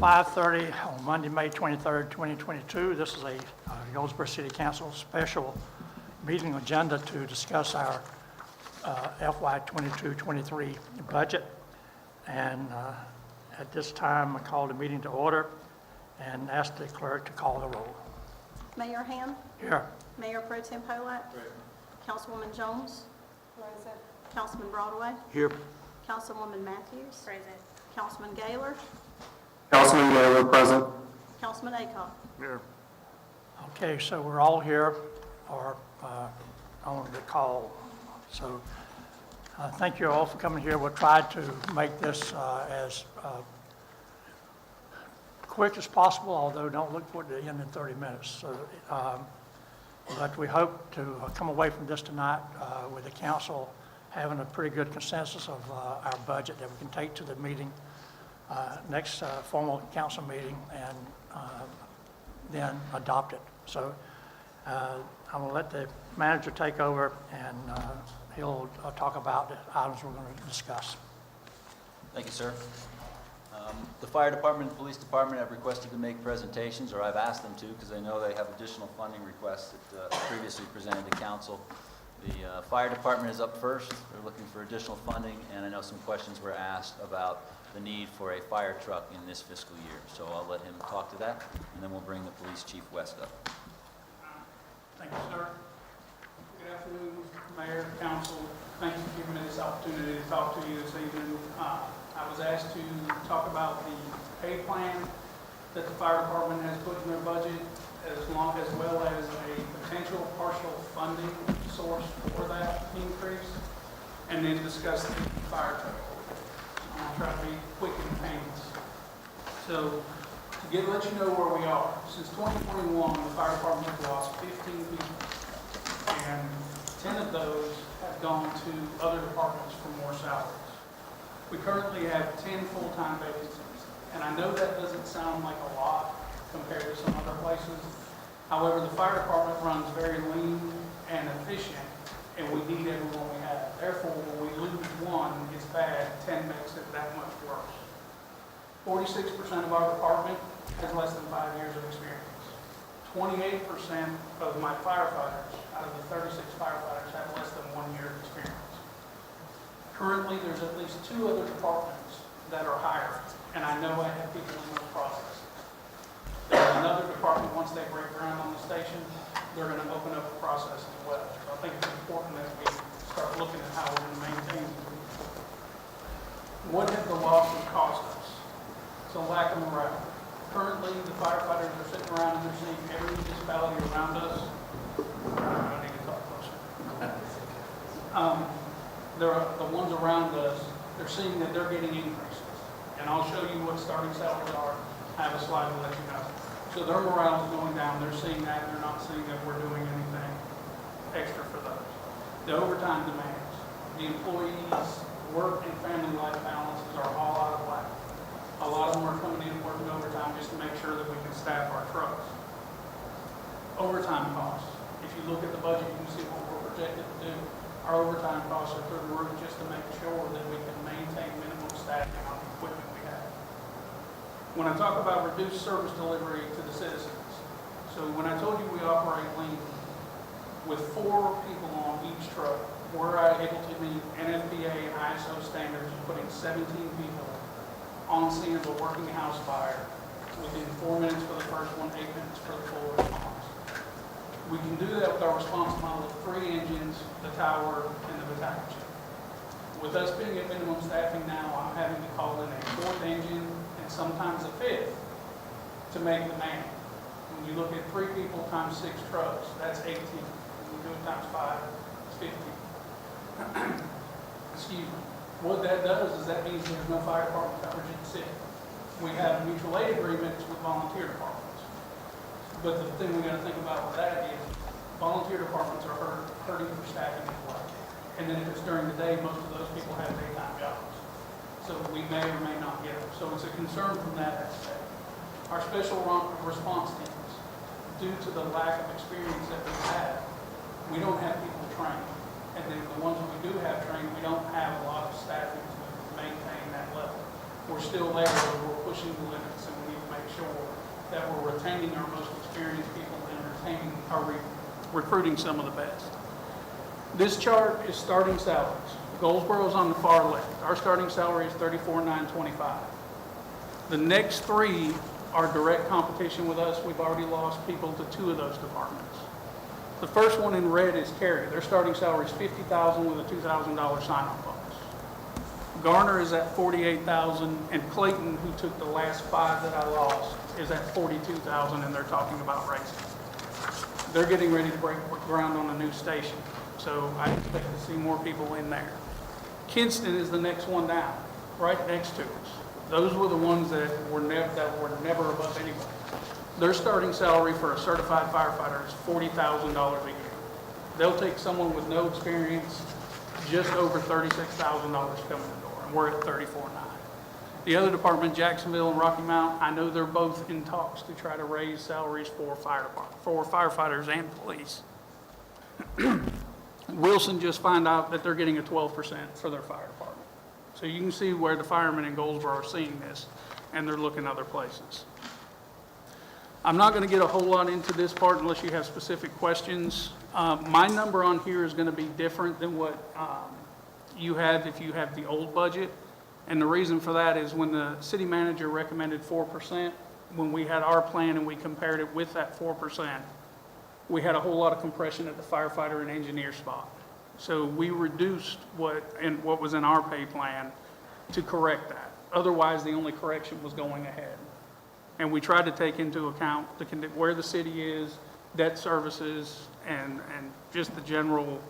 5:30 on Monday, May 23rd, 2022. This is a Goldsboro City Council special meeting agenda to discuss our FY 22-23 budget. And at this time, I call the meeting to order and ask the clerk to call the roll. Mayor Ham. Here. Mayor Pro Tem Polak. Councilwoman Jones. Present. Councilman Broadway. Here. Councilwoman Matthews. Present. Councilman Gaylor. Councilman Gaylor, present. Councilman Acock. Here. Okay, so we're all here or on the call. So thank you all for coming here. We'll try to make this as quick as possible, although don't look for it to end in 30 minutes. So, but we hope to come away from this tonight with the council having a pretty good consensus of our budget that we can take to the meeting, next formal council meeting, and then adopt it. So I'm going to let the manager take over, and he'll talk about the items we're going to discuss. Thank you, sir. The fire department and police department have requested to make presentations, or I've asked them to, because I know they have additional funding requests that previously presented to council. The fire department is up first. They're looking for additional funding, and I know some questions were asked about the need for a fire truck in this fiscal year. So I'll let him talk to that, and then we'll bring the police chief West up. Thank you, sir. Good afternoon, Mayor, Council. Thank you for giving me this opportunity to talk to you this evening. I was asked to talk about the pay plan that the fire department has put in their budget, as well as a potential partial funding source for that increase, and then discuss the fire truck. I'll try to be quick and painless. So, to let you know where we are, since 2021, the fire department has lost 15 people, and 10 of those have gone to other departments for more salaries. We currently have 10 full-time vacancies, and I know that doesn't sound like a lot compared to some other places. However, the fire department runs very lean and efficient, and we need everyone we have. Therefore, when we lose one, it's bad. 10 makes it that much worse. 46% of our department has less than 5 years of experience. 28% of my firefighters, out of the 36 firefighters, have less than 1 year of experience. Currently, there's at least 2 other departments that are hiring, and I know I have people in those processes. There's another department, once they break ground on the station, they're going to open up a process as well. So I think it's important that we start looking at how we're going to maintain it. What have the losses cost us? It's a lack of morale. Currently, the firefighters are sitting around and they're seeing every municipality around us. I need to talk closer. The ones around us, they're seeing that they're getting increases. And I'll show you what starting salaries are. I have a slide to let you know. So their morale is going down. They're seeing that, and they're not seeing that we're doing anything extra for those. The overtime demands. The employees' work and family life balances are all out of whack. A lot of them are coming in working overtime just to make sure that we can staff our trucks. Overtime costs. If you look at the budget, you can see what we're projected to do. Our overtime costs are through the roof just to make sure that we can maintain minimum staffing on the equipment we have. When I talk about reduced service delivery to the citizens, so when I told you we operate lean, with 4 people on each truck, we're able to meet NFPA and ISO standards of putting 17 people on scene of a working house fire within 4 minutes for the first one, 8 minutes for the full response. We can do that with our response model of 3 engines, the tower, and the battalion chief. With us being at minimum staffing now, I'm having to call in a 4th engine and sometimes a 5th to make the man. When you look at 3 people times 6 trucks, that's 18. When you do it times 5, it's 50. Excuse me. What that does is that means there's no fire department coverage in the city. We have mutual aid agreements with volunteer departments. But the thing we got to think about with that is volunteer departments are hurting for staffing as well. And then if it's during the day, most of those people have daytime jobs. So we may or may not get them. So it's a concern from that aspect. Our special response teams, due to the lack of experience that we have, we don't have people trained. And then the ones that we do have trained, we don't have a lot of staffing to maintain that level. We're still there, but we're pushing the limits, and we need sure that we're retaining our most experienced people and recruiting some of the best. This chart is starting salaries. Goldsboro's on the far left. Our starting salary is $34,925. The next three are direct competition with us. We've already lost people to two of those departments. The first one in red is Cary. Their starting salary is $50,000 with a $2,000 sign-on bonus. Garner is at $48,000, and Clayton, who took the last five that I lost, is at $42,000, and they're talking about raising. They're getting ready to break ground on a new station, so I expect to see more people in there. Kinston is the next one down, right next to us. Those were the ones that were never above anybody. Their starting salary for a certified firefighter is $40,000 a year. They'll take someone with no experience, just over $36,000 coming in the door, and we're at $34,900. The other department, Jacksonville and Rocky Mount, I know they're both in talks to try to raise salaries for firefighters and police. Wilson just found out that they're getting a 12% for their fire department. So you can see where the firemen in Goldsboro are seeing this, and they're looking other places. I'm not going to get a whole lot into this part unless you have specific questions. My number on here is going to be different than what you had if you have the old budget. And the reason for that is when the city manager recommended 4%, when we had our plan and we compared it with that 4%, we had a whole lot of compression at the firefighter and engineer spot. So we reduced what was in our pay plan to correct that. Otherwise, the only correction was going ahead. And we tried to take into account where the city is, debt services, and just the general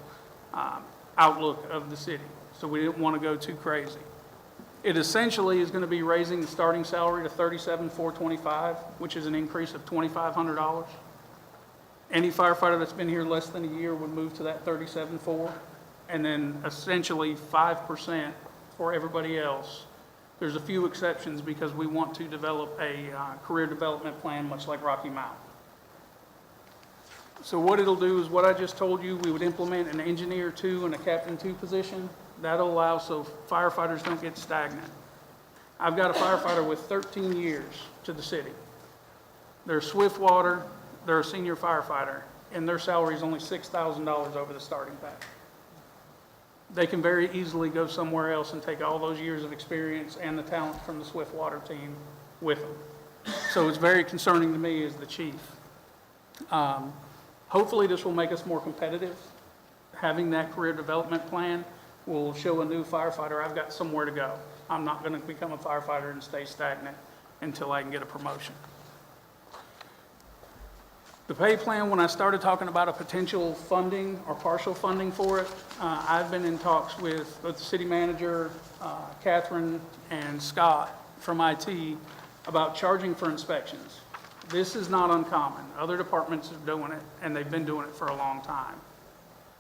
outlook of the city. So we didn't want to go too crazy. It essentially is going to be raising the starting salary to $37,425, which is an increase of $2,500. Any firefighter that's been here less than a year would move to that $37,400, and then essentially 5% for everybody else. There's a few exceptions because we want to develop a career development plan, much like Rocky Mount. So what it'll do is what I just told you. We would implement an engineer 2 and a captain 2 position. That'll allow so firefighters don't get stagnant. I've got a firefighter with 13 years to the city. They're Swiftwater, they're a senior firefighter, and their salary is only $6,000 over the starting pay. They can very easily go somewhere else and take all those years of experience and the talent from the Swiftwater team with them. So it's very concerning to me as the chief. Hopefully this will make us more competitive. Having that career development plan will show a new firefighter I've got somewhere to go. I'm not going to become a firefighter and stay stagnant until I can get a promotion. The pay plan, when I started talking about a potential funding or partial funding for it, I've been in talks with both the city manager, Catherine, and Scott from IT about charging for inspections. This is not uncommon. Other departments are doing it, and they've been doing it for a long time.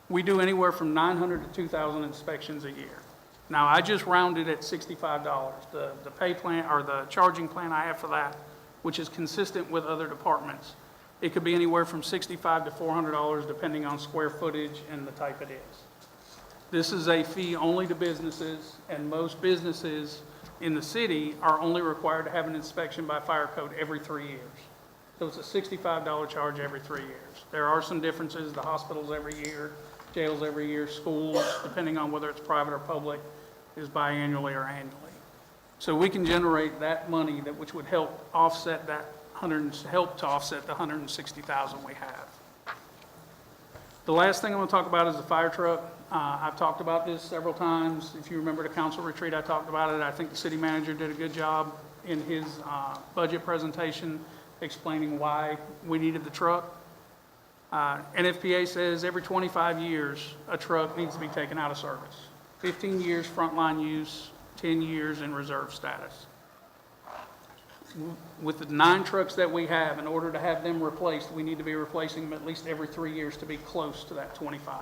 We do anywhere from 900 to 2,000 inspections a year. Now, I just rounded at $65. The pay plan or the charging plan I have for that, which is consistent with other departments, it could be anywhere from $65 to $400 depending on square footage and the type it is. This is a fee only to businesses, and most businesses in the city are only required to have an inspection by fire code every 3 years. So it's a $65 charge every 3 years. There are some differences, the hospitals every year, jails every year, schools, depending on whether it's private or public, is biannually or annually. So we can generate that money which would help offset the $160,000 we have. The last thing I'm going to talk about is the fire truck. I've talked about this several times. If you remember the council retreat, I talked about it. I think the city manager did a good job in his budget presentation explaining why we needed the truck. NFPA says every 25 years, a truck needs to be taken out of service. 15 years frontline use, 10 years in reserve status. With the 9 trucks that we have, in order to have them replaced, we need to be replacing them at least every 3 years to be close to that 25.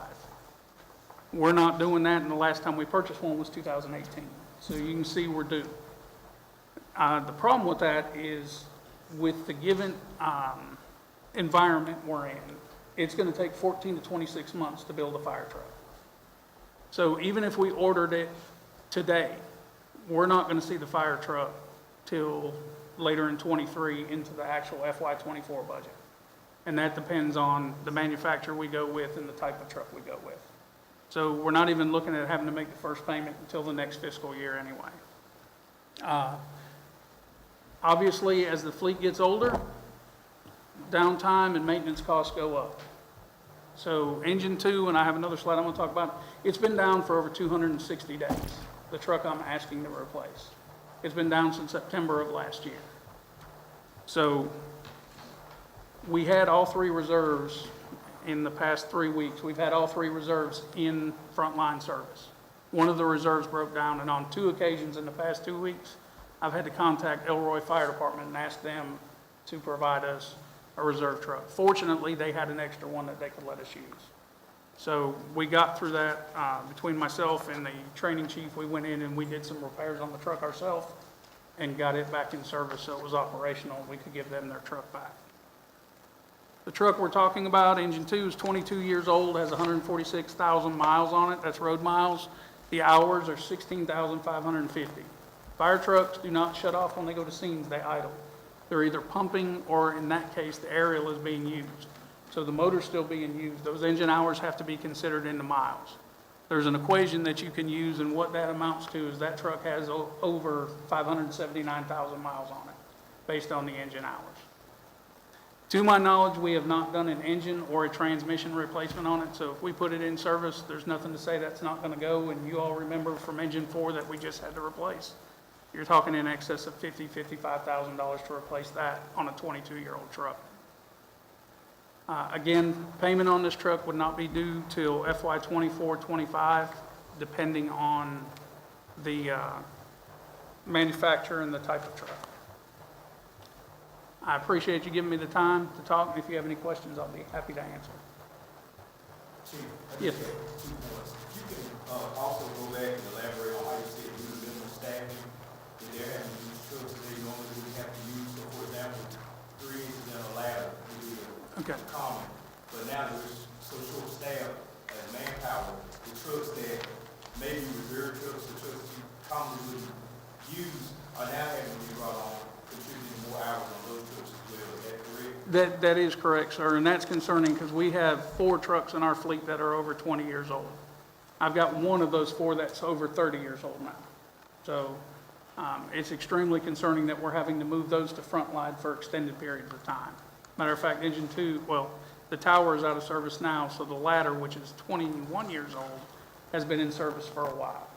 We're not doing that, and the last time we purchased one was 2018. So you can see we're due. The problem with that is with the given environment we're in, it's going to take 14 to 26 months to build a fire truck. So even if we ordered it today, we're not going to see the fire truck till later in '23 into the actual FY '24 budget. And that depends on the manufacturer we go with and the type of truck we go with. So we're not even looking at having to make the first payment until the next fiscal year anyway. Obviously, as the fleet gets older, downtime and maintenance costs go up. So engine 2, and I have another slide I'm going to talk about, it's been down for over 260 days, the truck I'm asking to replace. It's been down since September of last year. So we had all 3 reserves in the past 3 weeks. We've had all 3 reserves in frontline service. One of the reserves broke down, and on 2 occasions in the past 2 weeks, I've had to contact Elroy Fire Department and ask them to provide us a reserve truck. Fortunately, they had an extra one that they could let us use. So we got through that. Between myself and the training chief, we went in and we did some repairs on the truck ourselves and got it back in service so it was operational. We could give them their truck back. The truck we're talking about, engine 2, is 22 years old, has 146,000 miles on it. That's road miles. The hours are 16,550. Fire trucks do not shut off when they go to scenes, they idle. They're either pumping or, in that case, the aerial is being used. So the motor's still being used. Those engine hours have to be considered into miles. There's an equation that you can use, and what that amounts to is that truck has over 579,000 miles on it, based on the engine hours. To my knowledge, we have not done an engine or a transmission replacement on it, so if we put it in service, there's nothing to say that's not going to go, and you all remember from engine 4 that we just had to replace. You're talking in excess of $50,000, $55,000 to replace that on a 22-year-old truck. Again, payment on this truck would not be due till FY '24-25, depending on the manufacturer and the type of truck. I appreciate you giving me the time to talk, and if you have any questions, I'll be happy to answer. Chief, Yes. 2 points. You can also go back and elaborate on how you said you were minimum staffing, and they're having to use trucks they normally would have to use. So, for example, 3 inches and a ladder would be Okay. common. But now there's so short staff as manpower, the trucks that maybe reserve trucks, the trucks you commonly wouldn't use are now having to be brought on, contributing more hours on those trucks as well. Is that correct? That is correct, sir, and that's concerning because we have 4 trucks in our fleet that are over 20 years old. I've got one of those 4 that's over 30 years old now. So it's extremely concerning that we're having to move those to frontline for extended periods of time. Matter of fact, engine 2, well, the tower is out of service now, so the ladder, which is 21 years old, has been in service for a while.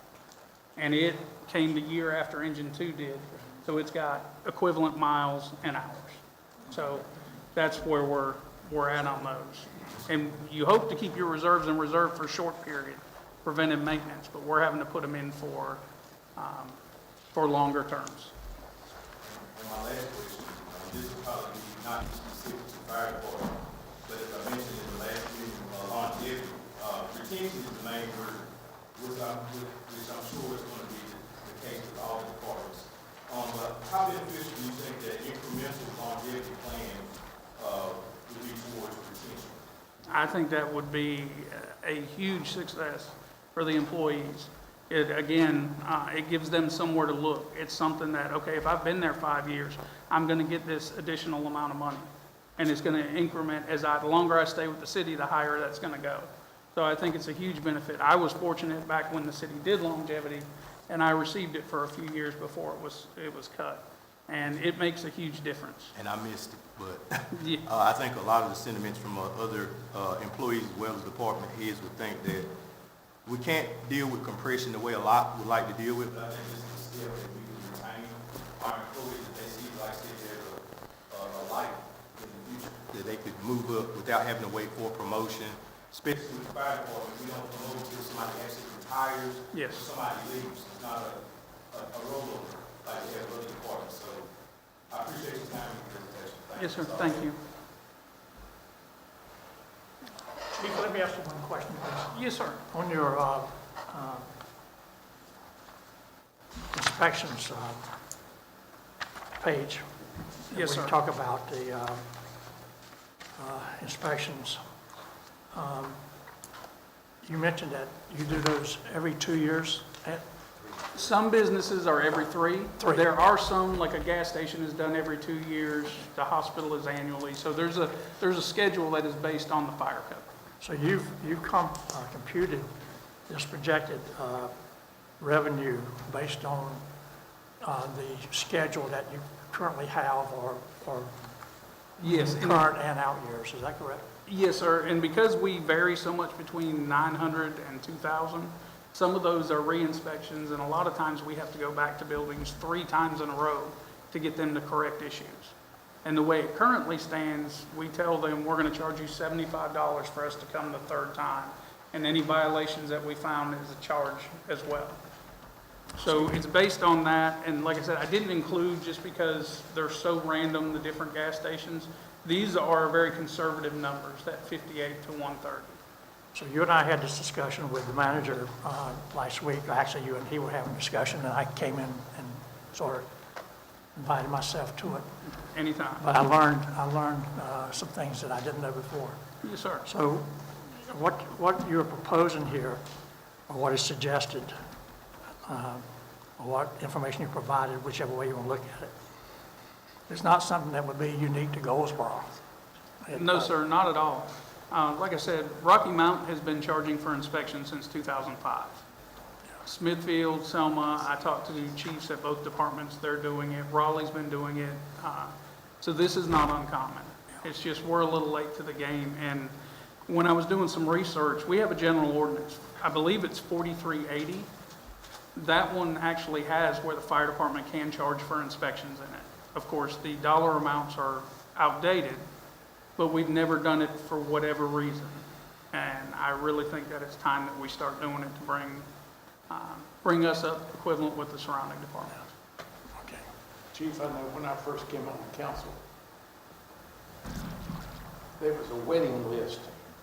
And it came the year after engine 2 did, so it's got equivalent miles and hours. So that's where we're at on those. And you hope to keep your reserves in reserve for a short period, preventive maintenance, but we're having to put them in for longer terms. And my last question, this will probably be not specific to the fire department, but as I mentioned in the last meeting, longevity, retention is the main word, which I'm sure is going to be the case with all the departments. But how beneficial do you think that incremental longevity plan would be towards retention? I think that would be a huge success for the employees. It gives them somewhere to look. It's something that, okay, if I've been there 5 years, I'm going to get this additional amount of money. And it's going to increment the longer I stay with the city, the higher that's going to go. So I think it's a huge benefit. I was fortunate back when the city did longevity, and I received it for a few years before it was cut. And it makes a huge difference. And I missed it, but Yeah. I think a lot of the sentiments from other employees as well as department heads would think that we can't deal with compression the way a lot would like to deal with. But I think this is a skill that we can retain our employees, that they see, like I said, there's a light in the future, that they could move up without having to wait for a promotion. Especially with the fire department, we don't promote until somebody actually retires. Yes. Or somebody leaves. It's not a rollover like they have other departments. So I appreciate your time and your presentation. Yes, sir. Thank you. Chief, let me ask you one question, please. Yes, sir. On your inspections page, Yes, where sir. you talk about the inspections, you mentioned that you do those every 2 years? Some businesses are every three. Three. There are some, like a gas station is done every 2 years, the hospital is annually. So there's a schedule that is based on the fire code. So you've computed this projected revenue based on the schedule that you currently have or Yes. and- current and out years, is that correct? Yes, sir, and because we vary so much between 900 and 2,000, some of those are re-inspections, and a lot of times we have to go back to buildings 3 times in a row to get them to correct issues. And the way it currently stands, we tell them, we're gonna charge you $75 for us to come the 3rd time, and any violations that we found is a charge as well. So it's based on that, and like I said, I didn't include, just because they're so random, the different gas stations. These are very conservative numbers, that 58 to 130. So you and I had this discussion with the manager last week. Actually, you and he were having a discussion, and I came in and sort of invited myself to it. Anytime. But I learned some things that I didn't know before. Yes, sir. So what you're proposing here, or what is suggested, or what information you provided, whichever way you want to look at it, it's not something that would be unique to Goldsboro. No, sir, not at all. Like I said, Rocky Mount has been charging for inspection since 2005. Smithfield, Selma, I talked to the chiefs at both departments, they're doing it. Raleigh's been doing it. So this is not uncommon. It's just we're a little late to the game. And when I was doing some research, we have a general ordinance. I believe it's 4380. That one actually has where the fire department can charge for inspections in it. Of course, the dollar amounts are outdated, but we've never done it for whatever reason. And I really think that it's time that we start doing it to bring us up equivalent with the surrounding departments. Okay. Chief, I know when I first came on the council, there was a waiting list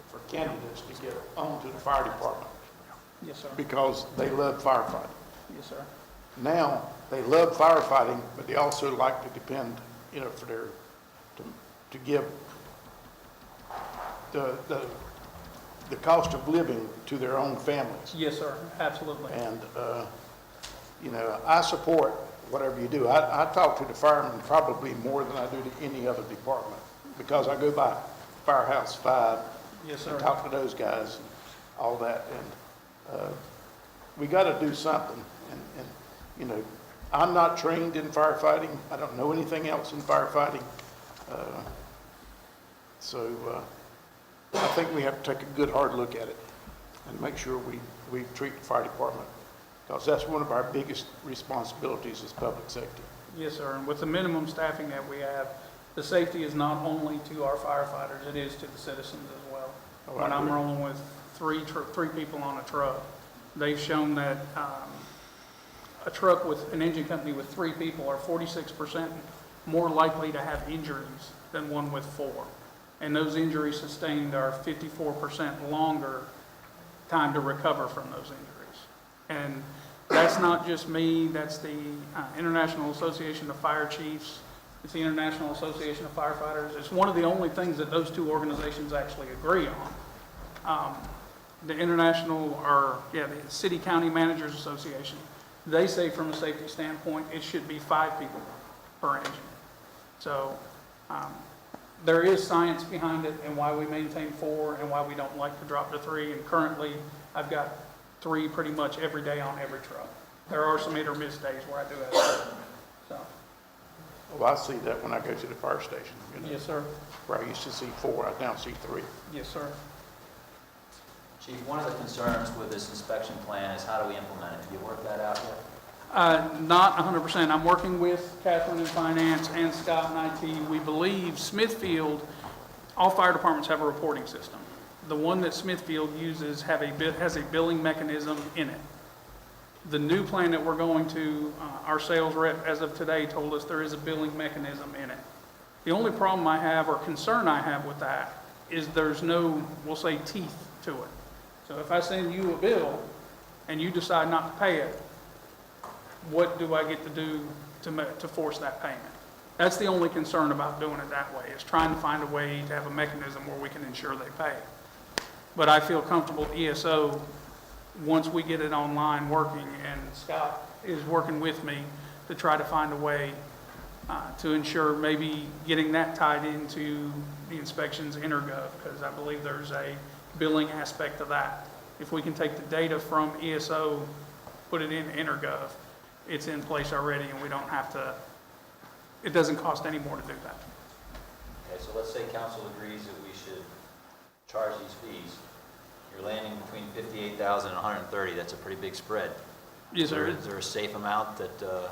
for candidates to get onto the fire department Yes, sir. because they love firefighting. Yes, sir. Now, they love firefighting, but they also like to depend, for to give the cost of living to their own families. Yes, sir. Absolutely. And, I support whatever you do. I talk to the firemen probably more than I do to any other department because I go by Firehouse 5 Yes, and sir. talk to those guys and all that. And we got to do something. And, I'm not trained in firefighting. I don't know anything else in firefighting. So I think we have to take a good hard look at it and make sure we treat the fire department, because that's one of our biggest responsibilities is public safety. Yes, sir. And with the minimum staffing that we have, the safety is not only to our firefighters, it is to the citizens as well. Oh, I When I'm agree. rolling with three people on a truck, they've shown that a truck with an engine company with 3 people are 46% more likely to have injuries than one with 4. And those injuries sustained are 54% longer time to recover from those injuries. And that's not just me, that's the International Association of Fire Chiefs, it's the International Association of Firefighters. It's one of the only things that those two organizations actually agree on. The the City County Managers Association, they say from a safety standpoint, it should be 5 people per engine. So there is science behind it and why we maintain 4 and why we don't like to drop to 3. And currently, I've got 3 pretty much every day on every truck. There are some hit or miss days where I do have 4. So, Well, I see that when I go to the fire station. yes, sir. Where I used to see 4, I now see 3. Yes, sir. Chief, one of the concerns with this inspection plan is how do we implement it? Have you worked that out yet? Not 100%. I'm working with Catherine in finance and Scott in IT. We believe Smithfield, all fire departments have a reporting system. The one that Smithfield uses has a billing mechanism in it. The new plan that we're going to, our sales rep as of today told us there is a billing mechanism in it. The only problem I have or concern I have with that is there's no, we'll say, teeth to it. So if I send you a bill and you decide not to pay it, what do I get to do to force that payment? That's the only concern about doing it that way, is trying to find a way to have a mechanism where we can ensure they pay. But I feel comfortable ESO, once we get it online working and Scott is working with me to try to find a way to ensure maybe getting that tied into the inspections intergov, because I believe there's a billing aspect of that. If we can take the data from ESO, put it in intergov, it's in place already, and we don't have to, it doesn't cost any more to do that. Okay, so let's say council agrees that we should charge these fees. You're landing between 58,000 and 130, that's a pretty big spread. Yes, sir. Is there a safe amount that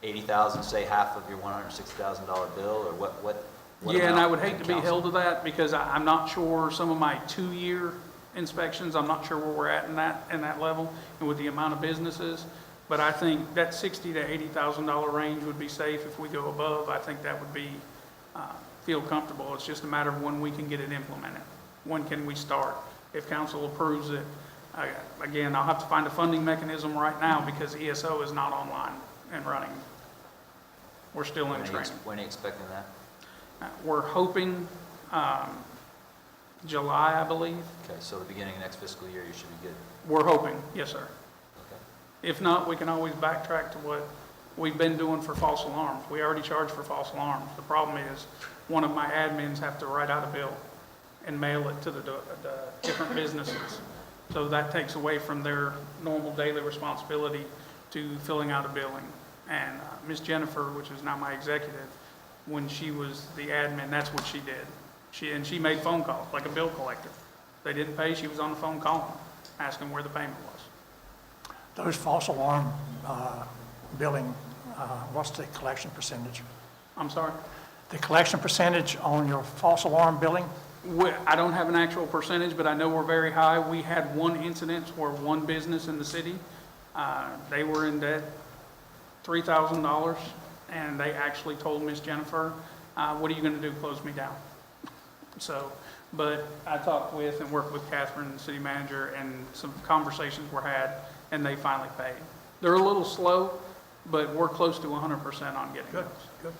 80,000, say half of your $160,000 bill, or what Yeah, and I would amount hate to can be held council- to that, because I'm not sure, some of my 2-year inspections, I'm not sure where we're at in that level, and with the amount of businesses, but I think that $60,000 to $80,000 range would be safe. If we go above, I think that would be, feel comfortable. It's just a matter of when we can get it implemented. When can we start? If council approves it, again, I'll have to find a funding mechanism right now, because ESO is not online and running. We're still in training. When are you expecting that? We're hoping July, I believe. Okay, so the beginning of next fiscal year, you should be good. We're hoping, yes, sir. Okay. If not, we can always backtrack to what we've been doing for false alarms. We already charge for false alarms. The problem is, one of my admins have to write out a bill and mail it to the different businesses. So that takes away from their normal daily responsibility to filling out a billing. And Miss Jennifer, which is now my executive, when she was the admin, that's what she did. She made phone calls, like a bill collector. They didn't pay, she was on the phone calling, asking where the payment was. Those false alarm billing, what's the collection percentage? I'm sorry? The collection percentage on your false alarm billing? I don't have an actual percentage, but I know we're very high. We had one incident where one business in the city, they were in debt $3,000, and they actually told Miss Jennifer, what are you going to do, close me down? So, but I talked with and worked with Catherine, the city manager, and some conversations were had, and they finally paid. They're a little slow, but we're close to 100% on getting those. Good.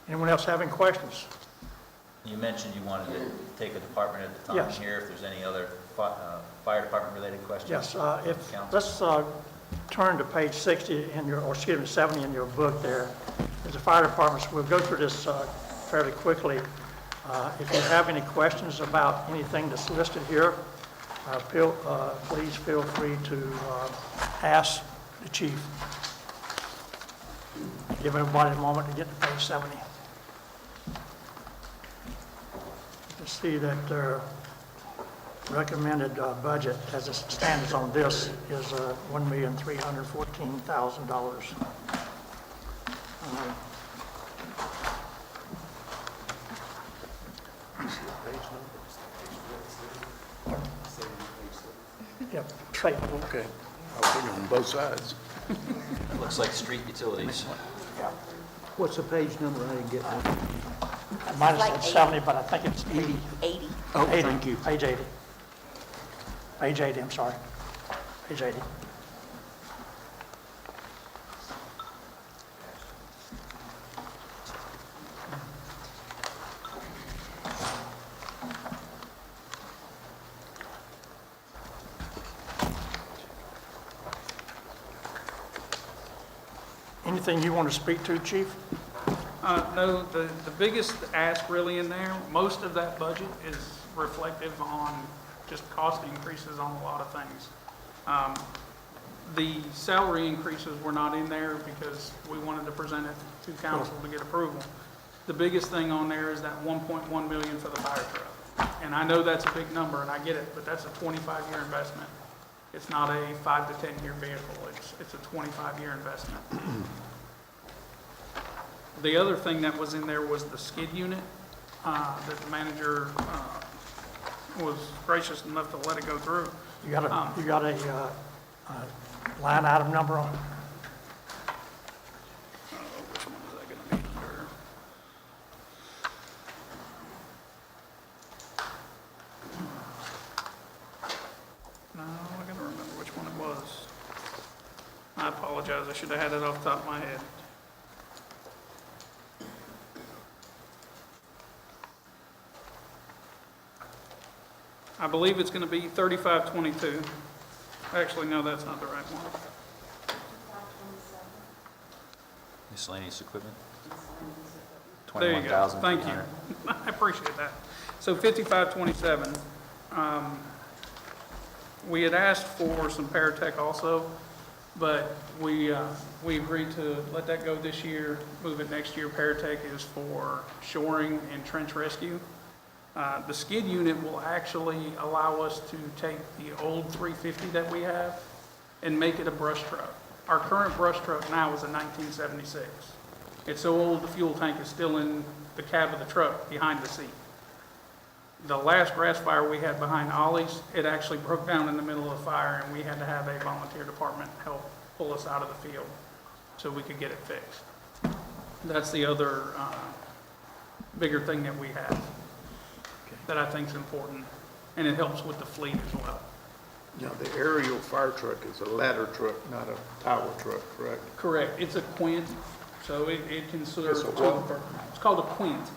Anyone else having questions? You mentioned you wanted to take a department at a time Yes. here, if there's any other fire department related questions. Yes, if, Council? let's turn to page 60 in your, or excuse me, 70 in your book there. There's the fire departments. We'll go through this fairly quickly. If you have any questions about anything that's listed here, please feel free to ask the chief. Give everybody a moment to get to page 70. You see that their recommended budget, as it stands on this, is $1,314,000. Yep, say, Okay, I'll put it on both sides. It looks like street utilities. What's the page number? I didn't get that. mine is Like at 80. 70, but I think it's 80. 80. Oh, 80, thank you. Page 80. Page 80, I'm sorry. Page 80. Anything you want to speak to, Chief? No, the biggest ask really in there, most of that budget is reflective on just cost increases on a lot of things. The salary increases were not in there because we wanted to present it to council to get approval. The biggest thing on there is that 1.1 million for the fire truck. And I know that's a big number, and I get it, but that's a 25-year investment. It's not a 5 to 10-year vehicle. It's a 25-year investment. The other thing that was in there was the skid unit, that the manager was gracious enough to let it go through. You got a line item number on it? Which one is that gonna be under? No, I gotta remember which one it was. I apologize, I should have had it off the top of my head. I believe it's gonna be 3522. Actually, no, that's not the right one. Miscellaneous equipment? There you go. Thank you. I appreciate that. So 5527, we had asked for some paratech also, but we agreed to let that go this year, move it next year. Paratech is for shoring and trench rescue. The skid unit will actually allow us to take the old 350 that we have and make it a brush truck. Our current brush truck now is a 1976. It's so old, the fuel tank is still in the cab of the truck behind the seat. The last grass fire we had behind Ollie's, it actually broke down in the middle of the fire, and we had to have a volunteer department help pull us out of the field so we could get it fixed. That's the other bigger thing that we have that I think is important, and it helps with the fleet as well. Now, the aerial fire truck is a ladder truck, not a tower truck, correct? Correct. It's a quint, so it can serve It's a two what? purposes. It's called a quint.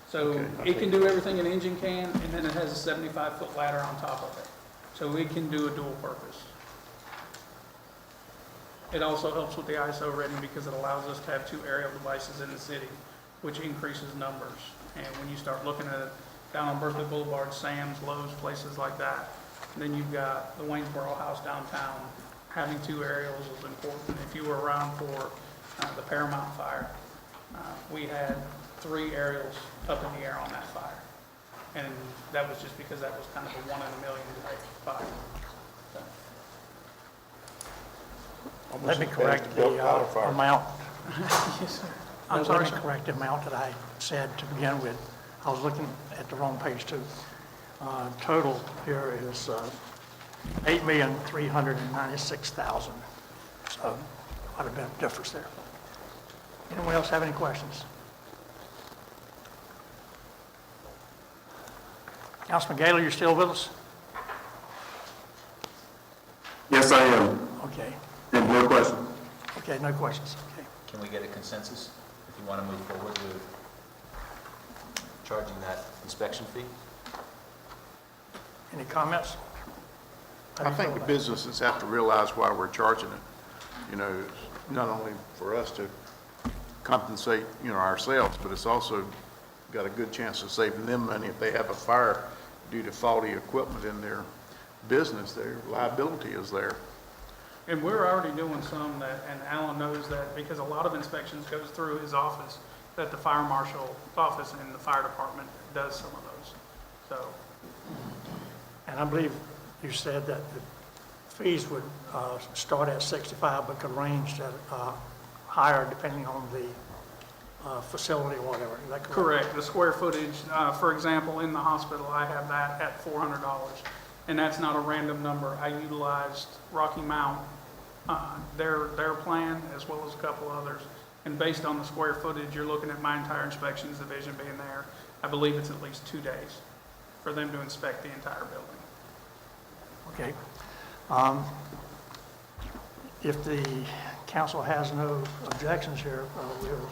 So Okay, I it can think- do everything an engine can, and then it has a 75-foot ladder on top of it. So it can do a dual purpose. It also helps with the ISO rating because it allows us to have 2 aerial devices in the city, which increases numbers. And when you start looking at it down on Berkeley Boulevard, Sam's, Lowe's, places like that, then you've got the Waynesboro House downtown. Having 2 aerials is important. If you were around for the Paramount fire, we had 3 aerials up in the air on that fire. And that was just because that was kind of a 1 in a million type fire. So, Almost Let me as bad correct as the Bell Powder Fire. amount. yes, sir. I'm Let sorry, me sir. correct the amount that I said to begin with. I was looking at the wrong page too. Total here is $8,396,000. So quite a bit of difference there. Anyone else have any questions? Councilman Gaylor, you still with us? Yes, I am. Okay. And no question. Okay, no questions. Okay. Can we get a consensus if you want to move forward with charging that inspection fee? Any comments? How do I you think feel the about it? businesses have to realize why we're charging it. You know, it's not only for us to compensate, ourselves, but it's also got a good chance of saving them money if they have a fire due to faulty equipment in their business. Their liability is there. And we're already doing some that, and Alan knows that because a lot of inspections goes through his office, that the fire marshal's office and the fire department does some of those. So, And I believe you said that the fees would start at 65, but could range to higher depending on the facility or whatever. Is that correct? correct, the square footage, for example, in the hospital, I have that at $400. And that's not a random number. I utilized Rocky Mount, their plan, as well as a couple others. And based on the square footage, you're looking at my entire inspections division being there. I believe it's at least 2 days for them to inspect the entire building. Okay. If the council has no objections here, we'll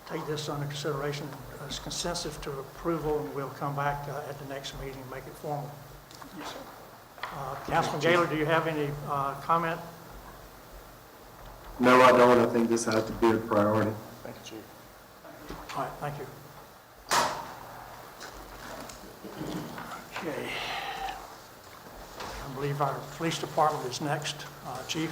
take this under consideration as consensus to approval, and we'll come back at the next meeting and make it formal. Yes, sir. Councilman Gaylor, do you have any comment? No, I don't. I think this has to be a priority. Thank you, Chief. All right, thank you. Okay. I believe our police department is next. Chief?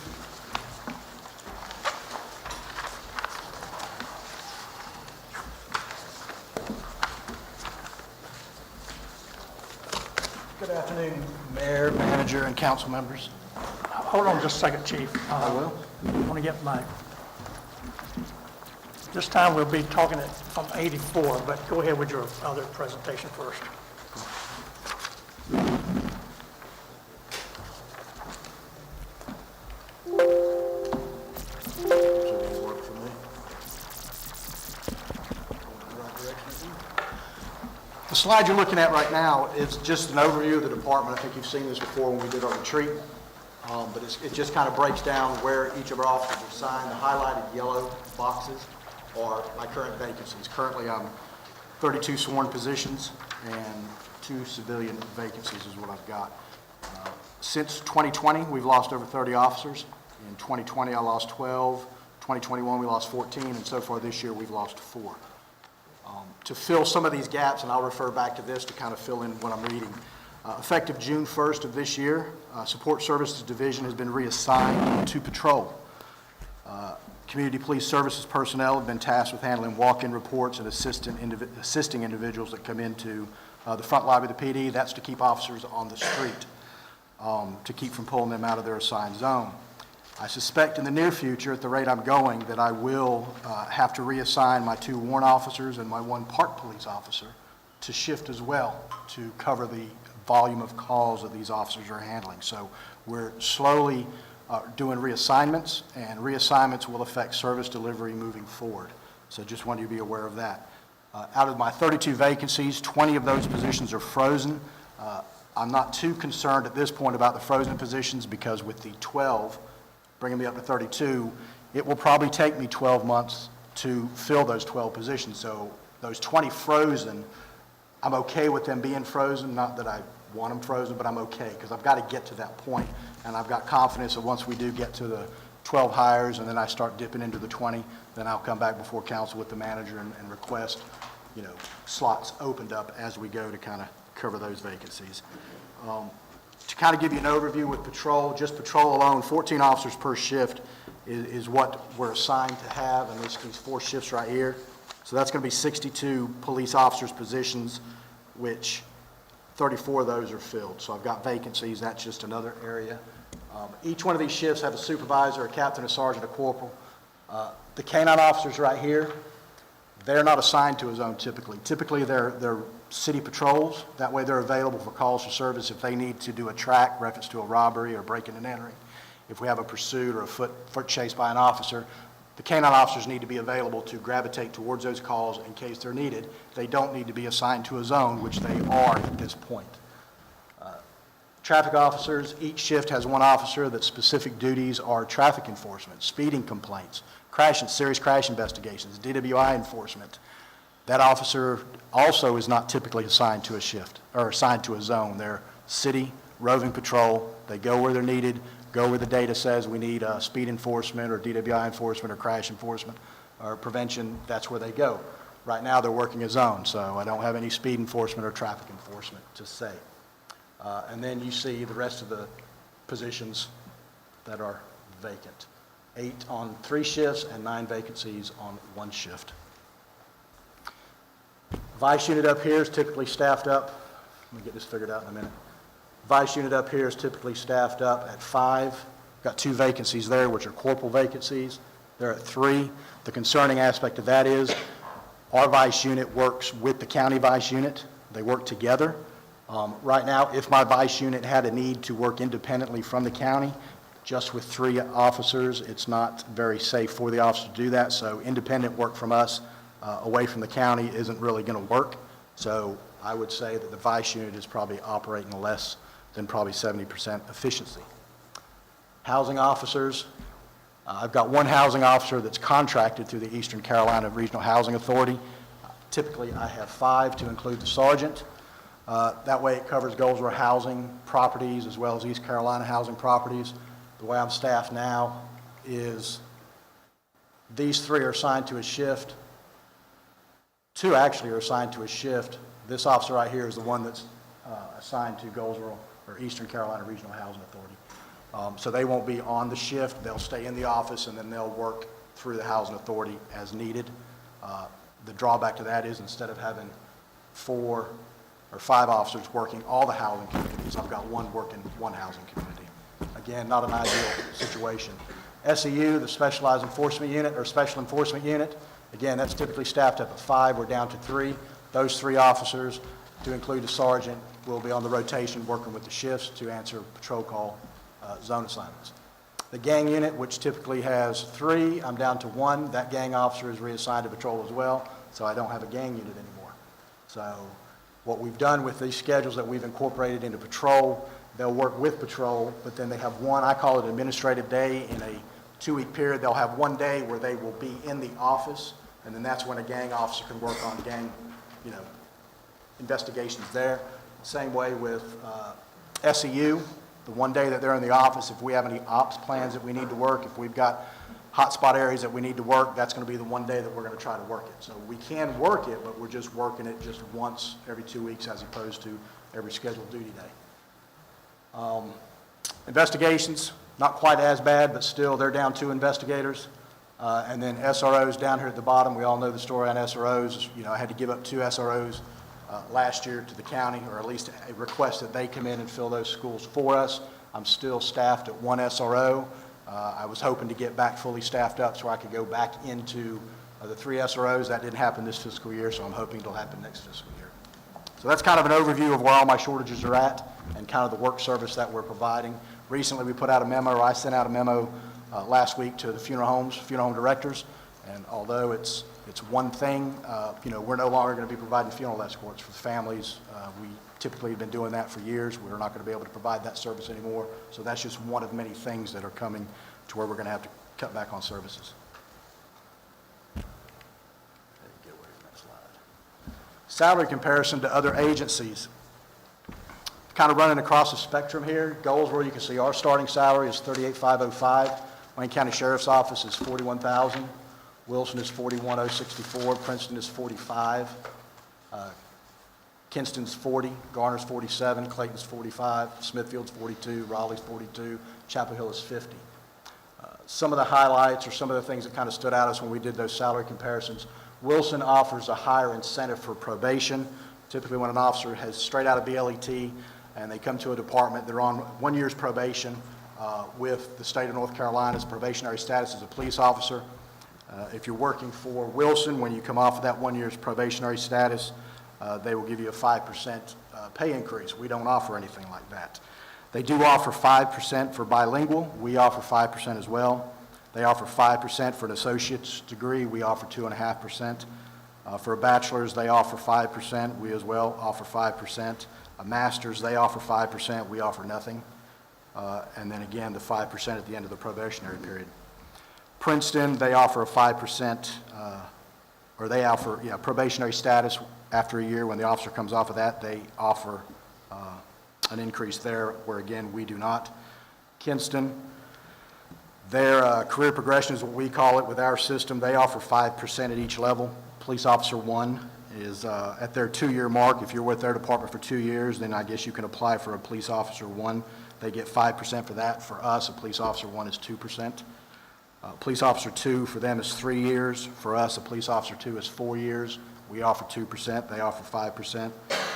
Good afternoon, Mayor, Manager, and council members. Hold on just a second, Chief. I will. I want to get my, this time we'll be talking from 84, but go ahead with your other presentation first. The slide you're looking at right now is just an overview of the department. I think you've seen this before when we did our retreat, but it just kind of breaks down where each of our officers are assigned. The highlighted yellow boxes are my current vacancies. Currently, I'm 32 sworn positions and 2 civilian vacancies is what I've got. Since 2020, we've lost over 30 officers. In 2020, I lost 12. 2021, we lost 14, and so far this year, we've lost 4. To fill some of these gaps, and I'll refer back to this to kind of fill in what I'm reading, effective June 1st of this year, Support Services Division has been reassigned to patrol. Community Police Services personnel have been tasked with handling walk-in reports and assisting individuals that come into the front lobby of the PD. That's to keep officers on the street, to keep from pulling them out of their assigned zone. I suspect in the near future, at the rate I'm going, that I will have to reassign my 2 warrant officers and my 1 park police officer to shift as well to cover the volume of calls that these officers are handling. So we're slowly doing reassignments, and reassignments will affect service delivery moving forward. So just wanted you to be aware of that. Out of my 32 vacancies, 20 of those positions are frozen. I'm not too concerned at this point about the frozen positions because with the 12, bringing me up to 32, it will probably take me 12 months to fill those 12 positions. So those 20 frozen, I'm okay with them being frozen, not that I want them frozen, but I'm okay because I've got to get to that point, and I've got confidence that once we do get to the 12 hires and then I start dipping into the 20, then I'll come back before council with the manager and request, slots opened up as we go to kind of cover those vacancies. To kind of give you an overview with patrol, just patrol alone, 14 officers per shift is what we're assigned to have, and these 4 shifts right here. So that's going to be 62 police officers' positions, which 34 of those are filled. So I've got vacancies. That's just another area. Each one of these shifts have a supervisor, a captain, a sergeant, a corporal. The canine officers right here, they're not assigned to a zone typically. Typically, they're city patrols. That way they're available for calls for service if they need to do a track reference to a robbery or breaking and entering. If we have a pursuit or a foot chase by an officer, the canine officers need to be available to gravitate towards those calls in case they're needed. They don't need to be assigned to a zone, which they are at this point. Traffic officers, each shift has 1 officer that specific duties are traffic enforcement, speeding complaints, serious crash investigations, DWI enforcement. That officer also is not typically assigned to a shift or assigned to a zone. They're city roving patrol. They go where they're needed, go where the data says we need speed enforcement or DWI enforcement or crash enforcement or prevention. That's where they go. Right now they're working a zone, so I don't have any speed enforcement or traffic enforcement to say. And then you see the rest of the positions that are vacant. 8 on 3 shifts and 9 vacancies on 1 shift. Vice unit up here is typically staffed up. Let me get this figured out in a minute. Vice unit up here is typically staffed up at 5. Got 2 vacancies there, which are corporal vacancies. They're at 3. The concerning aspect of that is our vice unit works with the county vice unit. They work together. Right now, if my vice unit had a need to work independently from the county, just with 3 officers, it's not very safe for the officer to do that. So independent work from us away from the county isn't really going to work. So I would say that the vice unit is probably operating less than probably 70% efficiency. Housing officers, I've got 1 housing officer that's contracted through the Eastern Carolina Regional Housing Authority. Typically, I have 5 to include the sergeant. That way it covers Goldsboro housing properties as well as East Carolina housing properties. The way I'm staffed now is these 3 are assigned to a shift. 2 actually are assigned to a shift. This officer right here is the one that's assigned to Goldsboro or Eastern Carolina Regional Housing Authority. So they won't be on the shift. They'll stay in the office and then they'll work through the housing authority as needed. The drawback to that is instead of having 4 or 5 officers working all the housing communities, I've got 1 working 1 housing community. Again, not an ideal situation. SEU, the Specialized Enforcement Unit or Special Enforcement Unit, again, that's typically staffed up at 5. We're down to 3. Those 3 officers, to include the sergeant, will be on the rotation working with the shifts to answer patrol call zone assignments. The gang unit, which typically has 3, I'm down to 1. That gang officer is reassigned to patrol as well, so I don't have a gang unit anymore. So what we've done with these schedules that we've incorporated into patrol, they'll work with patrol, but then they have 1, I call it administrative day. In a 2-week period, they'll have 1 day where they will be in the office, and then that's when a gang officer can work on gang, investigations there. Same way with SEU. The one day that they're in the office, if we have any ops plans that we need to work, if we've got hotspot areas that we need to work, that's going to be the one day that we're going to try to work it. So we can work it, but we're just working it just once every 2 weeks as opposed to every scheduled duty day. Investigations, not quite as bad, but still they're down 2 investigators. And then SROs down here at the bottom, we all know the story on SROs. You know, I had to give up 2 SROs last year to the county, or at least a request that they come in and fill those schools for us. I'm still staffed at 1 SRO. I was hoping to get back fully staffed up so I could go back into the 3 SROs. That didn't happen this fiscal year, so I'm hoping it'll happen next fiscal year. So that's kind of an overview of where all my shortages are at and kind of the work service that we're providing. Recently, we put out a memo, or I sent out a memo last week to the funeral home directors, and although it's one thing, you know, we're no longer going to be providing funeral escorts for the families. We typically have been doing that for years. We're not going to be able to provide that service anymore, so that's just one of many things that are coming to where we're going to have to cut back on services. Salary comparison to other agencies. Kind of running across the spectrum here. Goldsboro, you can see our starting salary is $38,505. Wayne County Sheriff's Office is $41,000. Wilson is $41,064. Princeton is $45,000. Kinston's $40,000. Garner's $47,000. Clayton's $45,000. Smithfield's $42,000. Raleigh's $42,000. Chapel Hill is $50,000. Some of the highlights or some of the things that kind of stood out as when we did those salary comparisons. Wilson offers a higher incentive for probation. Typically when an officer has straight out of BLET and they come to a department, they're on 1 year's probation with the state of North Carolina's probationary status as a police officer. If you're working for Wilson, when you come off of that 1 year's probationary status, they will give you a 5% pay increase. We don't offer anything like that. They do offer 5% for bilingual. We offer 5% as well. They offer 5% for an associate's degree. We offer 2.5%. For a bachelor's, they offer 5%. We as well offer 5%. A master's, they offer 5%. We offer nothing. And then again, the 5% at the end of the probationary period. Princeton, they offer a 5%, or they offer probationary status after a year. When the officer comes off of that, they offer an increase there, where again, we do not. Kinston, their career progression is what we call it with our system. They offer 5% at each level. Police Officer 1 is at their 2-year mark. If you're with their department for 2 years, then I guess you can apply for a Police Officer 1. They get 5% for that. For us, a Police Officer 1 is 2%. Police Officer 2 for them is 3 years. For us, a Police Officer 2 is 4 years. We offer 2%. They offer 5%.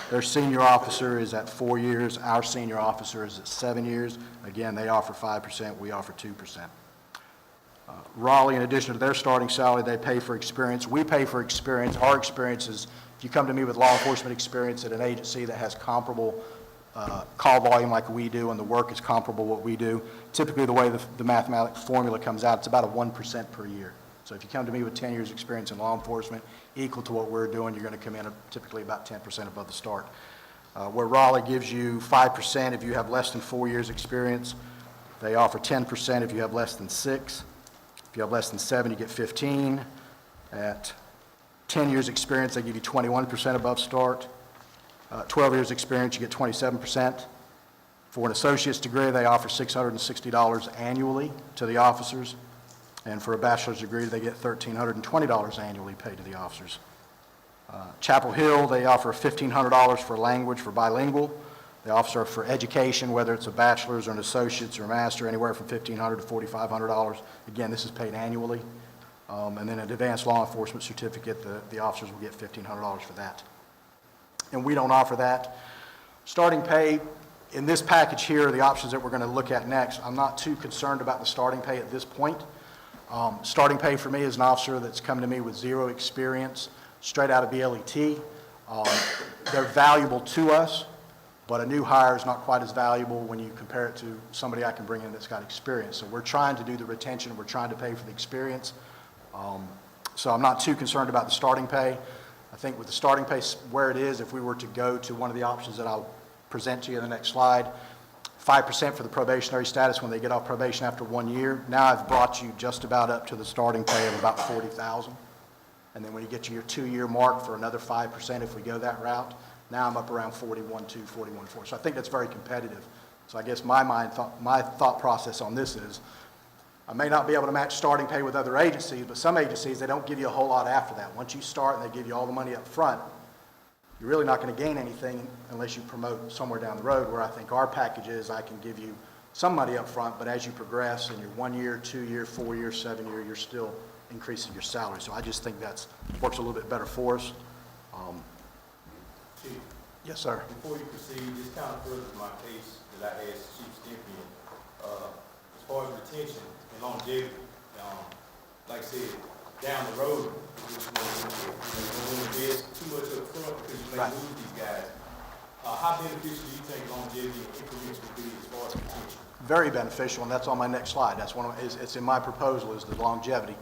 Their senior officer is at 4 years. Our senior officer is at 7 years. Again, they offer 5%. We offer 2%. Raleigh, in addition to their starting salary, they pay for experience. We pay for experience. Our experience is, if you come to me with law enforcement experience at an agency that has comparable call volume like we do and the work is comparable what we do, typically the way the mathematical formula comes out, it's about a 1% per year. So if you come to me with 10 years experience in law enforcement, equal to what we're doing, you're going to come in typically about 10% above the start. Where Raleigh gives you 5% if you have less than 4 years experience, they offer 10% if you have less than 6. If you have less than 7, you get 15. At 10 years experience, they give you 21% above start. 12 years experience, you get 27%. For an associate's degree, they offer $660 annually to the officers. And for a bachelor's degree, they get $1,320 annually paid to the officers. Chapel Hill, they offer $1,500 for language for bilingual. They offer for education, whether it's a bachelor's or an associate's or a master, anywhere from $1,500 to $4,500. Again, this is paid annually. And then an advanced law enforcement certificate, the officers will get $1,500 for that. And we don't offer that. Starting pay, in this package here are the options that we're going to look at next. I'm not too concerned about the starting pay at this point. Starting pay for me is an officer that's come to me with 0 experience, straight out of BLET. They're valuable to us, but a new hire is not quite as valuable when you compare it to somebody I can bring in that's got experience. So we're trying to do the retention, we're trying to pay for the experience. So I'm not too concerned about the starting pay. I think with the starting pay where it is, if we were to go to one of the options that I'll present to you in the next slide, 5% for the probationary status when they get off probation after 1 year. Now I've brought you just about up to the starting pay of about $40,000. And then when you get to your 2-year mark for another 5% if we go that route, now I'm up around 41.2, 41.4. So I think that's very competitive So I guess my thought process on this is, I may not be able to match starting pay with other agencies, but some agencies, they don't give you a whole lot after that. Once you start and they give you all the money up front, you're really not going to gain anything unless you promote somewhere down the road, where I think our package is, I can give you some money up front, but as you progress in your 1 year, 2 year, 4 year, 7 year, you're still increasing your salary. So I just think that's works a little bit better for us. Chief, Yes, sir. before you proceed, just kind of further my case that I asked Chief Stimpian. As far as retention and longevity, like I said, down the road, you don't want to invest too much up front because you may Right. lose these guys. How beneficial do you think longevity and increments would be as far as retention? Very beneficial, and that's on my next slide. That's it's in my proposal, is the longevity.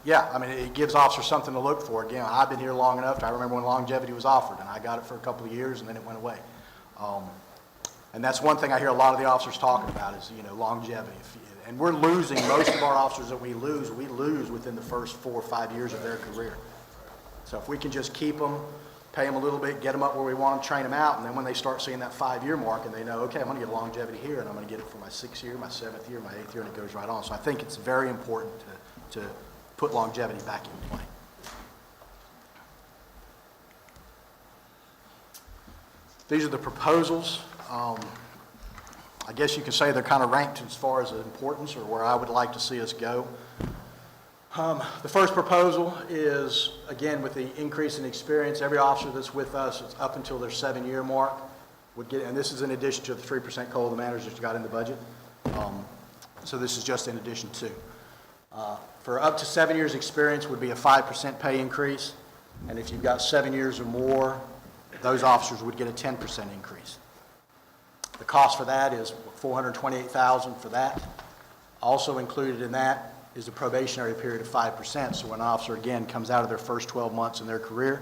Yeah, I mean, it gives officers something to look for. Again, I've been here long enough, I remember when longevity was offered, and I got it for a couple of years, and then it went away. And that's one thing I hear a lot of the officers talking about is, longevity. And we're losing, most of our officers that we lose within the first 4 or 5 years of their career. So if we can just keep them, pay them a little bit, get them up where we want them, train them out, and then when they start seeing that 5-year mark and they know, okay, I'm going to get longevity here, and I'm going to get it for my 6th year, my 7th year, my 8th year, and it goes right on. So I think it's very important to put longevity back in play. These are the proposals. I guess you could say they're kind of ranked as far as the importance or where I would like to see us go. The first proposal is, again, with the increase in experience, every officer that's with us, it's up until their 7-year mark, would get, and this is in addition to the 3% COLA the manager just got in the budget. So this is just in addition to. For up to 7 years experience would be a 5% pay increase, and if you've got 7 years or more, those officers would get a 10% increase. The cost for that is $428,000 for that. Also included in that is the probationary period of 5%. So when an officer, again, comes out of their first 12 months in their career,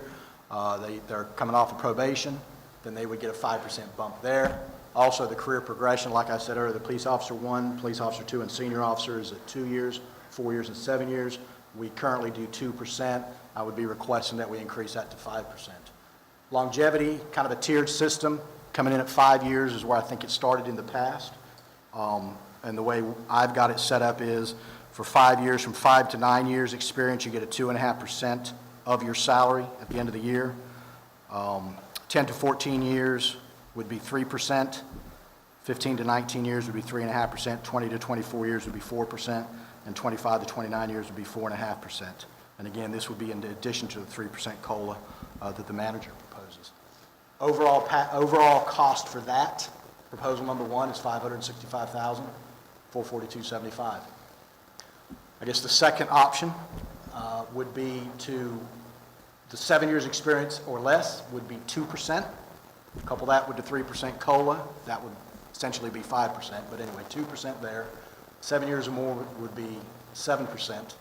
they're coming off of probation, then they would get a 5% bump there. Also, the career progression, like I said earlier, the police officer 1, police officer 2, and senior officer is at 2 years, 4 years, and 7 years. We currently do 2%. I would be requesting that we increase that to 5%. Longevity, kind of a tiered system. Coming in at 5 years is where I think it started in the past. And the way I've got it set up is for 5 years, from 5 to 9 years experience, you get a 2.5% of your salary at the end of the year. 10 to 14 years would be 3%. 15 to 19 years would be 3.5%. 20 to 24 years would be 4%. And 25 to 29 years would be 4.5%. And again, this would be in addition to the 3% COLA that the manager proposes. Overall cost for that, proposal number 1 is $565,442.75. I guess the second option would be to, the 7 years experience or less would be 2%. Couple that with the 3% COLA, that would essentially be 5%, but anyway, 2% there. 7 years or more would be 7%.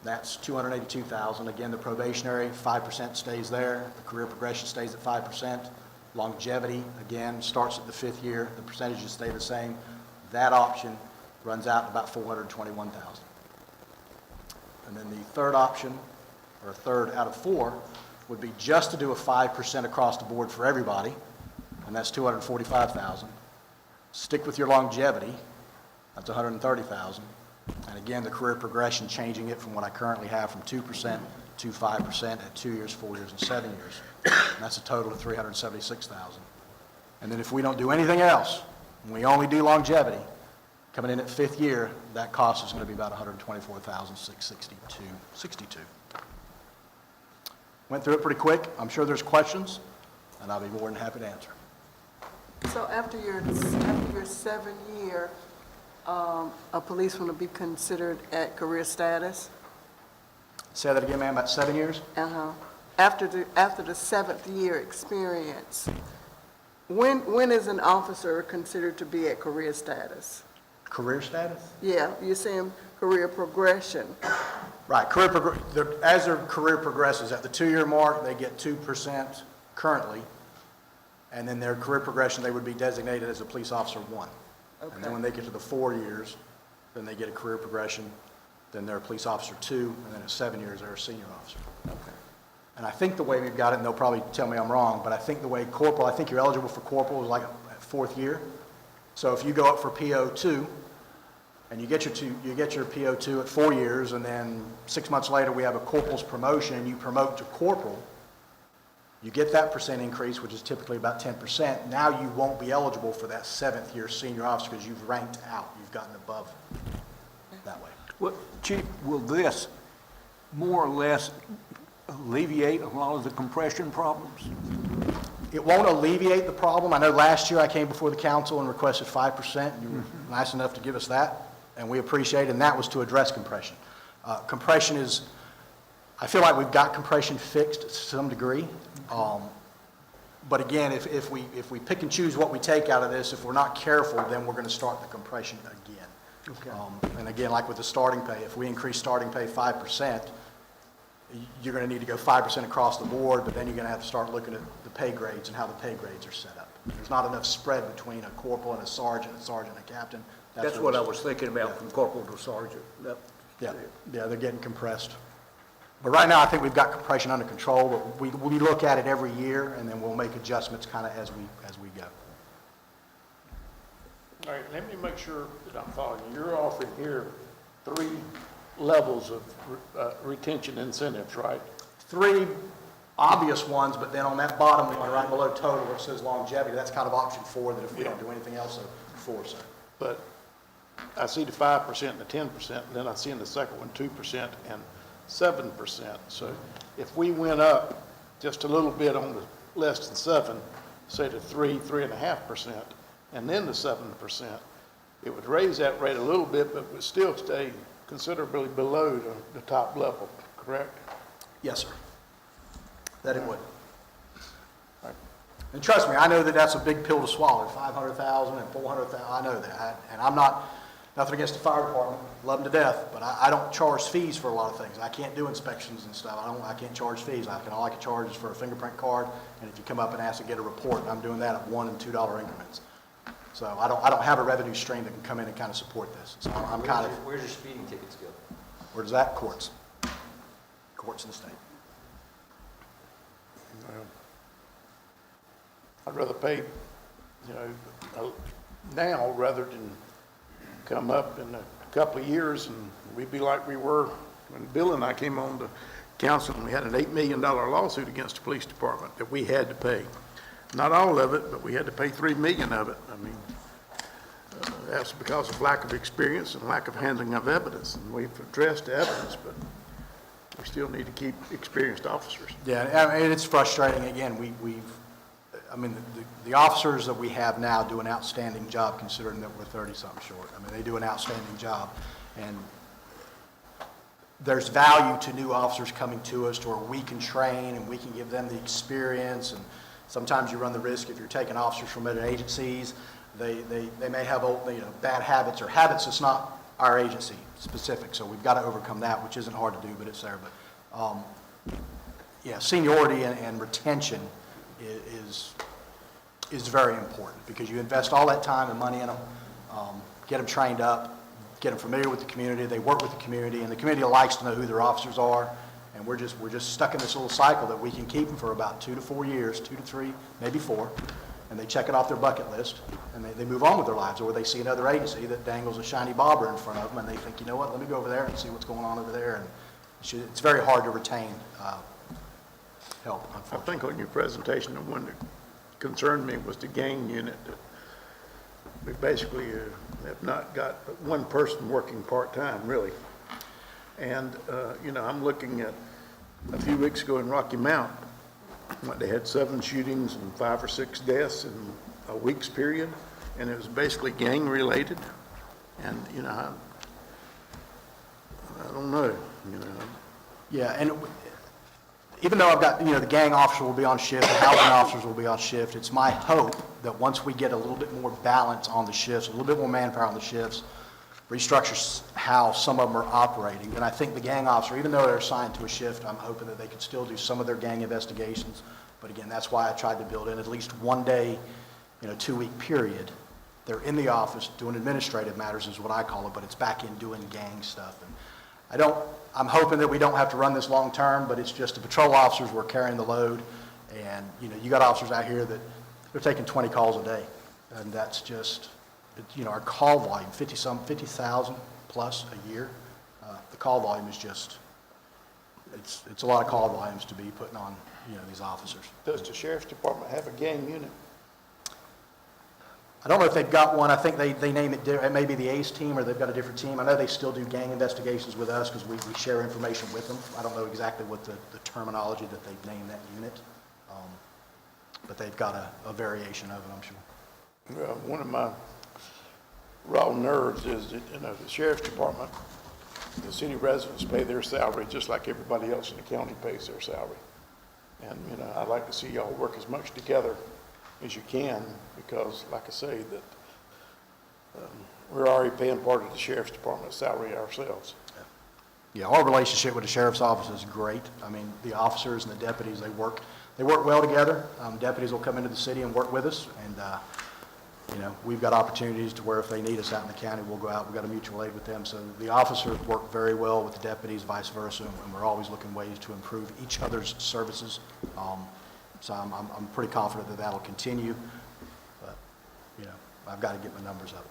That's $282,000. Again, the probationary, 5% stays there. The career progression stays at 5%. Longevity, again, starts at the 5th year. The percentages stay the same. That option runs out to about $421,000. And then the third option, or a third out of 4, would be just to do a 5% across the board for everybody, and that's $245,000. Stick with your longevity, that's $130,000. And again, the career progression, changing it from what I currently have from 2% to 5% at 2 years, 4 years, and 7 years. And that's a total of $376,000. And then if we don't do anything else, and we only do longevity, coming in at 5th year, that cost is going to be about $124,662. Went through it pretty quick. I'm sure there's questions, and I'll be more than happy to answer. So after your 7-year, a policeman will be considered at career status? Say that again, ma'am, about 7 years? After the 7th year experience, when is an officer considered to be at career status? Career status? Yeah, you're saying career progression. Right, as their career progresses, at the 2-year mark, they get 2% currently, and then their career progression, they would be designated as a police officer 1. Okay. And then when they get to the 4 years, then they get a career progression, then they're a police officer 2, and then at 7 years, they're a senior officer. Okay. And I think the way we've got it, and they'll probably tell me I'm wrong, but I think the way corporal, I think you're eligible for corporal, like at 4th year. So if you go up for PO2, and you get your PO2 at 4 years, and then 6 months later, we have a corporal's promotion, and you promote to corporal, you get that percent increase, which is typically about 10%. Now you won't be eligible for that 7th year senior officer because you've ranked out. You've gotten above that way. Well, Chief, will this more or less alleviate a lot of the compression problems? It won't alleviate the problem. I know last year I came before the council and requested 5%. You were nice enough to give us that, and we appreciate it, and that was to address compression. Compression is, I feel like we've got compression fixed to some degree. But again, if we pick and choose what we take out of this, if we're not careful, then we're going to start the compression again. Okay. And again, like with the starting pay, if we increase starting pay 5%, you're going to need to go 5% across the board, but then you're going to have to start looking at the pay grades and how the pay grades are set up. There's not enough spread between a corporal and a sergeant and a captain. That's what I was thinking about, from corporal to sergeant. Yeah, they're getting compressed. But right now, I think we've got compression under control, but we look at it every year, and then we'll make adjustments kind of as we go. All right, let me make sure that I'm following you. You're offering here 3 levels of retention incentives, right? 3 obvious ones, but then on that bottom one, right below total, where it says longevity, that's kind of option 4, that if we don't do anything else, so 4, so. But I see the 5% and the 10%, and then I see in the second one 2% and 7%. So if we went up just a little bit on the less than 7, say to 3.5%, and then the 7%, it would raise that rate a little bit, but would still stay considerably below the top level, correct? Yes, sir. That it would. And trust me, I know that that's a big pill to swallow, 500,000 and 400,000, I know that. And I'm nothing against the fire department, love them to death, but I don't charge fees for a lot of things. I can't do inspections and stuff. I can't charge fees. All I can charge is for a fingerprint card, and if you come up and ask to get a report, I'm doing that at $1 and $2 increments. So I don't have a revenue stream that can come in and kind of support this. So I'm kind of. Where's your speeding tickets go? Where does that? Courts. Courts in the state. I'd rather pay, now rather than come up in a couple of years and we'd be like we were when Bill and I came on the council and we had an $8 million lawsuit against the police department that we had to pay. Not all of it, but we had to pay $3 million of it. I mean, that's because of lack of experience and lack of handling of evidence. And we've addressed the evidence, but we still need to keep experienced officers. Yeah, I mean, it's frustrating. Again, the officers that we have now do an outstanding job considering that we're 30-something short. I mean, they do an outstanding job. And there's value to new officers coming to us to where we can train and we can give them the experience. And sometimes you run the risk if you're taking officers from other agencies, they may have bad habits or habits that's not our agency specific. So we've got to overcome that, which isn't hard to do, but it's there. But yeah, seniority and retention is very important because you invest all that time and money in them, get them trained up, get them familiar with the community. They work with the community, and the community likes to know who their officers are. And we're just stuck in this little cycle that we can keep them for about 2 to 4 years, 2 to 3, maybe 4, and they check it off their bucket list, and they move on with their lives, or they see another agency that dangles a shiny bobber in front of them, and they think, you know what, let me go over there and see what's going on over there. And it's very hard to retain help, I unfortunately. think on your presentation, the one that concerned me was the gang unit. That we basically have not got but one person working part-time, really. And, I'm looking at a few weeks ago in Rocky Mount, they had 7 shootings and 5 or 6 deaths in a week's period, and it was basically gang-related. And, I don't know, Yeah, and even though I've got, the gang officer will be on shift, the housing officers will be on shift, it's my hope that once we get a little bit more balance on the shifts, a little bit more manpower on the shifts, restructure how some of them are operating. And I think the gang officer, even though they're assigned to a shift, I'm hoping that they can still do some of their gang investigations. But again, that's why I tried to build in at least one day, 2-week period. They're in the office doing administrative matters is what I call it, but it's back in doing gang stuff. And I'm hoping that we don't have to run this long term, but it's just the patrol officers were carrying the load. And, you got officers out here that they're taking 20 calls a day. And that's just, our call volume, 50,000 plus a year. The call volume is just, it's a lot of call volumes to be putting on, these officers. Does the sheriff's department have a gang unit? I don't know if they've got one. I think they name it, it may be the ACE team, or they've got a different team. I know they still do gang investigations with us because we share information with them. I don't know exactly what the terminology that they've named that unit, but they've got a variation of it, I'm sure. Well, one of my raw nerves is that, the sheriff's department, the city residents pay their salary just like everybody else in the county pays their salary. And, I'd like to see y'all work as much together as you can, because like I say, that we're already paying part of the sheriff's department's salary ourselves. Yeah, our relationship with the sheriff's office is great. I mean, the officers and the deputies, they work well together. Deputies will come into the city and work with us, and, we've got opportunities to where if they need us out in the county, we'll go out. We've got a mutual aid with them. So the officers work very well with the deputies, vice versa, and we're always looking ways to improve each other's services. So I'm pretty confident that that'll continue, but, I've got to get my numbers up.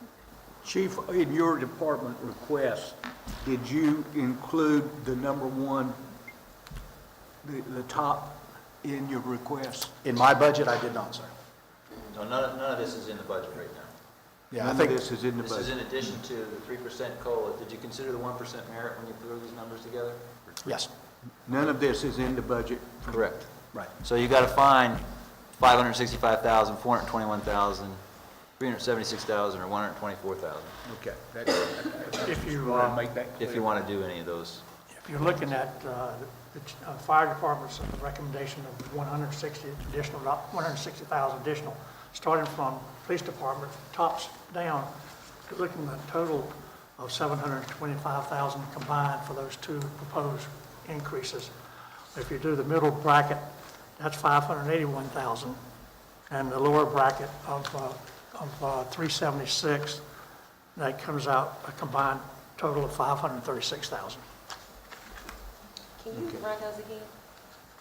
Chief, in your department request, did you include the number one, the top in your request? In my budget, I did not, sir. No, none of this is in the budget right now. Yeah, I None think of this is in the This is budget. in addition to the 3% COLA. Did you consider the 1% merit when you threw these numbers together? yes, None of this is in the budget. Correct. right. So you got to find 565,000, 421,000, 376,000, or 124,000, Okay. If you, Make that clear. if you want to do any of those. if you're looking at the fire department's recommendation of 160,000 additional, starting from police department, tops down, you're looking at a total of 725,000 combined for those two proposed increases. If you do the middle bracket, that's 581,000, and the lower bracket of 376, that comes out a combined total of 536,000. Can you run those again?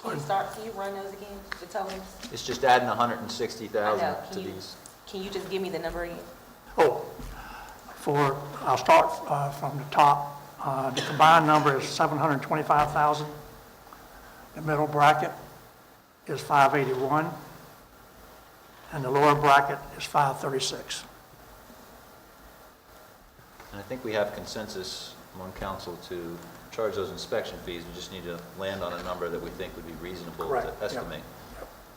Pardon? Can you run those again, the totals? It's just adding I 160,000 know. to these. Can you just give me the number again? Oh, I'll start from the top. The combined number is 725,000. The middle bracket is 581, and the lower bracket is 536. And I think we have consensus among council to charge those inspection fees. We just need to land on a number that we think would be reasonable Correct, to yeah. estimate.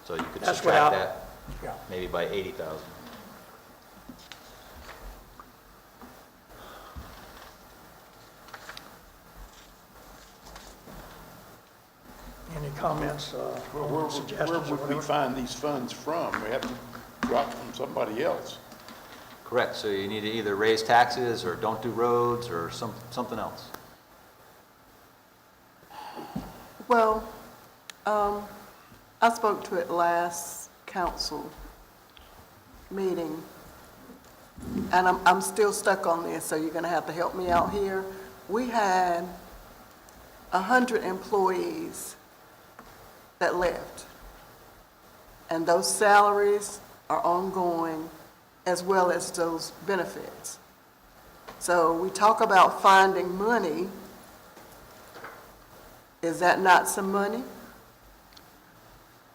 So you could That's subtract without- that Yeah. maybe by 80,000. Any comments, Where suggestions? or would we whatever? find these funds from? We have to drop from somebody else. Correct, so you need to either raise taxes or don't do roads or something else. Well, I spoke to it last council meeting, and I'm still stuck on this, so you're gonna have to help me out here. We had 100 employees that left, and those salaries are ongoing, as well as those benefits. So we talk about finding money. Is that not some money?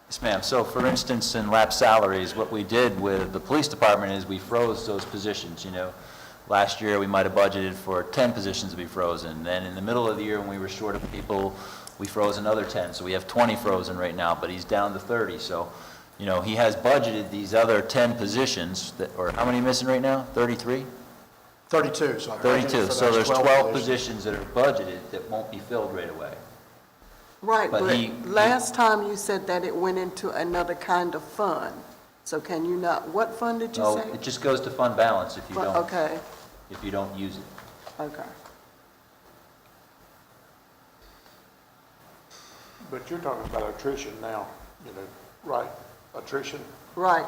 Yes, ma'am. So for instance, in lap salaries, what we did with the police department is we froze those positions, Last year, we might have budgeted for 10 positions to be frozen. Then in the middle of the year, when we were short of people, we froze another 10. So we have 20 frozen right now, but he's down to 30. So, he has budgeted these other 10 positions or how many missing right now? 33? 32, so. I budgeted 32. for So those there's 12 positions. positions that are budgeted that won't be filled right away. Right, But but he- last time you said that it went into another kind of fund. So can you not, what fund did you No, say? it just goes to fund balance if you Well, don't, okay, if you don't use it. okay. But you're talking about attrition now, right? Attrition. Right,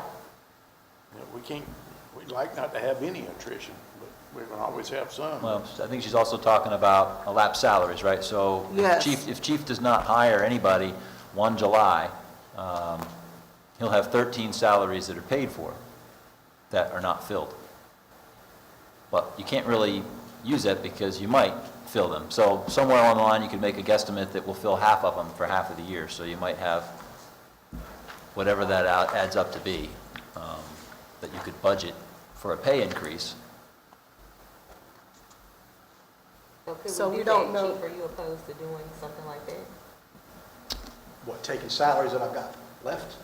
We'd like not to have any attrition, but we're going to always have some. Well, I think she's also talking about lap salaries, right? So Yes. if chief does not hire anybody 1 July, he'll have 13 salaries that are paid for. that are not filled. But you can't really use that because you might fill them. So somewhere along the line, you could make a guesstimate that will fill half of them for half of the year. So you might have whatever that adds up to be, that you could budget for a pay increase. So we do don't that know- cheap? Are you opposed to doing something like that? What, taking salaries that I've got left?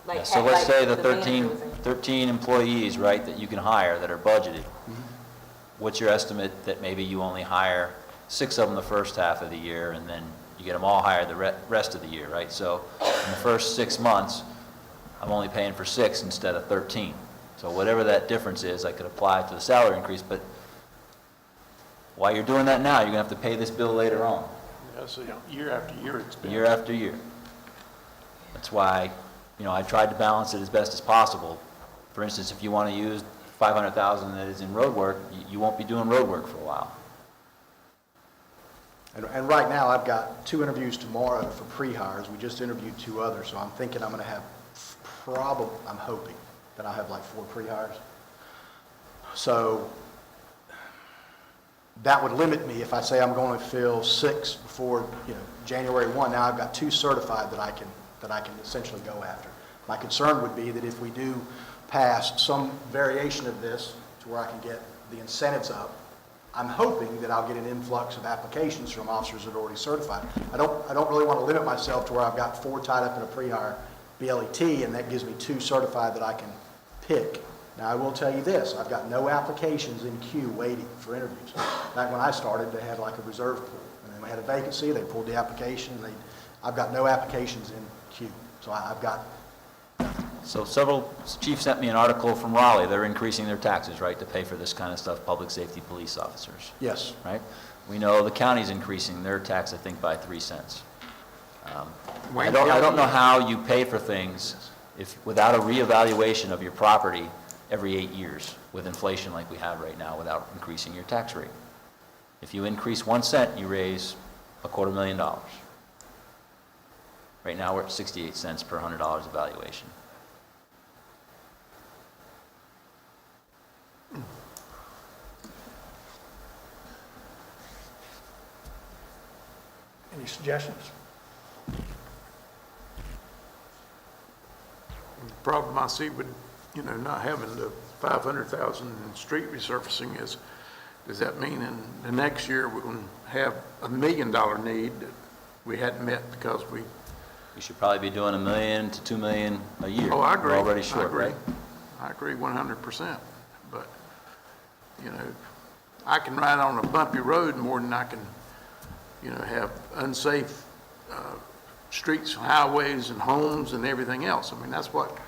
Like, Yeah, so let's say the manager 13, was in. 13 employees, right, that you can hire that are budgeted. What's your estimate that maybe you only hire 6 of them the first half of the year, and then you get them all hired the rest of the year, right? So in the first 6 months, I'm only paying for 6 instead of 13. So whatever that difference is, I could apply to the salary increase, but while you're doing that now, you're gonna have to pay this bill later on, That's a year after year expense. year after year. That's why, I tried to balance it as best as possible. For instance, if you want to use $500,000 that is in road work, you won't be doing road work for a while. And right now, I've got 2 interviews tomorrow for pre-hires. We just interviewed 2 others, so I'm thinking I'm going to have I'm hoping that I'll have like 4 pre-hires. So that would limit me if I say I'm going to fill 6 before, January 1. Now I've got 2 certified that I can essentially go after. My concern would be that if we do pass some variation of this to where I can get the incentives up, I'm hoping that I'll get an influx of applications from officers that are already certified. I don't really want to limit myself to where I've got 4 tied up in a pre-hire BLET, and that gives me 2 certified that I can pick. Now, I will tell you this, I've got no applications in queue waiting for interviews. Back when I started, they had like a reserve pool, and then we had a vacancy, they pulled the application, and I've got no applications in queue. So I've got, So several chiefs sent me an article from Raleigh. They're increasing their taxes, right, to pay for this kind of stuff, public safety police officers, yes. right? We know the county's increasing their tax, I think, by 3 cents. I don't know how you pay for things without a reevaluation of your property every 8 years with inflation like we have right now without increasing your tax rate. If you increase 1 cent, you raise $250,000. Right now, we're at 68 cents per $100 of valuation. Any suggestions? The problem I see with, not having the 500,000 in street resurfacing is, does that mean in the next year we're going to have $1 million need that we hadn't met because we... We should probably be doing $1 million to $2 million a year. Oh, I agree. We're already short, I agree. right? I agree 100%. But, I can ride on a bumpy road more than I can, have unsafe streets, highways, and homes and everything else. I mean, that's what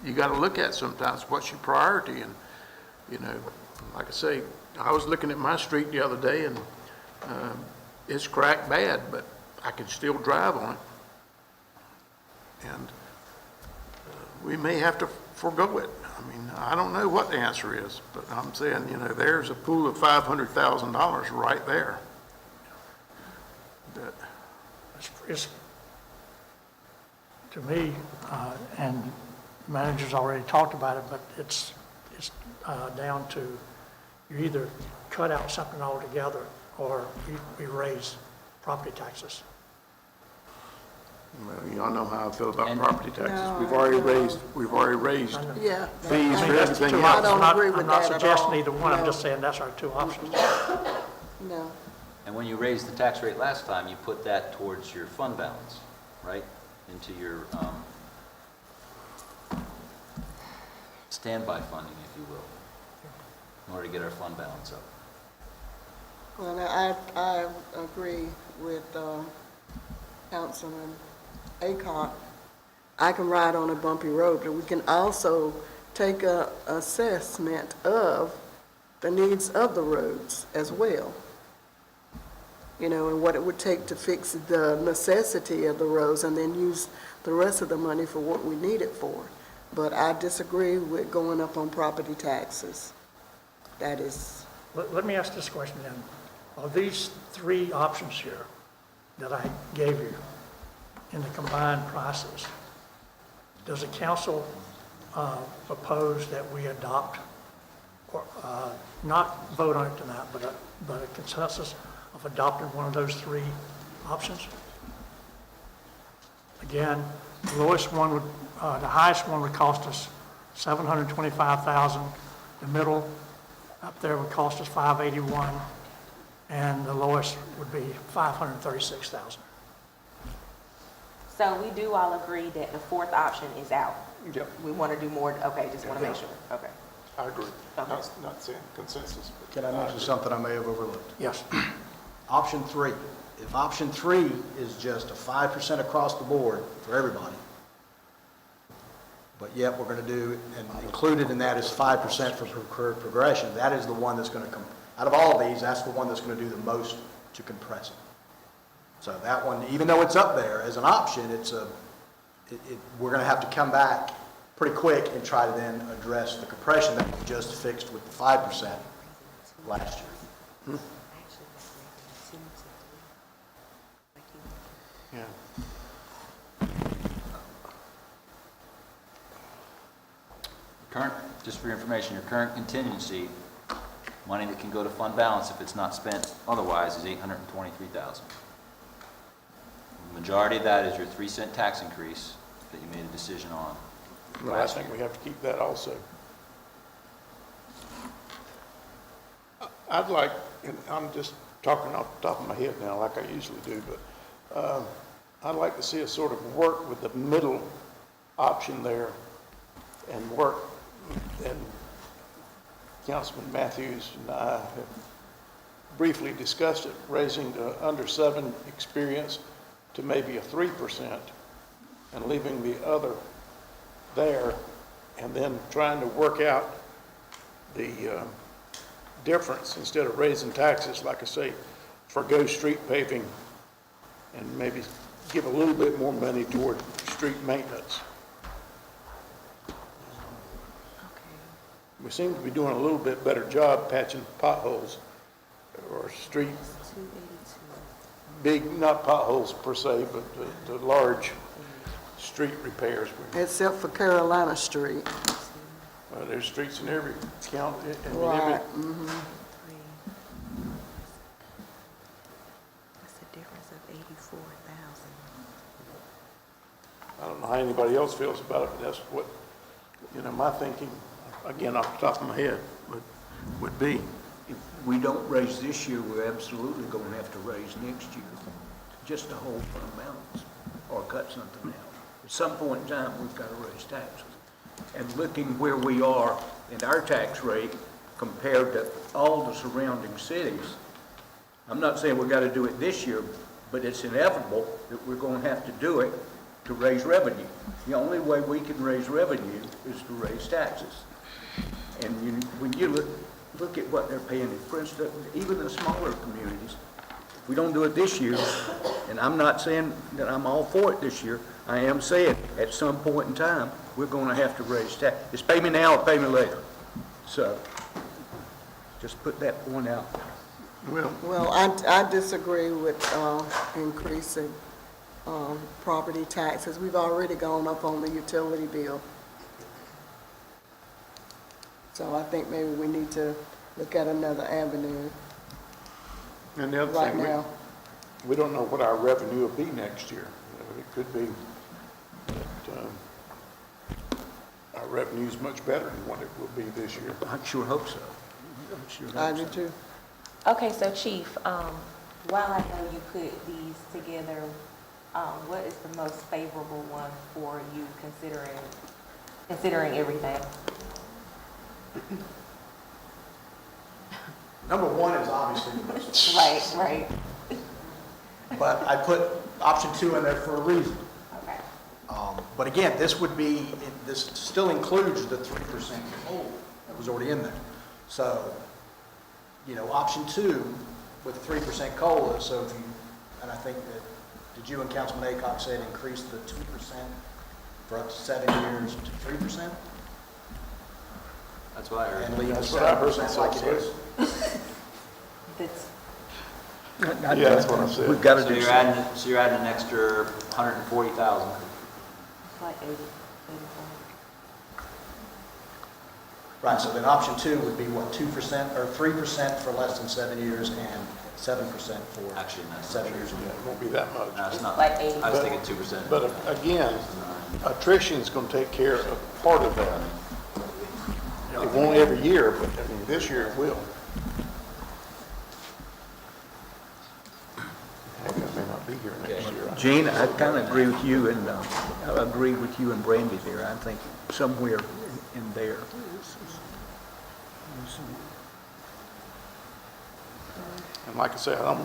you got to look at sometimes. What's your priority? And, like I say, I was looking at my street the other day, and it's cracked bad, but I can still drive on it. And we may have to forego it. I mean, I don't know what the answer is, but I'm saying, there's a pool of $500,000 right there. That, It's, to me, and the manager's already talked about it, but it's down to you either cut out something altogether or we raise property taxes. well, y'all know how I feel about And- property taxes. No, We've I already raised Yeah. fees for That's the everything two I else. don't options. agree with I'm not that at suggesting all. either one, I'm No. just saying that's our 2 options. No. And when you raised the tax rate last time, you put that towards your fund balance, right? Into your standby funding, if you will, in order to get our fund balance up. Well, I agree with Councilman Acott. I can ride on a bumpy road, but we can also take a assessment of the needs of the roads as well. And what it would take to fix the necessity of the roads and then use the rest of the money for what we need it for. But I disagree with going up on property taxes. That is, Let me ask this question then. Of these 3 options here that I gave you in the combined prices, does the council propose that we adopt, or not vote on it tonight, but a consensus of adopting one of those three options. Again, the lowest one would, the highest one would cost us $725,000. The middle up there would cost us $581,000, and the lowest would be $536,000. So we do all agree that the fourth option is out? Yep. We want to do more, okay, just want to make sure, okay. I agree. Okay. Not saying consensus, but. Can I mention something I may have overlooked? Yes. Option 3. If option 3 is just a 5% across the board for everybody, but yet we're going to do, and included in that is 5% for progression, that is the one that's going to come, out of all of these, that's the one that's going to do the most to compress it. So that one, even though it's up there as an option, we're going to have to come back pretty quick and try to then address the compression that we just fixed with the 5% last year. Yeah. Current, just for your information, your current contingency, money that can go to fund balance if it's not spent otherwise, is $823,000. The majority of that is your 3-cent tax increase that you made a decision on Well, I last think year. we have to keep that also. I'd like, and I'm just talking off the top of my head now like I usually do, but I'd like to see us sort of work with the middle option there and work, and Councilman Matthews and I have briefly discussed it, raising the under 7 experience to maybe a 3% and leaving the other there, and then trying to work out the difference instead of raising taxes, like I say, forgo street paving and maybe give a little bit more money toward street maintenance. We seem to be doing a little bit better job patching potholes or street, big, not potholes per se, but the large street repairs. Except for Carolina Street. There's streets in every county, and Right. That's a difference of 84,000. I don't know how anybody else feels about it, but that's what, my thinking, again, off the top of my head, would be. If we don't raise this year, we're absolutely going to have to raise next year, just to hold fund balance or cut something out. At some point in time, we've got to raise taxes. And looking where we are in our tax rate compared to all the surrounding cities, I'm not saying we've got to do it this year, but it's inevitable that we're going to have to do it to raise revenue. The only way we can raise revenue is to raise taxes. And when you look at what they're paying in Princeton, even the smaller communities, if we don't do it this year, and I'm not saying that I'm all for it this year, I am saying at some point in time, we're going to have to raise tax. It's pay me now or pay me later. So just put that point out there. Well, I disagree with increasing property taxes. We've already gone up on the utility bill. So I think maybe we need to look at another avenue And the other right thing, now. we don't know what our revenue will be next year. It could be that our revenue is much better than what it will be this year. I sure hope so. I sure I hope do so. too. Okay, so Chief, while I know you put these together, what is the most favorable one for you considering everything? Number 1 is obviously the most. Right. But I put option 2 in there for a reason. Okay. But again, this still includes the 3% hold that was already in there. So, option 2 with 3% COLA, so if you, and I think that, did you and Councilman Aycock said increase the 2% for up to 7 years to 3%? That's what I heard. And leave the That's what I heard 7% like it is? That's, Yeah, that's what I said. We've got to So do you're something. adding an extra $140,000. like 80, 84. Right, so then option 2 would be what, 2% or 3% for less than 7 years and 7% for Actually, no. 7 years or more. It won't be that much. No, it's not. Like 80. I was thinking 2%. But again, attrition's going to take care of part of that. It won't every year, but I mean, this year it will. Heck, I may not be here next year. Gene, I kind of agree with you, and I agree with you and Brandy there. I think somewhere in there. And like I say, at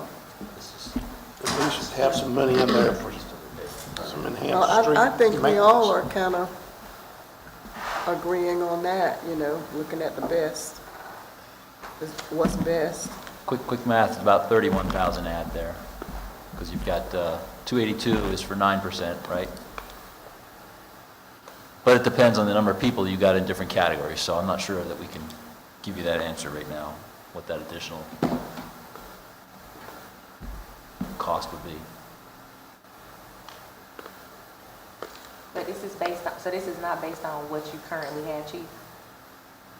least have some money in there for some Well, enhanced street I think we all maintenance. are kind of agreeing on that, looking at the best, what's best. Quick math, it's about 31,000 add there, because you've got 282 is for 9%, right? But it depends on the number of people you got in different categories, so I'm not sure that we can give you that answer right now, what that additional cost would be. But this is based on, so this is not based on what you currently have, Chief?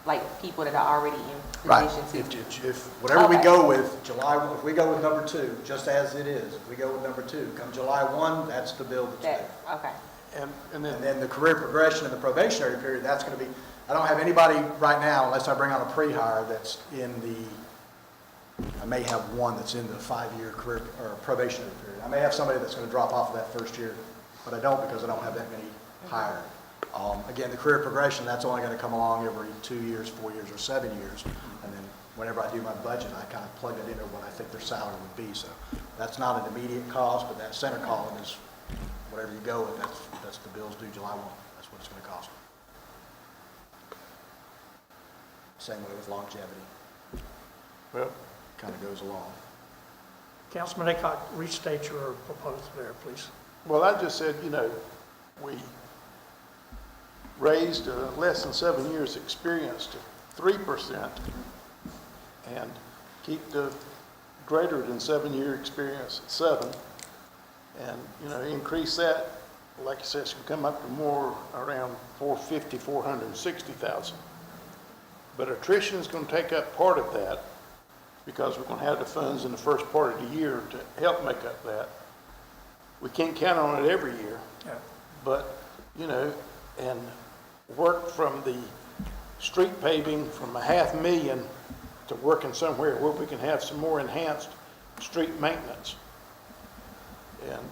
Like people that are already in Right, position to? if whatever we Okay. go with, if we go with number 2, just as it is, if we go with number 2, come July 1, that's the bill that's there. That, okay. And And then, then the career progression and the probationary period, that's going to be, I don't have anybody right now, unless I bring on a pre-hire, that's in I may have one that's in the 5-year career or probationary period. I may have somebody that's going to drop off of that first year, but I don't because I don't have that many hired. Again, the career progression, that's only going to come along every 2 years, 4 years, or 7 years. And then whenever I do my budget, I kind of plug it into what I think their salary would be. So that's not an immediate cost, but that center column is whatever you go with, that's the bills due July 1. That's what it's going to cost. Same way with longevity, well, kind of goes along. Councilman Aycock, restate your proposal there, please. well, I just said, we raised less than 7 years experience to 3% and keep the greater than 7-year experience at 7. And, increase that, like I said, it's going to come up to more around 450, 460,000. But attrition is going to take up part of that because we're going to have the funds in the first part of the year to help make up that. We can't count on it every year, Yeah. but, and work from the street paving from $500,000 to working somewhere where we can have some more enhanced street maintenance. And,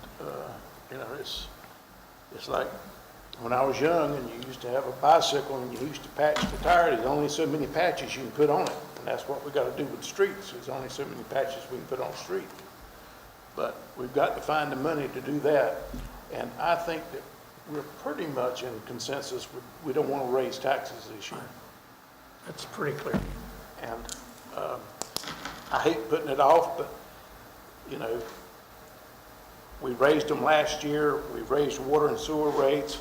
it's like when I was young and you used to have a bicycle and you used to patch the tire, there's only so many patches you can put on it. And that's what we got to do with the streets. There's only so many patches we can put on the street. But we've got to find the money to do that. And I think that we're pretty much in consensus. We don't want to raise taxes this year. That's pretty clear. And I hate putting it off, but, we raised them last year. We raised water and sewer rates.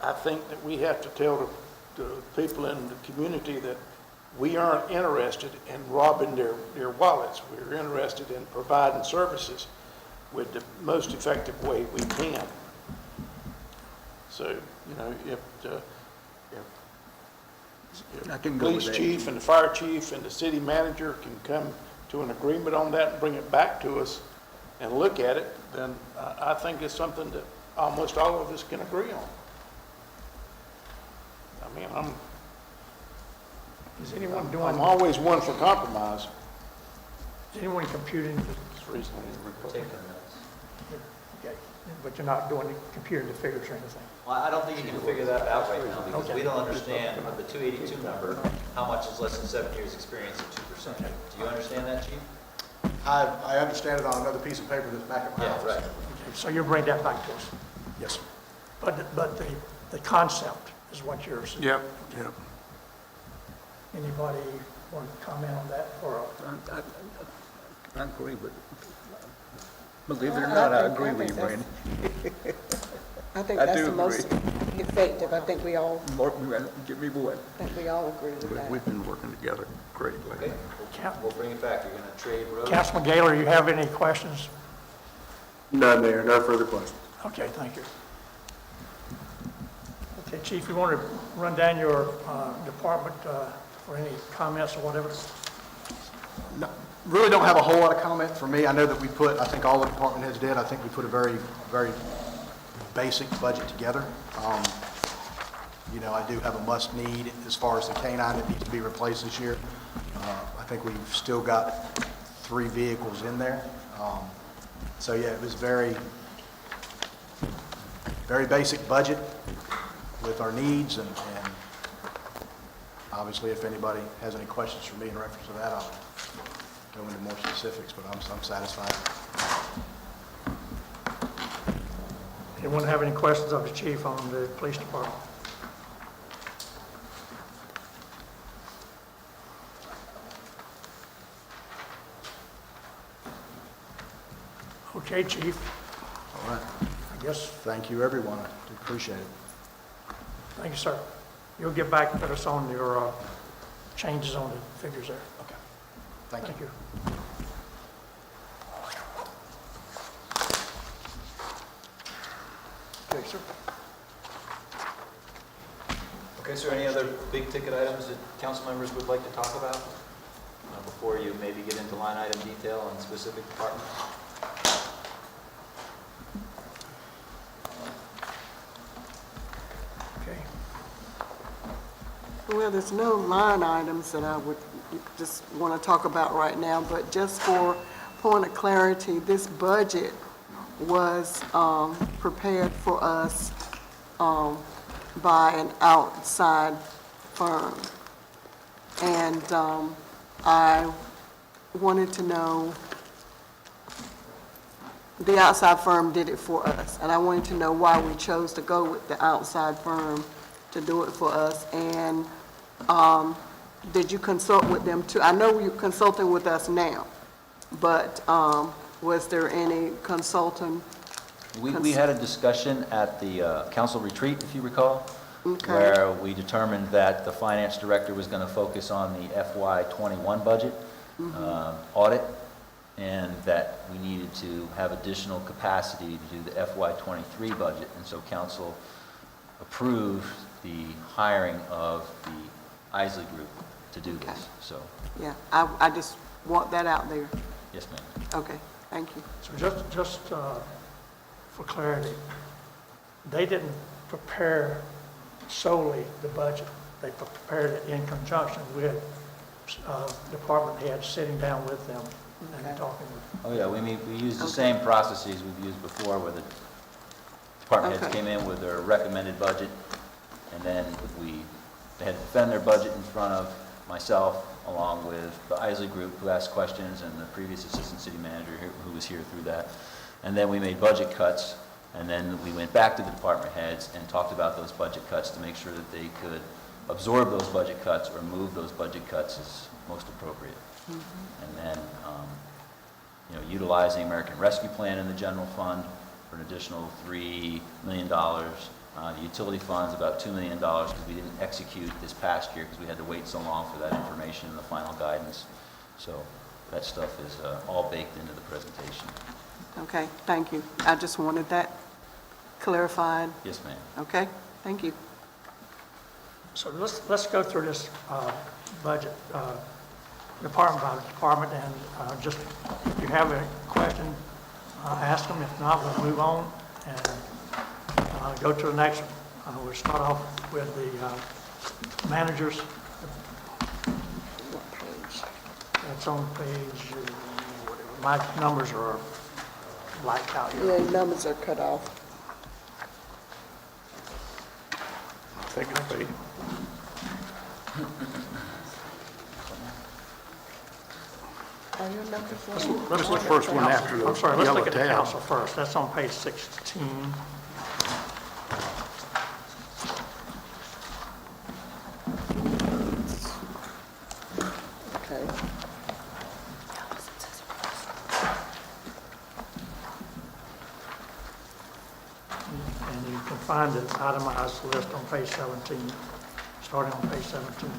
I think that we have to tell the people in the community that we aren't interested in robbing their wallets. We're interested in providing services with the most effective way we can. So, if I can the go with police that. chief and the fire chief and the city manager can come to an agreement on that and bring it back to us and look at it, then I think it's something that almost all of us can agree on. I mean, Is anyone doing, I'm always one for compromise. is anyone computing, It's reasonable. Taking notes. okay, but you're not doing, computing the figures or anything? Well, I don't think you can figure that out right now, because Okay. we don't understand with the 282 number, how much is less than 7 years' experience at 2%. Do you understand that, Chief? I understand it on another piece of paper that's back at my Yeah, office. right. Okay, so you'll bring that back to us? Yes, sir. But the concept is what you're, Yep, yep. anybody want to comment on that? Or, I agree with, believe it or not, I agree with you, Brandy. I think I that's do the most effective. I think we all Give me one. agree with that. We've been working together great lately. Okay, we'll bring it back. You're going to trade roads? Councilman Gaylor, you have any questions? None, Mayor, no further questions. Okay, thank you. Okay, Chief, you want to run down your department for any comments or whatever? No, really don't have a whole lot of comment for me. I know that we put, I think all the department heads did, I think we put a very, very basic budget together. You know, I do have a must-need as far as the K-9 that needs to be replaced this year. I think we've still got 3 vehicles in there. So yeah, it was very, very basic budget with our needs, and obviously if anybody has any questions for me in reference to that, I'll go into more specifics, but I'm satisfied. Anyone have any questions of the chief on the police department? Okay, chief, All right. I guess, Thank you, everyone. I do appreciate it. thank you, sir. You'll get back to us on your changes on the figures there. Okay. Thank you. Thank you. Okay, sir. Okay, sir, any other big ticket items that council members would like to talk about before you maybe get into line item detail on specific departments? Okay. Well, there's no line items that I would just want to talk about right now, but just for point of clarity, this budget was prepared for us by an outside firm. And I wanted to know, the outside firm did it for us, and I wanted to know why we chose to go with the outside firm to do it for us. And did you consult with them too? I know you're consulting with us now, but was there any consulting? We had a discussion at the council retreat, if you recall, Okay. where we determined that the finance director was going to focus on the FY21 budget audit, and that we needed to have additional capacity to do the FY23 budget. And so council approved the hiring of the Isley Group to do Okay. this. So, Yeah, I just want that out there. yes, ma'am. Okay, thank you. So just for clarity, they didn't prepare solely the budget. They prepared it in conjunction with department heads, sitting down with them and Okay. talking with them. Oh, yeah, we used the Okay. same processes we've used before, where the department heads Okay. came in with their recommended budget, and then they had to defend their budget in front of myself, along with the Isley Group, who asked questions, and the previous assistant city manager who was here through that. And then we made budget cuts, and then we went back to the department heads and talked about those budget cuts to make sure that they could absorb those budget cuts or move those budget cuts as most appropriate. And then, utilizing American Rescue Plan in the general fund for an additional $3 million. The utility fund's about $2 million because we didn't execute this past year because we had to wait so long for that information in the final guidance. So that stuff is all baked into the presentation. Okay, thank you. I just wanted that clarified. Yes, ma'am. Okay, thank you. So let's go through this budget, department by department, and just, if you have a question, ask them. If not, we'll move on and go to the next one. We'll start off with the managers. What page? That's on page, my numbers are blacked out here. Yeah, numbers are cut off. I think it's paid. Are your numbers on? Let's look first one after the I'm sorry, let's yellow look at the tab. council first. That's on page 16. Okay. And you can find the itemized list on page 17, starting on page 17.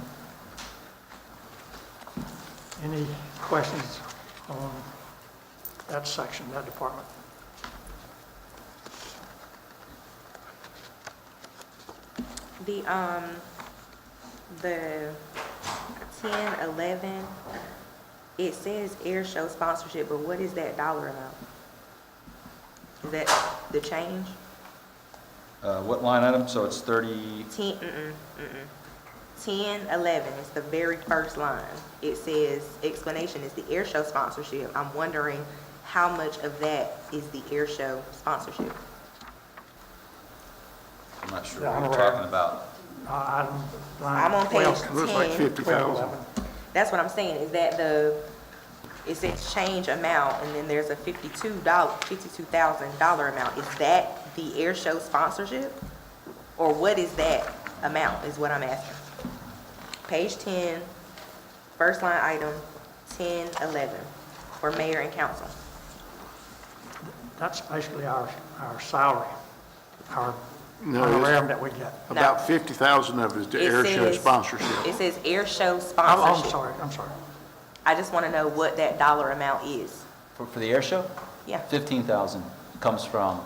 Any questions on that section, that department? The 1011, it says air show sponsorship, but what is that dollar amount? Is that the change? What line item? So it's 30, 1011 is the very first line. It says, explanation is the air show sponsorship. I'm wondering how much of that is the air show sponsorship? I'm not sure Yeah, what I'm you're aware. talking about. Item line I'm on page 12, Looks like 10. 50,000. That's what I'm saying, is that it says change amount, and then there's a $52,000 amount. Is that the air show sponsorship? Or what is that amount, is what I'm asking. Page 10, first line item, 1011, for mayor and council. That's basically our salary, our No, it's honorarium that we get. about 50,000 of it is the It air show says- sponsorship. It says air show I'm sponsorship. I'm sorry. I just want to know what that dollar amount is. For the air show? Yeah. 15,000 comes from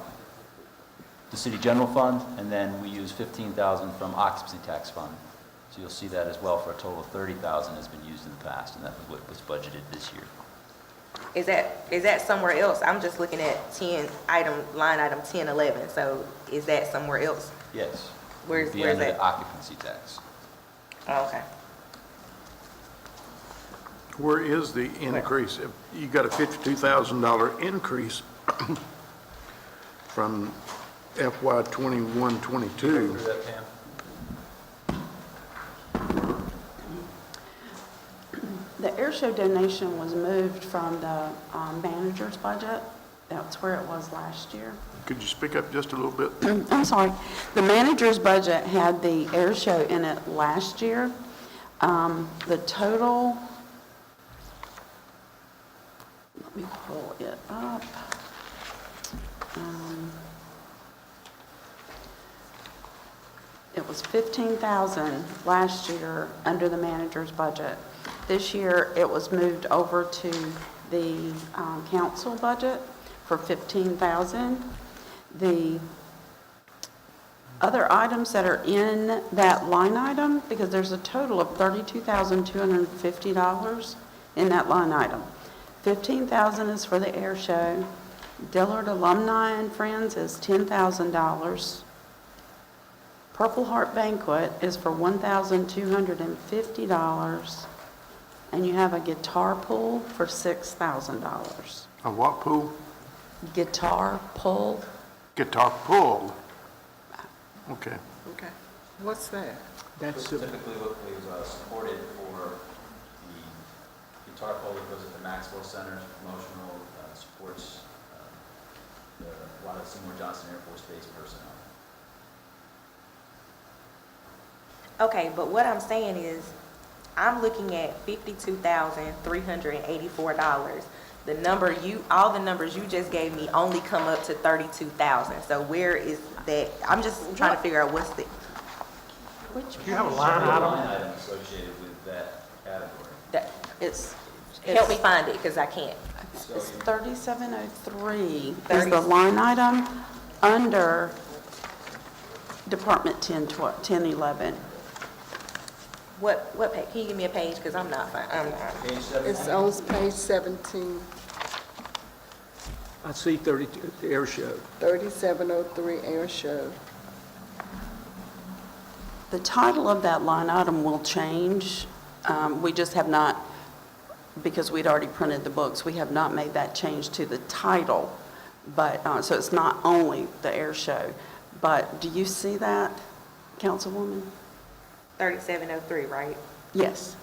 the city general fund, and then we use 15,000 from occupancy tax fund. So you'll see that as well, for a total of 30,000 has been used in the past, and that was what was budgeted this year. Is that somewhere else? I'm just looking at line item 1011, so is that somewhere else? Yes. Where's Be under that? the occupancy tax. Oh, okay. Where is the increase? You got a $52,000 increase from FY 21-22. Through that, Pam? The air show donation was moved from the manager's budget. That's where it was last year. Could you speak up just a little bit? I'm sorry. The manager's budget had the air show in it last year. The total, let me pull it up. It was $15,000 last year under the manager's budget. This year, it was moved over to the council budget for $15,000. The other items that are in that line item, because there's a total of $32,250 in that line item. $15,000 is for the air show. Dillard Alumni and Friends is $10,000. Purple Heart Banquet is for $1,250. And you have a guitar pool for $6,000. A what pool? Guitar pull. Guitar pull. Okay. Okay. What's that? That's typically what we've supported for the guitar pole that goes at the Maxwell Center, promotional, supports a lot of Seymour Johnson Air Force Base personnel. Okay, but what I'm saying is, I'm looking at $52,384. All the numbers you just gave me only come up to $32,000. So where is that? I'm just trying to figure out what's the, Do you have a line item? Line item associated with that category. help me find it, because I can't. It's 3703 is the line item under Department 1011. What page? Can you give me a page? Because I'm not. Page 7. It's on page 17, I see 32, the air show. 3703 air show. The title of that line item will change. We just have not, because we'd already printed the books, we have not made that change to the title. But, so it's not only the air show. But do you see that, Councilwoman? 3703, right? Yes.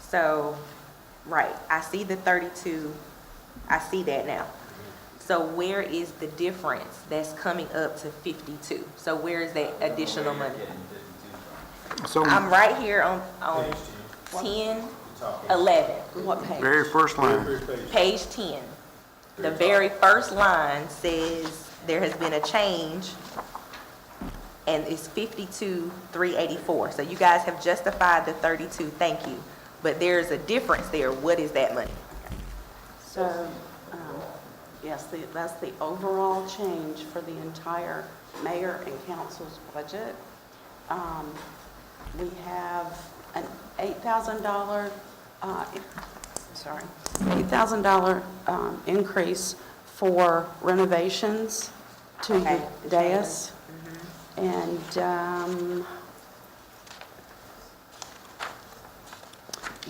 So, right, I see the 32, I see that now. So where is the difference that's coming up to 52? So where is that additional money? So, I'm right here on 1011, What page? very first line. page 10. The very first line says there has been a change, and it's 52,384. So you guys have justified the 32, thank you. But there's a difference there. What is that money? So, yes, that's the overall change for the entire mayor and council's budget. we have an $8,000, $8,000 increase for renovations to Okay, the the dais. And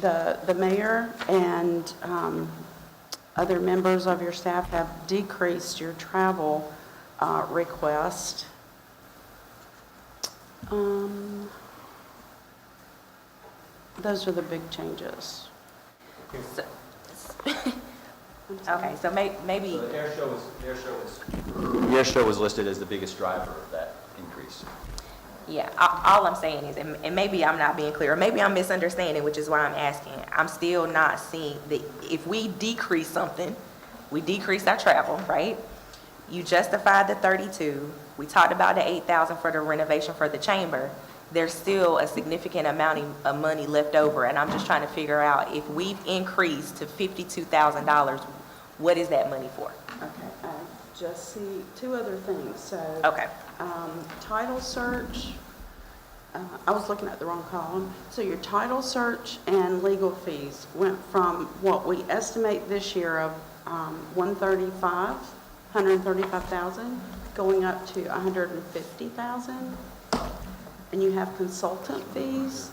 the mayor and other members of your staff have decreased your travel request. Those are the big changes. Okay, so maybe, So the air show was listed as the biggest driver of that increase. yeah, all I'm saying is, and maybe I'm not being clear, or maybe I'm misunderstanding, which is why I'm asking. I'm still not seeing that if we decrease something, we decrease our travel, right? You justified the 32. We talked about the 8,000 for the renovation for the chamber. There's still a significant amount of money left over, and I'm just trying to figure out if we've increased to $52,000, what is that money for? Okay, I just see two other things. So, Okay. title search, I was looking at the wrong column. So your title search and legal fees went from what we estimate this year of 135,000, going up to 150,000. And you have consultant fees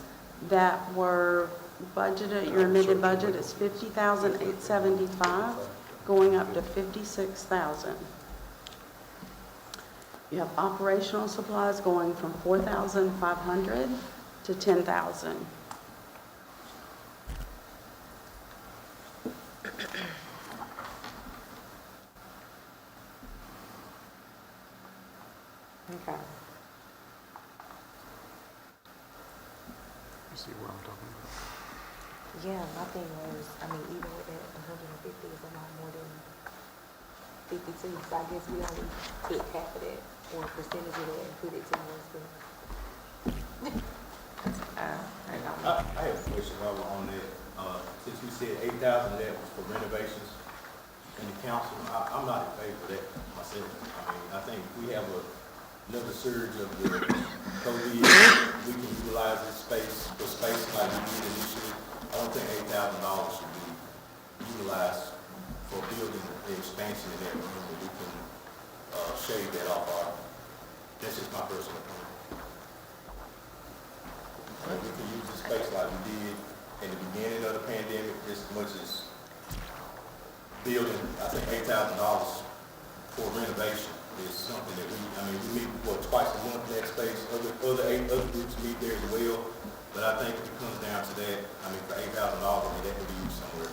that were budgeted, your amended budget is 50,875, going up to 56,000. You have operational supplies going from 4,500 to 10,000. Okay. You see what I'm talking about? Yeah, my thing was, I mean, even with that 150 is a lot more than 52, so I guess we only took half of that, or a percentage of that, and put it towards the. I have a question while we're on that. Since we said 8,000 of that was for renovations in the council, I'm not in favor of that myself. I mean, I think if we have another surge of the COVID, we can utilize this space for space like we did initially. I don't think $8,000 should be utilized for building the expansion in that room, that we can shave that off. That's just my personal opinion. We can use the space like we did in the beginning of the pandemic, just as much as building. I think $8,000 for renovation is something that we meet, twice a month in that space. Other groups meet there as well. But I think if it comes down to that, for $8,000, that could be used somewhere.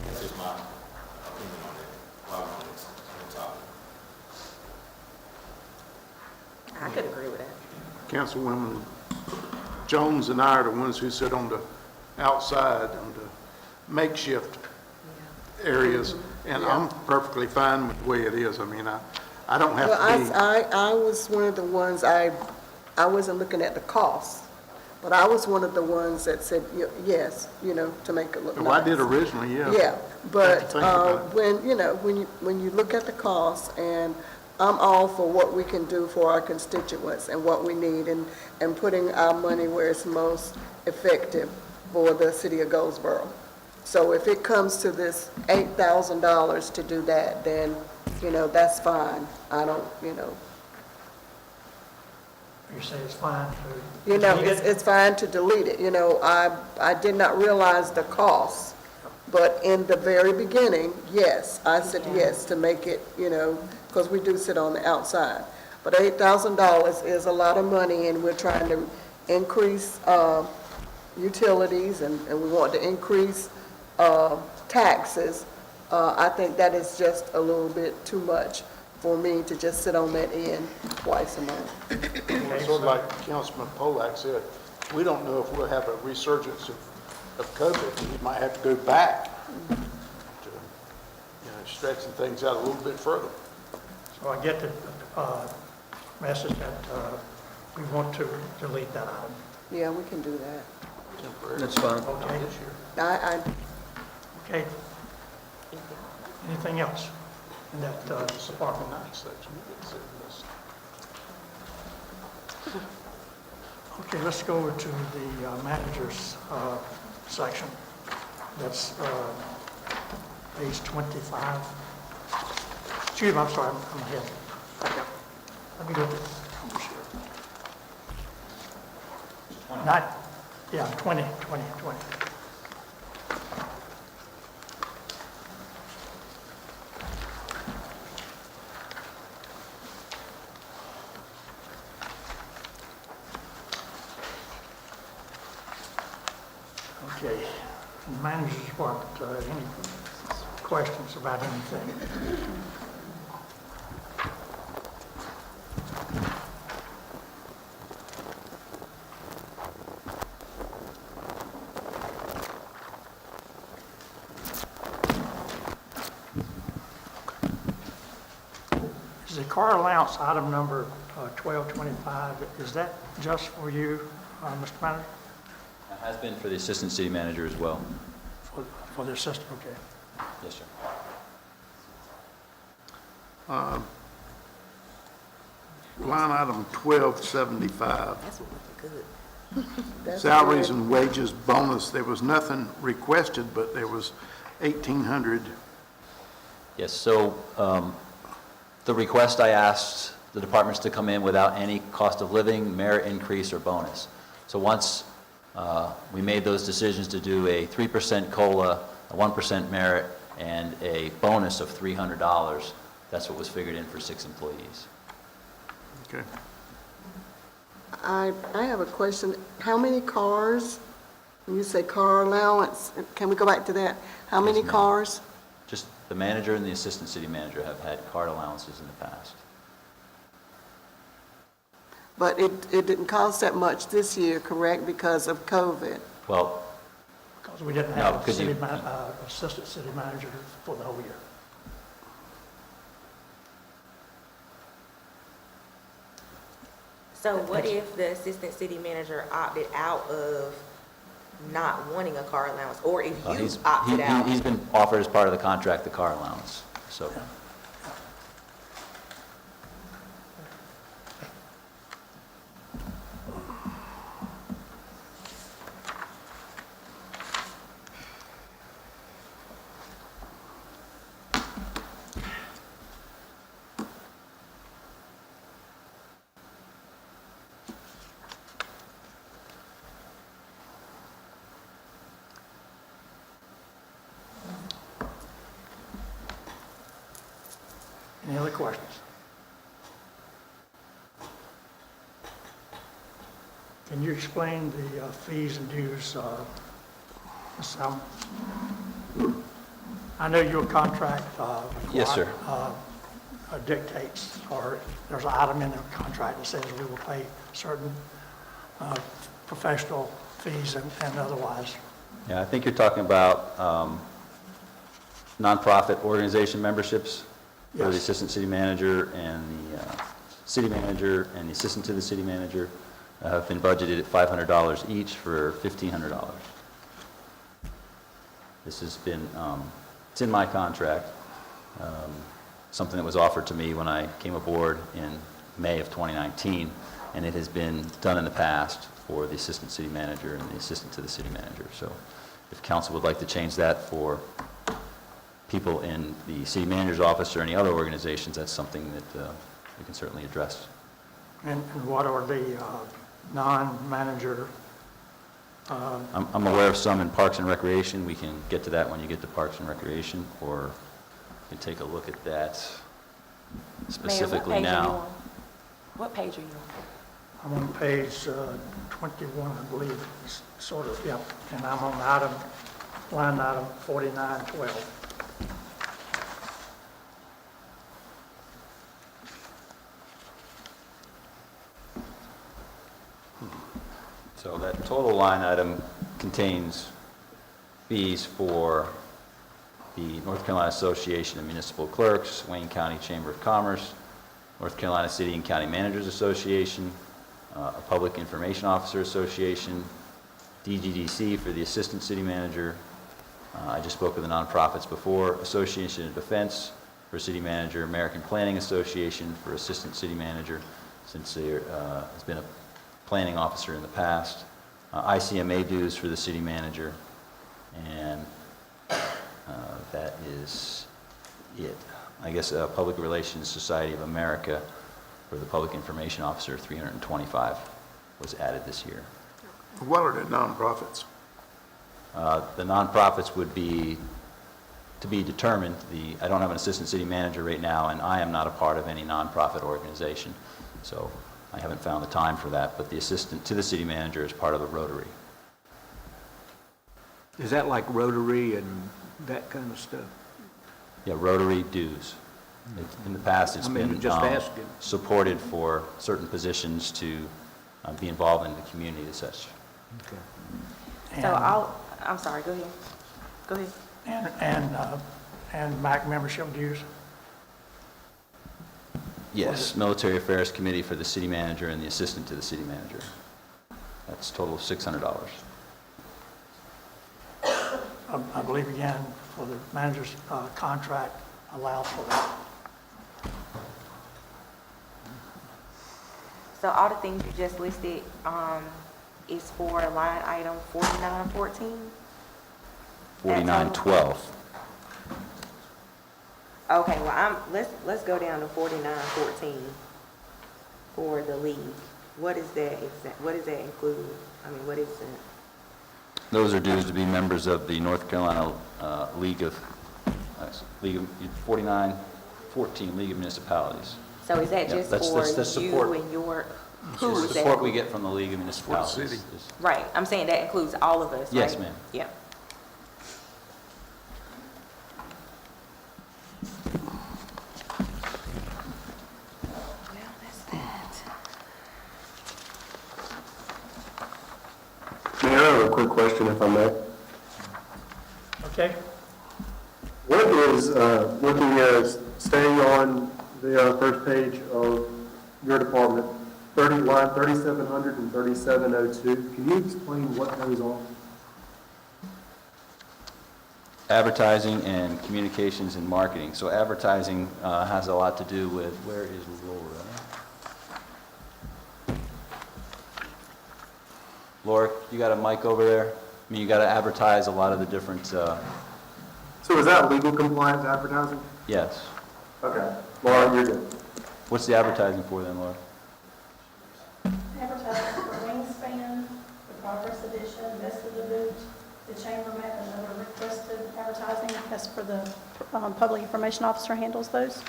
That's just my opinion on that, while we're on this topic. I could agree with that. Councilwoman Jones and I are the ones who sit on the outside, on the makeshift areas, and I'm perfectly fine with the way it is. I mean, I don't have to be. I was one of the ones, I wasn't looking at the cost, but I was one of the ones that said, yes, to make it look nice. Well, I did originally, yeah. Yeah, but Think about it. when you look at the cost, and I'm all for what we can do for our constituents and what we need, and putting our money where it's most effective for the city of Goldsboro. So if it comes to this $8,000 to do that, then, that's fine. I don't, You say it's fine to... it's fine to delete it. I did not realize the cost, but in the very beginning, yes, I said yes to make it, because we do sit on the outside. But $8,000 is a lot of money, and we're trying to increase utilities, and we want to increase taxes. I think that is just a little bit too much for me to just sit on that end twice a month. Sort of like Councilman Polak said, we don't know if we'll have a resurgence of COVID. We might have to go back to, stretching things out a little bit further. So I get the message that we want to delete that item. Yeah, we can do that. That's fine. Okay. Okay. Anything else in that department? Okay, let's go over to the manager's section. That's page 25. Excuse me, I'm sorry, I'm ahead. Yep. Let me go to, I'm sure. Not, yeah, 20. Okay, manager's report, any questions about anything? Is the car allowance item number 1225, is that just for you, Mr. Manager? It has been for the assistant city manager as well. For the assistant, okay. Yes, sir. Line item 1275, That's what was good. salaries and wages bonus. There was nothing requested, but there was 1,800. Yes, so the request, I asked the departments to come in without any cost of living, merit increase, or bonus. So once we made those decisions to do a 3% COLA, a 1% merit, and a bonus of $300, that's what was figured in for 6 employees. Okay. I have a question. How many cars, when you say car allowance, can we go back to that? How many Yes, ma'am. cars? Just the manager and the assistant city manager have had card allowances in the past. But it didn't cost that much this year, correct, because of COVID? Well, Because we didn't No, have a because you- assistant city manager for the whole year. So what if the assistant city manager opted out of not wanting a car allowance, or if you he's opted out? He's been offered as part of the contract the car allowance, so. Any other questions? Can you explain the fees and dues, Ms. Salmon? I know your contract Yes, sir. Dictates, or there's an item in the contract that says we will pay certain professional fees and otherwise. Yeah, I think you're talking about nonprofit organization memberships for the Yes. assistant city manager and the city manager and the assistant to the city manager have been budgeted at $500 each for $1,500. This has been, it's in my contract, something that was offered to me when I came aboard in May of 2019, and it has been done in the past for the assistant city manager and the assistant to the city manager. So if council would like to change that for people in the city manager's office or any other organizations, that's something that we can certainly address. And what are the non-manager? I'm aware of some in Parks and Recreation. We can get to that when you get to Parks and Recreation, or you can take a look at that specifically now. What page are you on? I'm on page 21, I believe, it's sort of, yeah, and I'm on line item 4912. So that total line item contains fees for the North Carolina Association of Municipal Clerks, Wayne County Chamber of Commerce, North Carolina City and County Managers Association, a Public Information Officer Association, DGDC for the Assistant City Manager. I just spoke with the nonprofits before, Association of Defense for City Manager, American Planning Association for Assistant City Manager, since there has been a planning officer in the past, ICMA dues for the city manager, and that is it. I guess Public Relations Society of America for the public information officer, 325 was added this year. What are the nonprofits? The nonprofits would be to be determined. I don't have an assistant city manager right now, and I am not a part of any nonprofit organization, so I haven't found the time for that, but the assistant to the city manager is part of the Rotary. Is that like Rotary and that kind of stuff? Yeah, Rotary dues. In the past, it's I mean, been just asking. supported for certain positions to be involved in the community as such. Okay. So I'm sorry, go ahead. Go ahead. And MAC membership dues. Yes, Military Affairs Committee for the city manager and the assistant to the city manager. That's a total of $600. I believe, again, for the manager's contract allows for that. So all the things you just listed is for line item 4914? 4912. Okay, well, let's go down to 4914 for the league. What is that what does that include? I mean, what is it? Those are dues to be members of the North Carolina League of 4914 League of Municipalities. So is that Yeah, just that's for support. you and your, It's who the is support that? we get from the League of Municipalities. city. Right, I'm saying that includes all of us, right? Yes, ma'am. Yeah. Well, that's that. Mayor, I have a quick question, if I may. Okay? What is, looking at, staying on the first page of your department, line 3700 and 3702, can you explain what those are? Advertising and communications and marketing. So advertising has a lot to do with, where is Laura? Laura, you got a mic over there? I mean, you got to advertise a lot of the different, So is that legal compliance advertising? yes. Okay. Laura, you're good. What's the advertising for then, Laura? Advertising for Wingspan, the Progress Edition, Best of the Boot, the Chambermaid, and other requested advertising. That's for the public information officer handles those.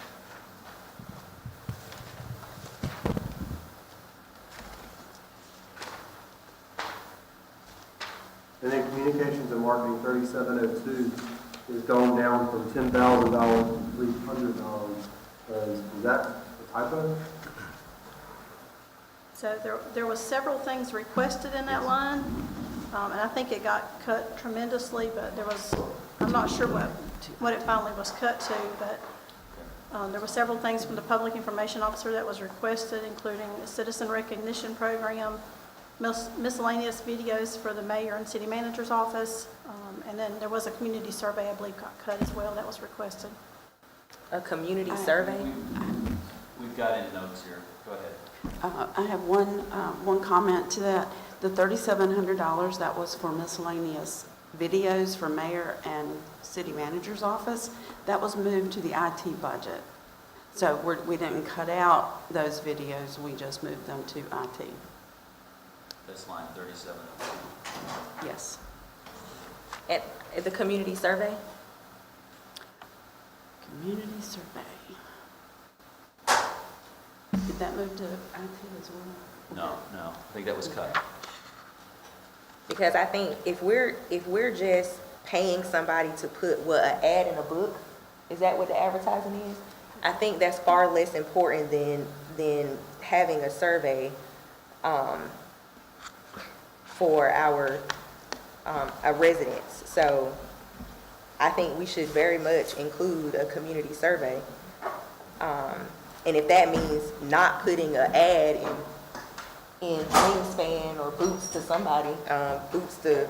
And then communications and marketing 3702 is going down from $10,000 to $300. Is that a typo? So there was several things requested in that line, and I think it got cut tremendously, but there was, I'm not sure what it finally was cut to, but there were several things from the public information officer that was requested, including a citizen recognition program, miscellaneous videos for the mayor and city manager's office, and then there was a community survey, I believe, got cut as well, that was requested. A community survey? We've got in notes here. Go ahead. I have one comment to that. The $3,700, that was for miscellaneous videos for mayor and city manager's office. That was moved to the IT budget. So we didn't cut out those videos, we just moved them to IT. That's line 37. Yes. At the community survey? Community survey. Did that move to IT as well? No, I think that was cut. Because I think if we're just paying somebody to put an ad in a book, is that what the advertising is? I think that's far less important than having a survey for our residents. So I think we should very much include a community survey. And if that means not putting an ad in Wingspan or Boots to somebody, Boots to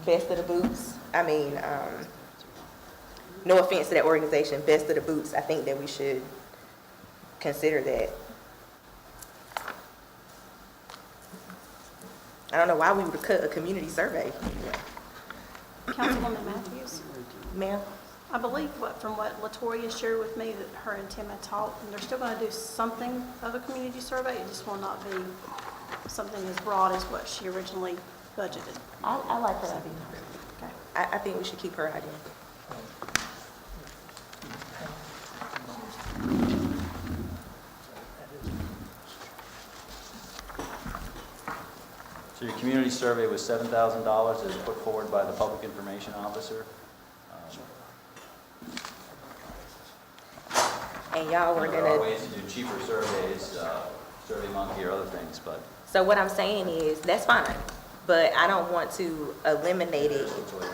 Best of the Boots. I mean, no offense to that organization, Best of the Boots, I think that we should consider that. I don't know why we would cut a community survey. Councilwoman Matthews? Ma'am? I believe from what LaToya shared with me, that her and Tim had talked, and they're still going to do something of a community survey. It just will not be something as broad as what she originally budgeted. I like her idea. Okay. I think we should keep her idea. So your community survey was $7,000 as put forward by the public information officer. And y'all were There are gonna, ways to do cheaper surveys, SurveyMonkey or other things, but so what I'm saying is, that's fine, but I don't want to eliminate it. Latoya,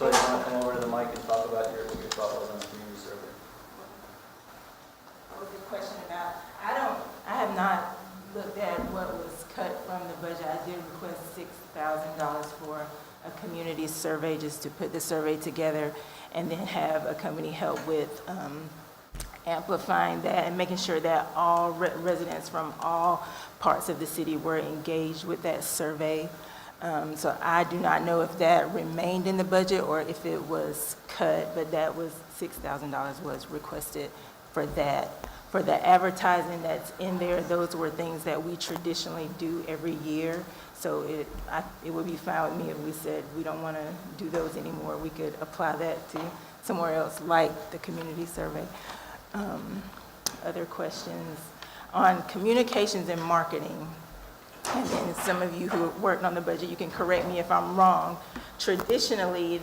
you want to come over to the mic and talk about your thought on the community survey? What was the question about? I have not looked at what was cut from the budget. I did request $6,000 for a community survey, just to put the survey together, and then have a company help with amplifying that and making sure that all residents from all parts of the city were engaged with that survey. So I do not know if that remained in the budget or if it was cut, but that was $6,000 was requested for that. For the advertising that's in there, those were things that we traditionally do every year. So it would be fine with me if we said we don't want to do those anymore. We could apply that to somewhere else, like the community survey. Other questions on communications and marketing, and then some of you who worked on the budget, you can correct me if I'm wrong. Traditionally,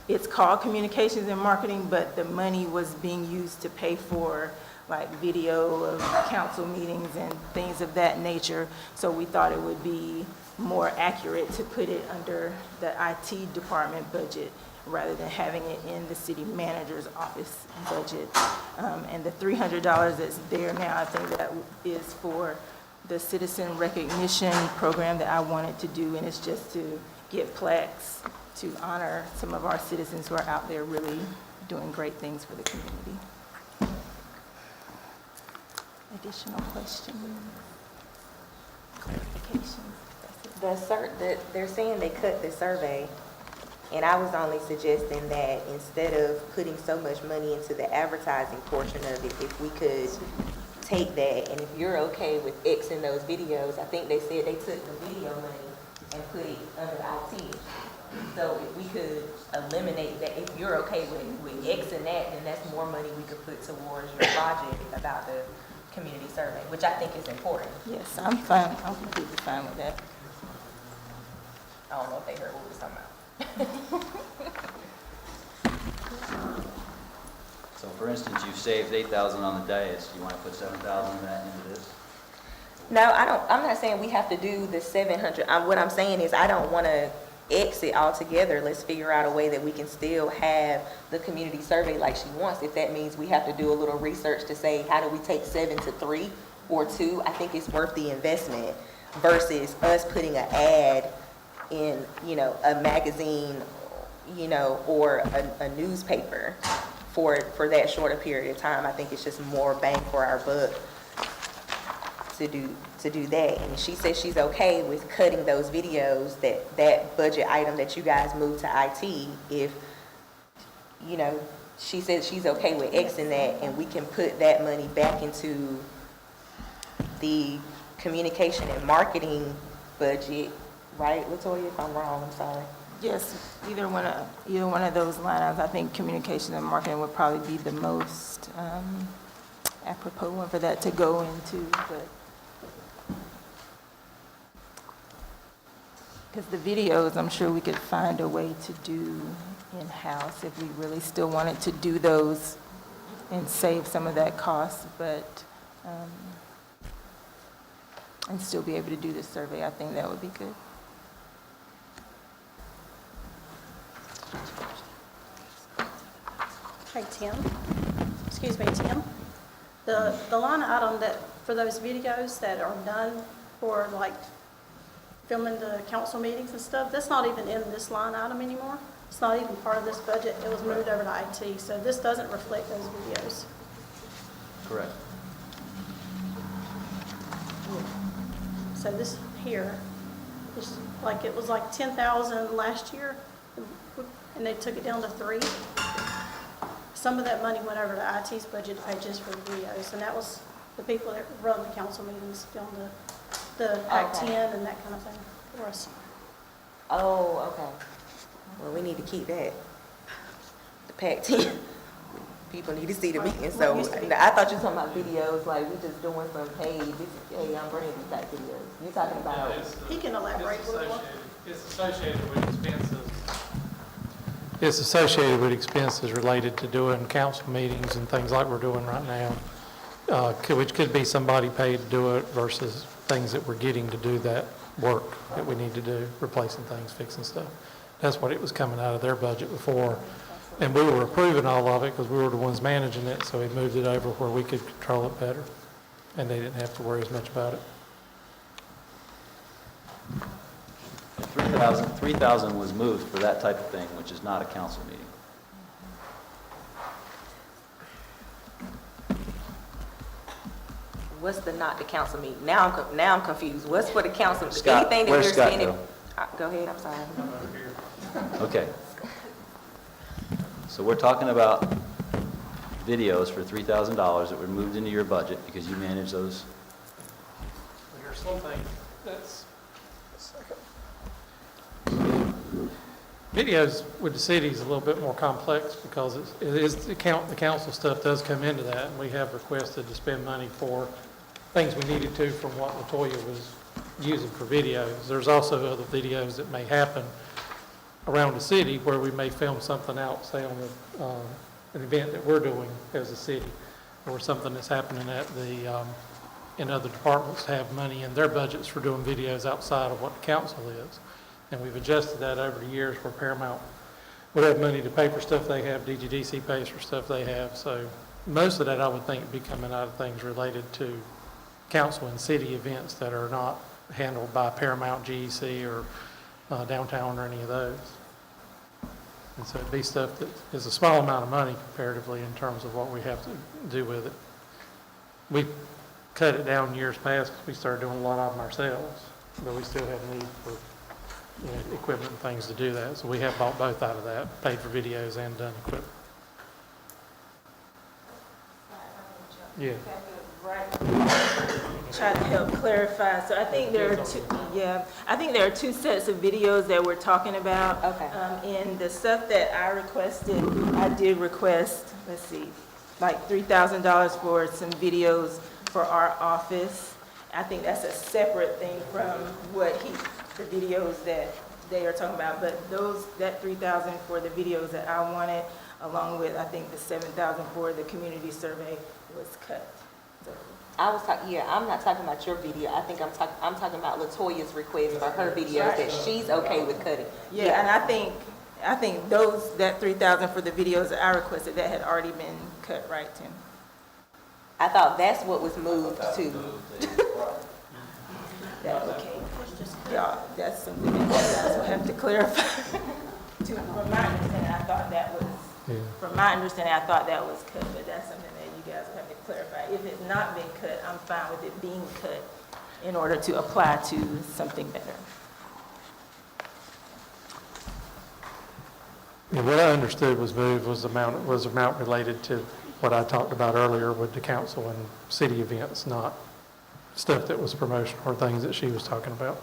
it's called communications and marketing, but the money was being used to pay for like video of council meetings and things of that nature. So we thought it would be more accurate to put it under the IT department budget rather than having it in the city manager's office budget. And the $300 that's there now, I think that is for the citizen recognition program that I wanted to do, and it's just to get plaques to honor some of our citizens who are out there really doing great things for the community. Additional questions? Clarifications? They're saying they cut the survey, and I was only suggesting that instead of putting so much money into the advertising portion of it, if we could take that, and if you're okay with Xing those videos, I think they said they took the video money and put it under IT. So if we could eliminate that, if you're okay with Xing that, then that's more money we could put towards your project about the community survey, which I think is important. Yes, I'm fine. I'm completely fine with that. I don't know if they heard what we were talking about. So for instance, you've saved $8,000 on the dais. You want to put $7,000 of that into this? No, I'm not saying we have to do the 700. What I'm saying is I don't want to exit altogether. Let's figure out a way that we can still have the community survey like she wants. If that means we have to do a little research to say, how do we take 7 to 3 or 2? I think it's worth the investment versus us putting an ad in, a magazine, or a newspaper for that shorter period of time. I think it's just more bang for our buck to do that. And she says she's okay with cutting those videos, that budget item that you guys moved to IT. If, she says she's okay with Xing that, and we can put that money back into the communication and marketing budget, right, LaToya? If I'm wrong, I'm sorry. Yes, either one of those line items. I think communication and marketing would probably be the most apropos one for that to go into, but because the videos, I'm sure we could find a way to do in-house if we really still wanted to do those and save some of that cost, but and still be able to do the survey. I think that would be good. Hey, Tim, excuse me, Tim, the line item for those videos that are done for like filming the council meetings and stuff, that's not even in this line item anymore. It's not even part of this budget. It was moved over to IT, so this doesn't reflect those videos. Correct. So this here It's like, it was like 10,000 last year, and they took it down to 3. Some of that money went over to IT's budget to pay just for the videos, and that was the people that run the council meetings, film the Act Okay. 10 and that kind of thing for us. Oh, okay. Well, we need to keep that. The PAC team. People need to see the meeting, so What used to be- I thought you were talking about videos, like we just doing some, hey, this is, hey, I'm bringing these type videos. You talking about? He can elaborate a little more. It's associated with expenses. It's associated with expenses related to doing council meetings and things like we're doing right now, which could be somebody paid to do it versus things that we're getting to do that work that we need to do, replacing things, fixing stuff. That's what it was coming out of their budget before. And we were approving all of it because we were the ones managing it, so we moved it over where we could control it better. And they didn't have to worry as much about it. 3,000 was moved for that type of thing, which is not a council meeting. What's the not the council meeting? Now I'm confused. What's for the council? Scott, Anything that where's we're Scott saying? go? Go ahead, I'm sorry. Okay. So we're talking about videos for $3,000 that were moved into your budget because you manage those. Here's something that's, videos with the city is a little bit more complex because it is, the council stuff does come into that, and we have requested to spend money for things we needed to from what LaToya was using for videos. There's also other videos that may happen around the city where we may film something out, say on an event that we're doing as a city, or something that's happening at the, and other departments have money in their budgets for doing videos outside of what the council is. And we've adjusted that over the years where Paramount would have money to pay for stuff they have, DGDC pays for stuff they have. So most of that I would think would be coming out of things related to council and city events that are not handled by Paramount, GEC, or downtown, or any of those. And so it'd be stuff that is a small amount of money comparatively in terms of what we have to do with it. We cut it down years past because we started doing a lot of them ourselves, but we still have need for equipment and things to do that. So we have bought both out of that, paid for videos and done equipment. Yeah. Try to help clarify. So I think there are two, I think there are two sets of videos that we're talking about. Okay. And the stuff that I requested, I did request, let's see, like $3,000 for some videos for our office. I think that's a separate thing from what the videos that they are talking about. But that $3,000 for the videos that I wanted, along with, I think, the $7,000 for the community survey was cut. So, I was talking, I'm not talking about your video. I think I'm talking about LaToya's request for her videos that she's okay with cutting. yeah, and I think that $3,000 for the videos that I requested, that had already been cut, right, Tim? I thought that's what was moved to. Okay. Yeah, that's something that you guys will have to clarify. From my understanding, I thought that was, cut, but that's something that you guys will have to clarify. If it's not been cut, I'm fine with it being cut in order to apply to something better. Yeah, what I understood was moved was amount related to what I talked about earlier with the council and city events, not stuff that was promotional or things that she was talking about.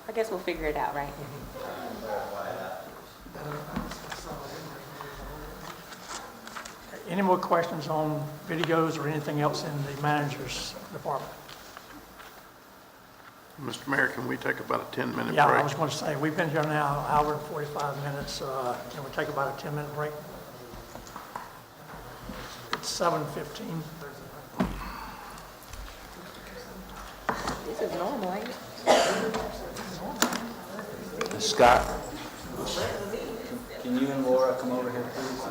I guess we'll figure it out, right? Any more questions on videos or anything else in the manager's department? Mr. Mayor, can we take about a 10-minute break? Yeah, I was going to say, we've been here now an hour and 45 minutes. Can we take about a 10-minute break? It's 7:15. This is normal, ain't it? Scott, can you and Laura come over here, please?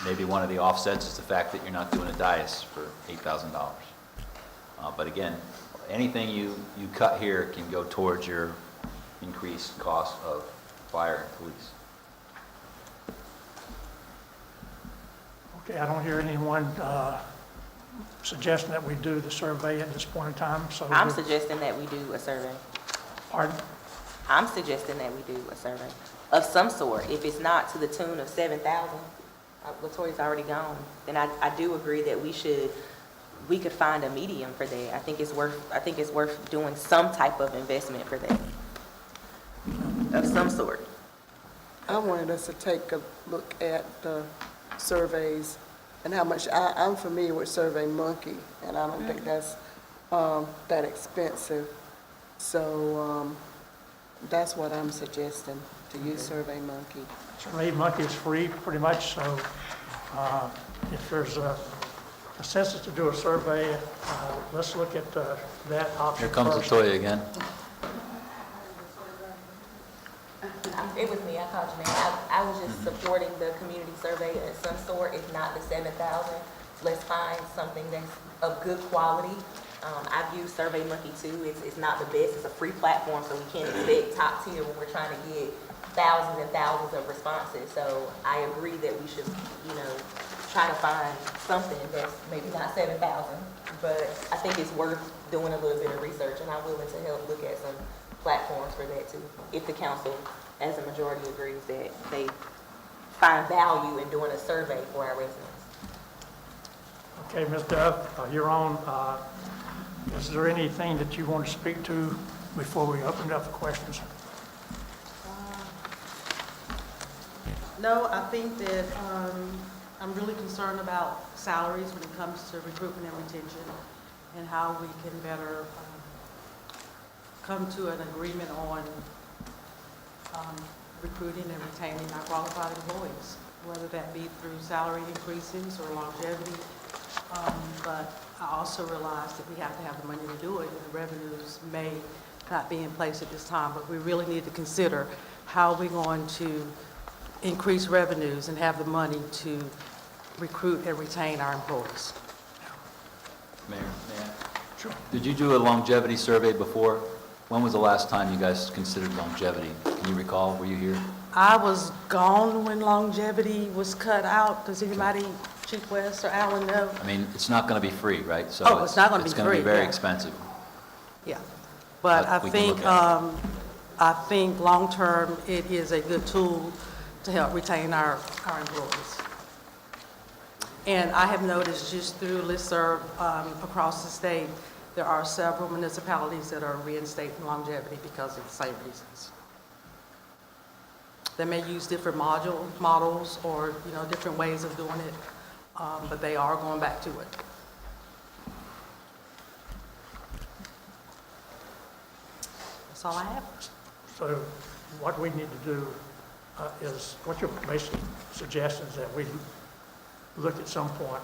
maybe one of the offsets is the fact that you're not doing a dais for $8,000. But again, anything you cut here can go towards your increased cost of fire and police. Okay, I don't hear anyone suggesting that we do the survey at this point in time, so. I'm suggesting that we do a survey. Pardon? I'm suggesting that we do a survey of some sort. If it's not to the tune of 7,000, Latoya's already gone, then I do agree that we could find a medium for that. I think it's worth doing some type of investment for that, of some sort. I wanted us to take a look at the surveys and how much, I'm familiar with SurveyMonkey, and I don't think that's that expensive. So that's what I'm suggesting, to use SurveyMonkey. SurveyMonkey is free, pretty much, so if there's a consensus to do a survey, let's look at that option Here comes first. Latoya again. It was me, I called you, man. I was just supporting the community survey of some sort, if not the 7,000. Let's find something that's of good quality. I've used SurveyMonkey too. It's not the best, it's a free platform, so we can't expect top tier when we're trying to get thousands and thousands of responses. So I agree that we should, try to find something that's maybe not 7,000, but I think it's worth doing a little bit of research, and I'm willing to help look at some platforms for that too, if the council, as a majority, agrees that they find value in doing a survey for our residents. Okay, Ms. Dove, you're on. Is there anything that you want to speak to before we open it up for questions? No, I think that I'm really concerned about salaries when it comes to recruitment and retention, and how we can better come to an agreement on recruiting and retaining our qualified employees, whether that be through salary increases or longevity. But I also realize that we have to have the money to do it, and the revenues may not be in place at this time, but we really need to consider how we're going to increase revenues and have the money to recruit and retain our employees. Mayor, may I? Sure. Did you do a longevity survey before? When was the last time you guys considered longevity? Can you recall? Were you here? I was gone when longevity was cut out. Does anybody, Chief West or Alan, know? I mean, it's not going to be free, right? So Oh, it's not gonna be It's going to free, be very yeah. expensive. Yeah, but But I we can think, look at I think long-term, it is a good tool to help retain our employees. And I have noticed just through listserv across the state, there are several municipalities that are reinstating longevity because of the same reasons. They may use different models or, different ways of doing it, but they are going back to it. That's all I have. So what we need to do is, what you're basically suggesting is that we look at some point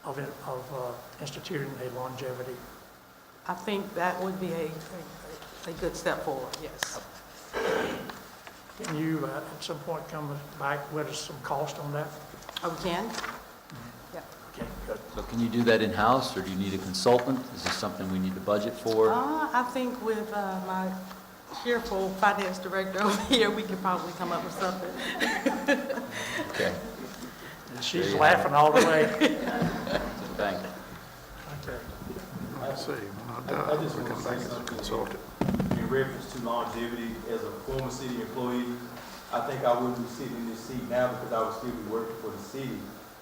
of instituting a longevity. I think that would be a good step forward, yes. Can you, at some point, come back with us some cost on that? Oh, we can? Yeah. Okay, good. So can you do that in-house, or do you need a consultant? Is this something we need to budget for? I think with my cheerful finance director over here, we could probably come up with something. Okay. She's laughing all the way. Thank you. Okay. Let's see, when I die, just we want come to back say as a something. consultant. In reference to longevity, as a former city employee, I think I wouldn't be sitting in this seat now because I would still be working for the city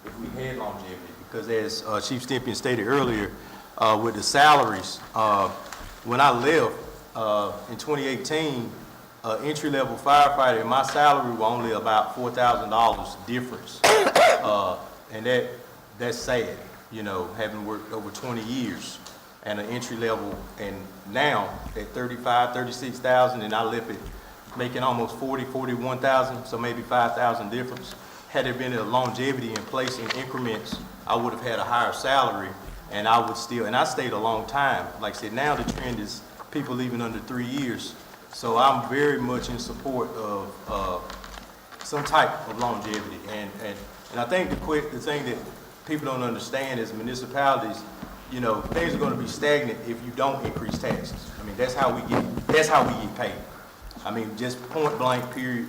if we had longevity. Because as Chief Stempien stated earlier, with the salaries, when I left in 2018, entry-level firefighter, my salary was only about $4,000 difference. And that's sad, having worked over 20 years. And an entry level, and now at 35, 36,000, and I left it making almost 40, 41,000, so maybe 5,000 difference. Had there been a longevity in place in increments, I would have had a higher salary, and I would still, and I stayed a long time. Like I said, now the trend is people leaving under 3 years. So I'm very much in support of some type of longevity. And I think the thing that people don't understand is municipalities, you know, things are gonna be stagnant if you don't increase taxes. I mean, that's how we get paid. I mean, just point blank, period.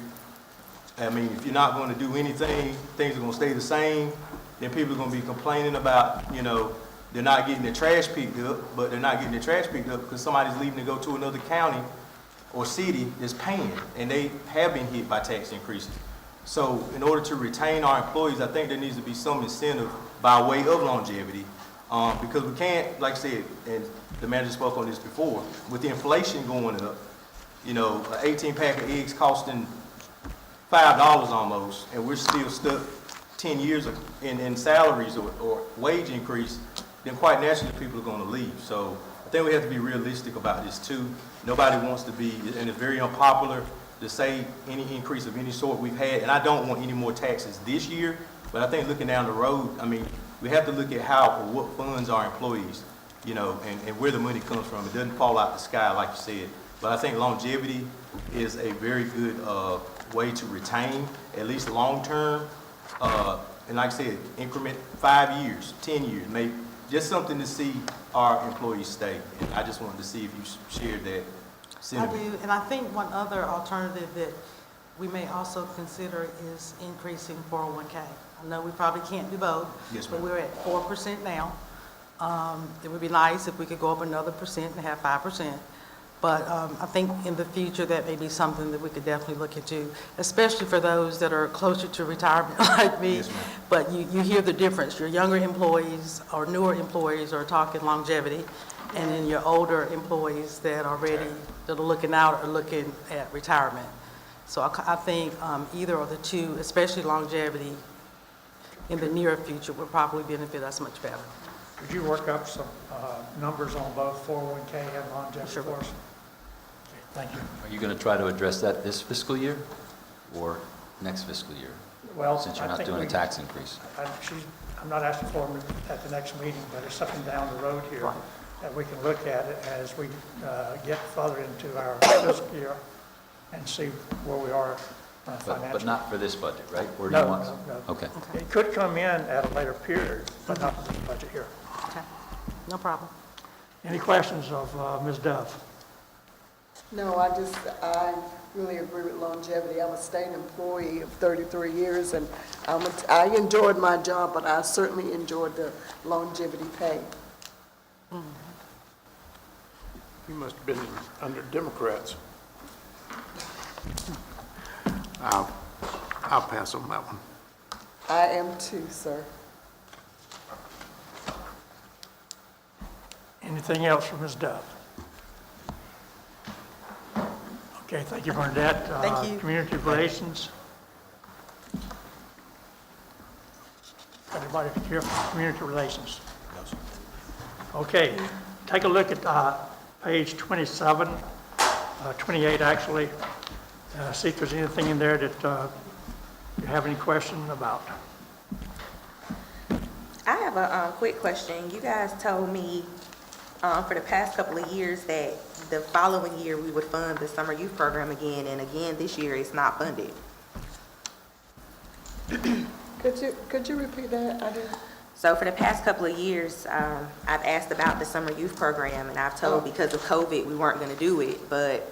I mean, if you're not gonna do anything, things are gonna stay the same, then people are gonna be complaining about, you know, they're not getting their trash picked up, but they're not getting their trash picked up because somebody's leaving to go to another county or city that's paying, and they have been hit by tax increases. So in order to retain our employees, I think there needs to be some incentive by way of longevity, because we can't, like I said, and the manager spoke on this before, with the inflation going up, you know, an 18-pack of eggs costing $5 almost, and we're still stuck 10 years in salaries or wage increase, then quite naturally people are going to leave. So I think we have to be realistic about this too. Nobody wants to be, and it's very unpopular to say any increase of any sort we've had, and I don't want any more taxes this year, but I think looking down the road, I mean, we have to look at how or what funds our employees, you know, and where the money comes from. It doesn't fall out the sky, like you said. But I think longevity is a very good way to retain, at least long-term, and like I said, increment 5 years, 10 years, maybe, just something to see our employees stay. And I just wanted to see if you shared that I sentiment. do, and I think one other alternative that we may also consider is increasing 401K. I know we probably can't do both. Yes, but ma'am. we're at 4% now. It would be nice if we could go up another percent and have 5%. But I think in the future, that may be something that we could definitely look into, especially for those that are closer to retirement like me. Yes, ma'am. But you hear the difference. Your younger employees or newer employees are talking longevity, and then your older employees that are ready, that are looking out, are looking at retirement. So I think either of the two, especially longevity, in the near future would probably benefit us much better. Could you work up some numbers on both 401K and longevity Sure. for us? Okay, thank you. Are you going to try to address that this fiscal year or next fiscal year? Well, Since you're I not think doing a we- tax increase. I'm not asking for them at the next meeting, but it's something down the road here that we can look at it as we get further into our fiscal year and see where we are financially. But not for this budget, right? Or do you No, want? no. Okay. It could come in at a later period, but not for this budget here. Okay, no problem. Any questions of Ms. Dove? No, I really agree with longevity. I'm a state employee of 33 years, and I enjoyed my job, but I certainly enjoyed the longevity pay. You must have been under Democrats. I'll pass on that one. I am too, sir. Anything else for Ms. Dove? Okay, thank you, Bernadette. Thank you. Community relations. Everybody here for community relations? Okay, take a look at page 27, 28 actually. See if there's anything in there that you have any question about. I have a quick question. You guys told me for the past couple of years that the following year we would fund the summer youth program again, and again this year it's not funded. Could you repeat that? I didn't. So for the past couple of years, I've asked about the summer youth program, and I've told because of COVID we weren't going to do it, but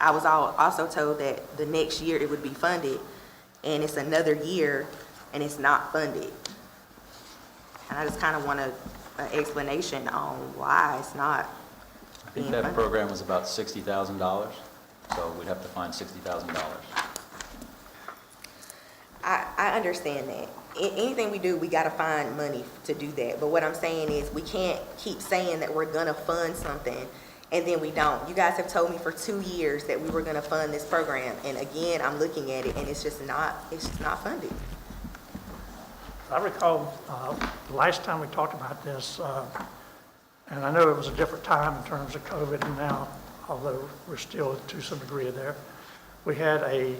I was also told that the next year it would be funded, and it's another year and it's not funded. And I just kind of want an explanation on why it's not I think being that funded. program was about $60,000, so we'd have to find $60,000. I understand that. Anything we do, we got to find money to do that. But what I'm saying is we can't keep saying that we're going to fund something and then we don't. You guys have told me for 2 years that we were going to fund this program. And again, I'm looking at it and it's just not funded. I recall the last time we talked about this, and I know it was a different time in terms of COVID and now, although we're still to some degree there, we had a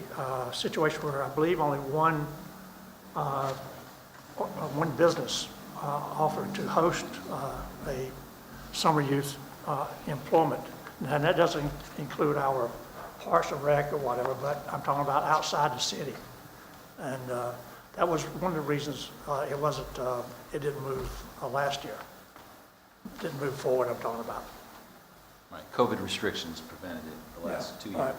situation where I believe only one business offered to host a summer youth employment. And that doesn't include our Parks and Rec or whatever, but I'm talking about outside the city. And that was one of the reasons it didn't move last year. Didn't move forward, I'm talking about. Right, COVID restrictions prevented it the last 2 years. Right.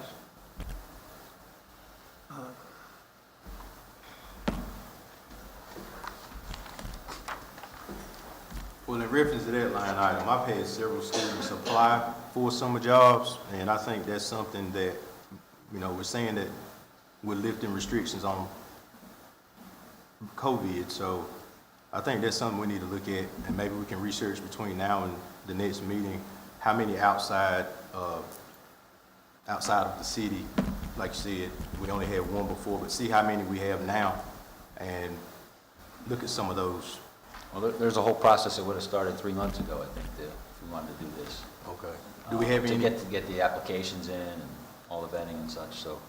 Well, in reference to that line item, I've had several students apply for summer jobs, and I think that's something that, we're saying that we're lifting restrictions on COVID, so I think that's something we need to look at, and maybe we can research between now and the next meeting, how many outside of the city, like you said, we only had one before, but see how many we have now, and look at some of those. Well, there's a whole process that would have started 3 months ago, I think, if we wanted to do this. Okay. Do we have any? To get the applications in and all the vetting and such, so,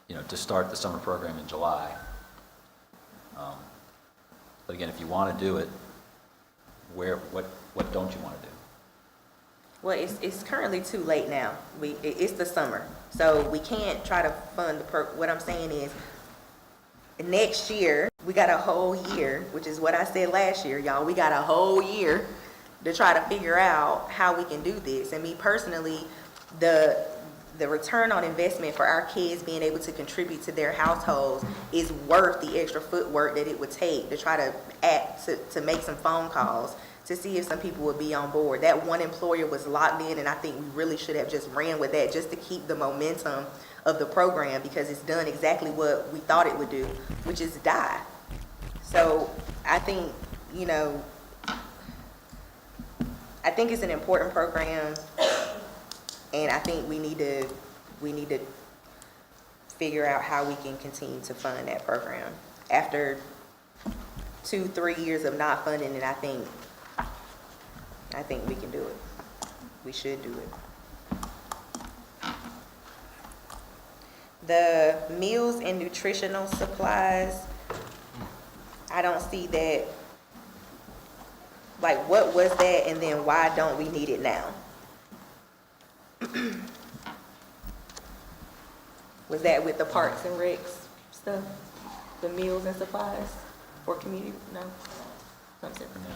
to start the summer program in July. But again, if you want to do it, what don't you want to do? Well, it's currently too late now. It's the summer, so we can't try to fund what I'm saying is, next year, we got a whole year, which is what I said last year, y'all. We got a whole year to try to figure out how we can do this. And me personally, the return on investment for our kids being able to contribute to their households is worth the extra footwork that it would take to try to make some phone calls to see if some people would be on board. That one employer was locked in, and I think we really should have just ran with that just to keep the momentum of the program, because it's done exactly what we thought it would do, which is die. So I think, I think it's an important program, and I think we need to figure out how we can continue to fund that program. After 2-3 years of not funding it, I think we can do it. We should do it. The meals and nutritional supplies, I don't see that. Like, what was that, and then why don't we need it now? Was that with the Parks and Recs stuff? The meals and supplies for community? No? Something different. No.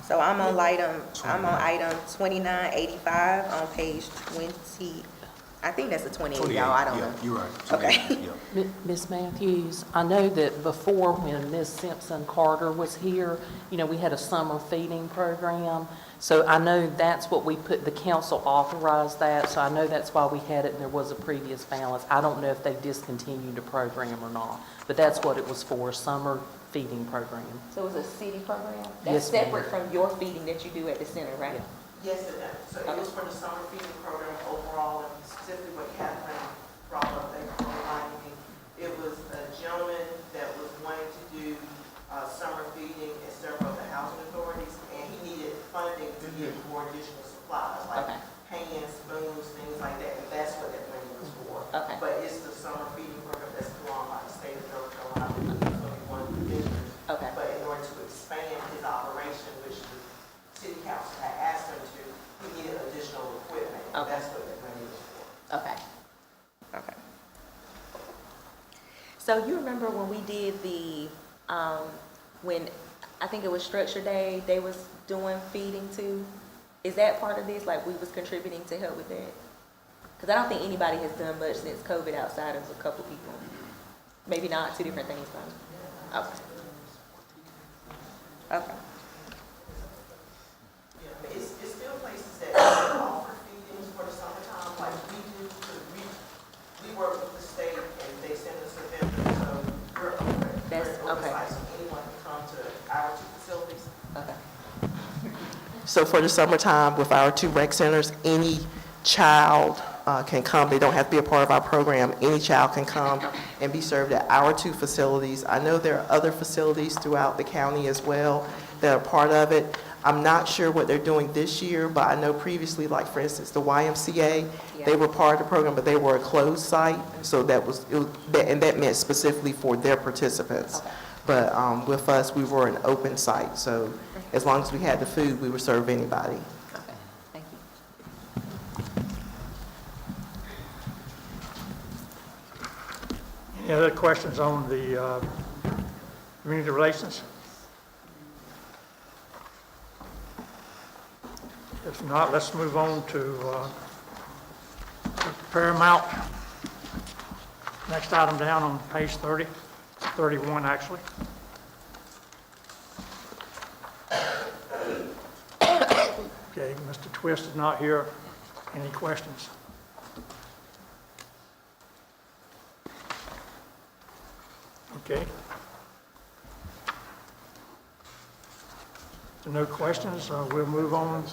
So I'm on item 2985 on page 20. I think that's a 28, y'all. I don't know. Yeah, you're right. Okay. Yeah. Ms. Matthews, I know that before, when Ms. Simpson Carter was here, we had a summer feeding program. So I know that's what the council authorized that, so I know that's why we had it, and there was a previous balance. I don't know if they discontinued the program or not, but that's what it was for, summer feeding program. So it's a city program? Yes, That's ma'am. separate from your feeding that you do at the center, right? Yeah. Yes, it does. So it was for the summer feeding program overall, and specifically what Catherine brought up, thank you for reminding me. It was a gentleman that was wanting to do summer feeding in several of the housing authorities, and he needed funding to get more additional supplies, like pans, spoons, things like that, and that's what that money was for. Okay. But it's the summer feeding program that's put on by the state of North Carolina, it's only one of the districts. Okay. But in order to expand his operation, which the city council had asked him to, he needed additional equipment. And that's what that money was for. Okay. Okay. So you remember when we did when I think it was Structure Day, they was doing feeding too? Is that part of this? Like, we was contributing to help with that? Because I don't think anybody has done much since COVID outside of a couple people. Maybe not, 2 different things, though. Okay. Okay. Yeah, but it's still places that offer feedings for the summertime, like we do. We work with the state, and they send us a vendor, so we're open. That's okay. So anyone can come to our 2 facilities. Okay. So for the summertime, with our 2 rec centers, any child can come. They don't have to be a part of our program. Any child can come and be served at our 2 facilities. I know there are other facilities throughout the county as well that are part of it. I'm not sure what they're doing this year, but I know previously, like for instance, the YMCA, they were part of the program, but they were a closed site, so and that meant specifically for their participants. Okay. But with us, we were an open site, so as long as we had the food, we would serve anybody. Okay. Thank you. Any other questions on the community relations? If not, let's move on to Paramount. Next item down on page 30, 31 actually. Okay, Mr. Twist is not here. Any questions? Okay. So no questions, we'll move on.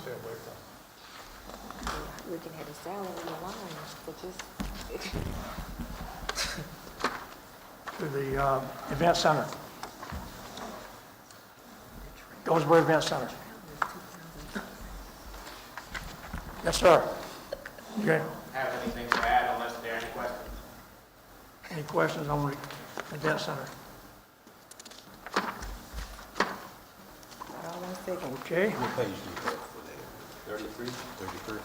We can have a salary line for just. To the event center. Goldsboro Event Center. Yes, sir. Okay. Have anything to add unless there are any questions? Any questions on the event center? Hold on one second. Okay. What page do you have for that? 33? 33.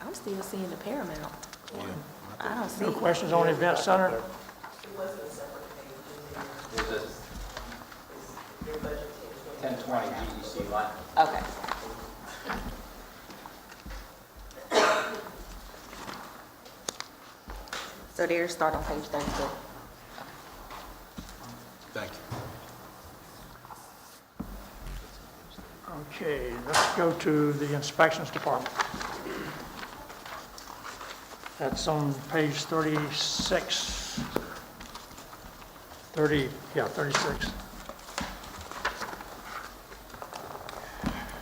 I'm still seeing the Paramount. I don't see. No questions on the event center? There's a 1020 GEC line. Okay. So there, start on page 32. Thank you. Okay, let's go to the inspections department. That's on page 36. 36.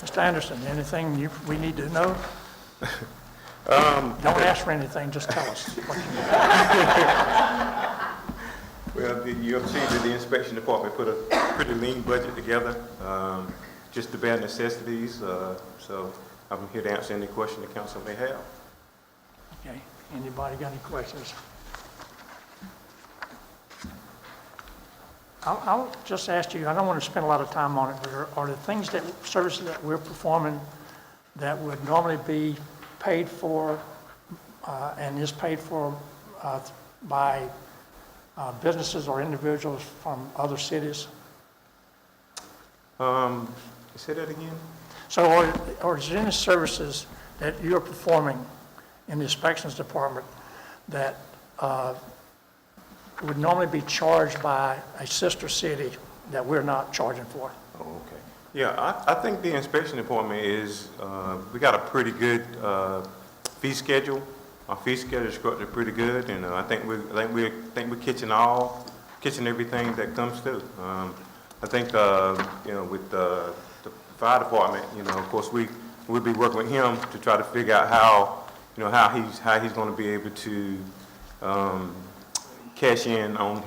Mr. Anderson, anything we need to know? Don't ask for anything, just tell us. what you know. Well, you'll see that the inspection department put a pretty lean budget together, just the bare necessities, so I'm here to answer any question the council may have. Okay, anybody got any questions? I'll just ask you, I don't want to spend a lot of time on it, but are the things services that we're performing that would normally be paid for and is paid for by businesses or individuals from other cities? Say that again? So are there any services that you're performing in the inspections department that would normally be charged by a sister city that we're not charging for? Oh, okay. Yeah, I think the inspection department is, we got a pretty good fee schedule. Our fee schedule is structured pretty good, and I think we're catching everything that comes through. I think with the fire department, of course we'll be working with him to try to figure out how he's going to be able to cash in on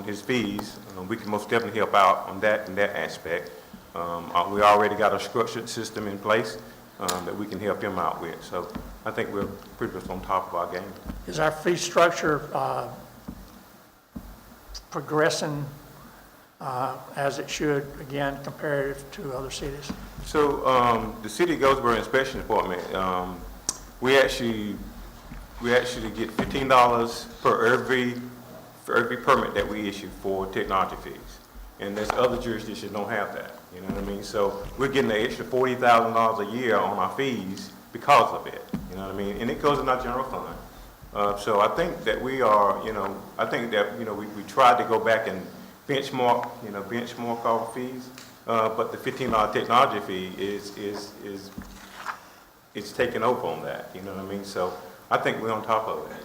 his fees. We can most definitely help out on that in that aspect. We already got a structured system in place that we can help him out with. So I think we're pretty much on top of our game. Is our fee structure progressing as it should, again, comparative to other cities? So the City of Goldsboro Inspection Department, we actually get $15 for every permit that we issue for technology fees. And there's other jurisdictions don't have that, you know what I mean? So we're getting an extra $40,000 a year on our fees because of it, you know what I mean? And it goes in our general fund. So I think that we are, we tried to go back and benchmark our fees, but the $15 technology fee is taking over on that, you know what I mean? So I think we're on top of it,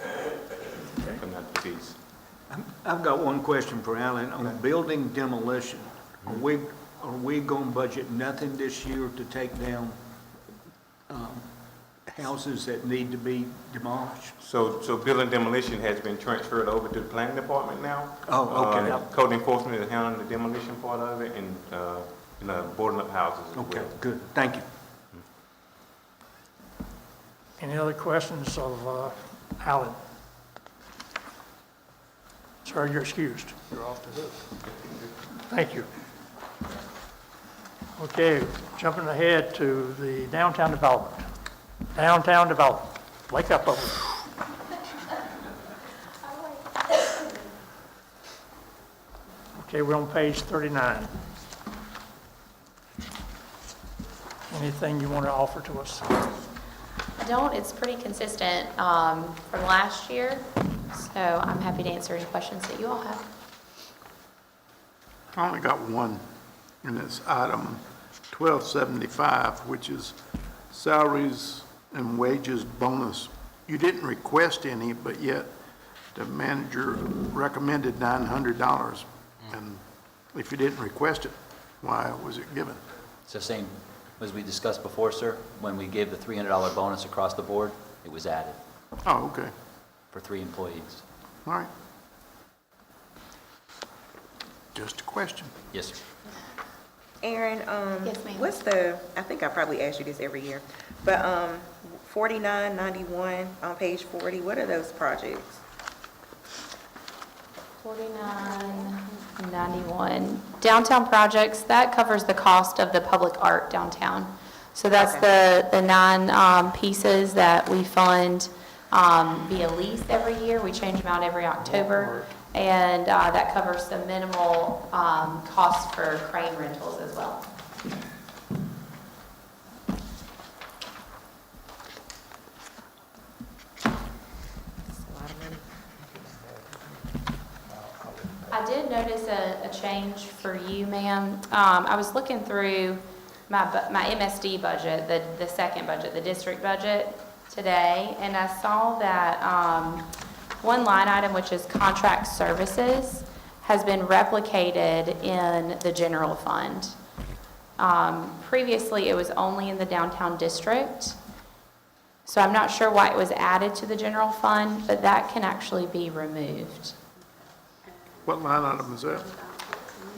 coming out the fees. I've got one question for Alan. On building demolition, are we going to budget nothing this year to take down houses that need to be demolished? So building demolition has been transferred over to the planning department now. Oh, okay. Code enforcement is handling the demolition part of it and boarding up houses as well. Okay, good. Thank you. Any other questions of Alan? Sir, you're excused. You're off the hook. Thank you. Okay, jumping ahead to the downtown development. Downtown development. Wake up over there. Okay, we're on page 39. Anything you want to offer to us? It's pretty consistent from last year, so I'm happy to answer any questions that you all have. I only got one, and it's item 1275, which is salaries and wages bonus. You didn't request any, but yet the manager recommended $900. And if you didn't request it, why was it given? It's the same as we discussed before, sir. When we gave the $300 bonus across the board, it was added Oh, okay. for 3 employees. All right. Just a question. Yes, sir. Aaron, Yes, ma'am. what's I think I probably ask you this every year, but 4991 on page 40, what are those projects? 4991. Downtown projects, that covers the cost of the public art downtown. So that's the 9 pieces that we fund via lease every year. We change them out every October. And that covers the minimal cost for crane rentals as well. I did notice a change for you, ma'am. I was looking through my MSD budget, the second budget, the district budget today, and I saw that one line item, which is contract services, has been replicated in the general fund. Previously, it was only in the downtown district, so I'm not sure why it was added to the general fund, but that can actually be removed. What line item is that?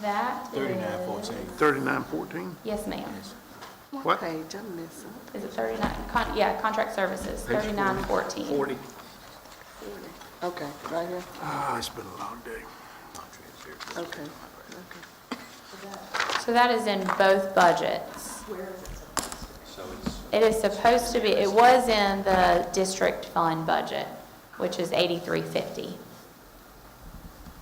That is... 3914? Yes, ma'am. What? Page I'm missing. Is it 39? Contract services, 3914. 40. Okay, right here. Ah, it's been a long day. Okay. So that is in both budgets. It is supposed to be, it was in the district fund budget, which is 8350.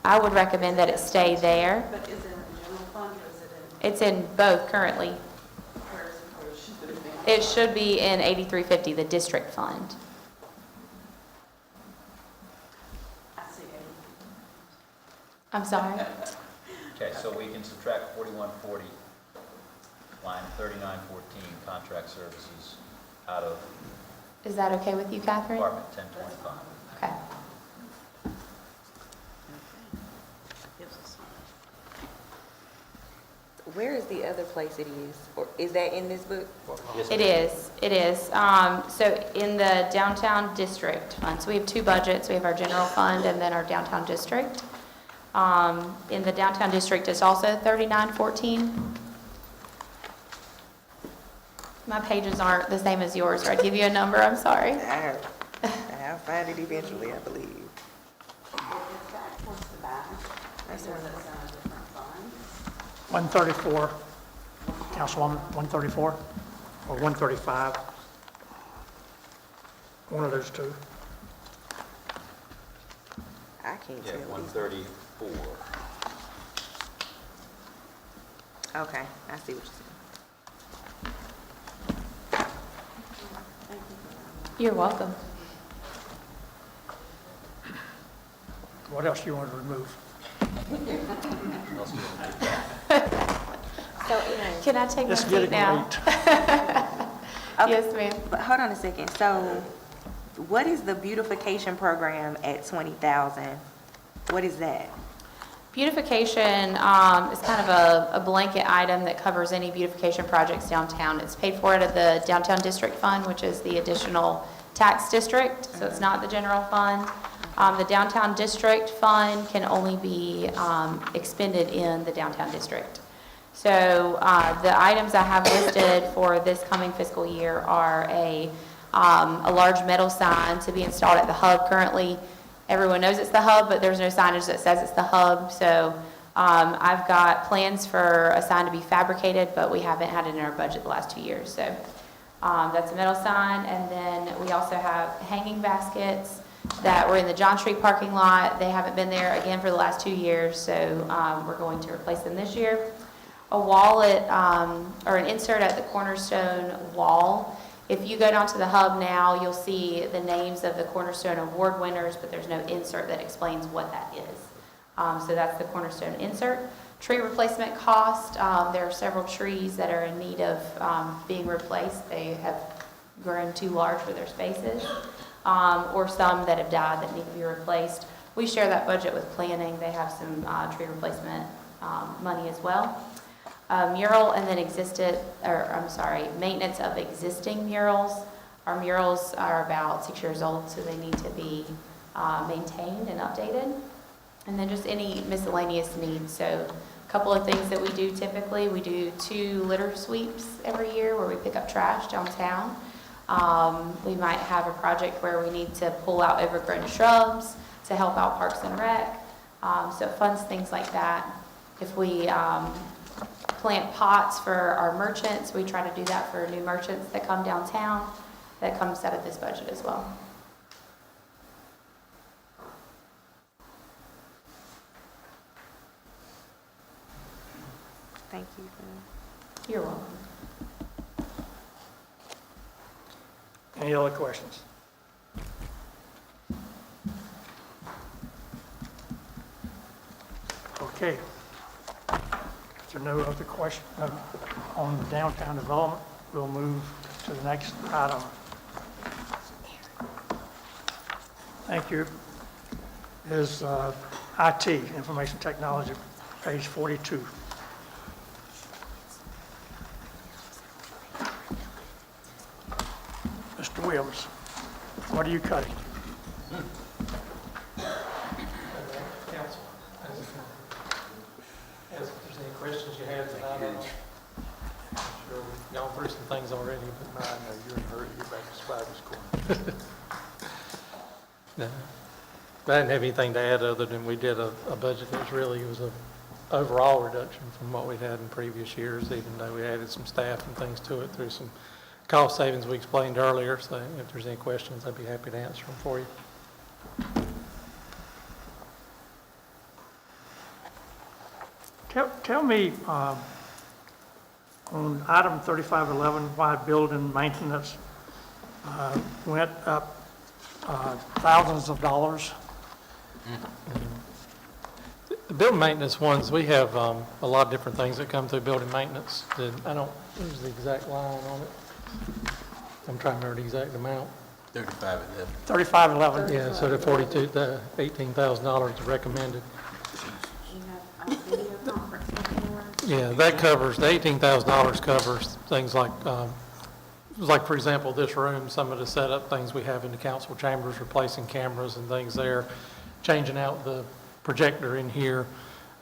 I would recommend that it stay there. But is it in the general fund or is it in? It's in both currently. Where should it be? It should be in 8350, the district fund. I see it. I'm sorry? Okay, so we can subtract 4140, line 3914, contract services, out of Is that okay with you, Catherine? Department 1025. Okay. Where is the other place it is? Or is that in this book? Yes, It ma'am. is, it is. So in the downtown district fund, so we have 2 budgets. We have our general fund and then our downtown district. In the downtown district, it's also 3914. My pages aren't the same as yours, or I'd give you a number, I'm sorry. I'll find it eventually, I believe. What's the balance? That's Or right. is it in a different fund? 134, Councilwoman, 134 or 135? One of those two. I can't Yeah, tell. 134. Okay, I see what you're saying. You're welcome. What else do you want to remove? So, Aaron, Can I take my Let's get seat it now? late. Yes, ma'am. but hold on a second. So, what is the beautification program at 20,000? What is that? Beautification is kind of a blanket item that covers any beautification projects downtown. It's paid for out of the downtown district fund, which is the additional tax district, so it's not the general fund. The downtown district fund can only be expended in the downtown district. So the items I have listed for this coming fiscal year are a large metal sign to be installed at the hub. Currently, Everyone knows it's the hub, but there's no signage that says it's the hub. So I've got plans for a sign to be fabricated, but we haven't had it in our budget the last 2 years. So that's a metal sign. And then we also have hanging baskets that were in the John Street parking lot. They haven't been there again for the last 2 years, so we're going to replace them this year. A wall or an insert at the Cornerstone wall. If you go down to the hub now, you'll see the names of the Cornerstone Award winners, but there's no insert that explains what that is. So that's the Cornerstone insert. Tree replacement cost, there are several trees that are in need of being replaced. They have grown too large for their spaces, or some that have died that need to be replaced. We share that budget with planning. They have some tree replacement money as well. Mural and then maintenance of existing murals. Our murals are about 6 years old, so they need to be maintained and updated. And then just any miscellaneous needs. So a couple of things that we do typically, we do 2 litter sweeps every year where we pick up trash downtown. We might have a project where we need to pull out overgrown shrubs to help out Parks and Rec. So funds, things like that. If we plant pots for our merchants, we try to do that for new merchants that come downtown. That comes out of this budget as well. Thank you. You're welcome. Any other questions? Okay. If there are no other questions on downtown development, we'll move to the next item. Thank you. Is IT, Information Technology, page 42. Mr. Williams, what are you cutting? Council, if there's any questions you have tonight, I'm sure we've gone through some things already, but I know you're in a hurry, you're back to Spider's Corner. No, I didn't have anything to add other than we did a budget that was a overall reduction from what we had in previous years, even though we added some staff and things to it through some cost savings we explained earlier. So if there's any questions, I'd be happy to answer them for you. Tell me, on item 3511, why building maintenance went up thousands of dollars? The building maintenance ones, we have a lot of different things that come through building maintenance. There's the exact line on it. I'm trying to remember the exact amount. 3511. Yeah, so the $18,000 is recommended. Yeah, that covers, the $18,000 covers things like, for example, this room, some of the setup things we have in the council chambers, replacing cameras and things there, changing out the projector in here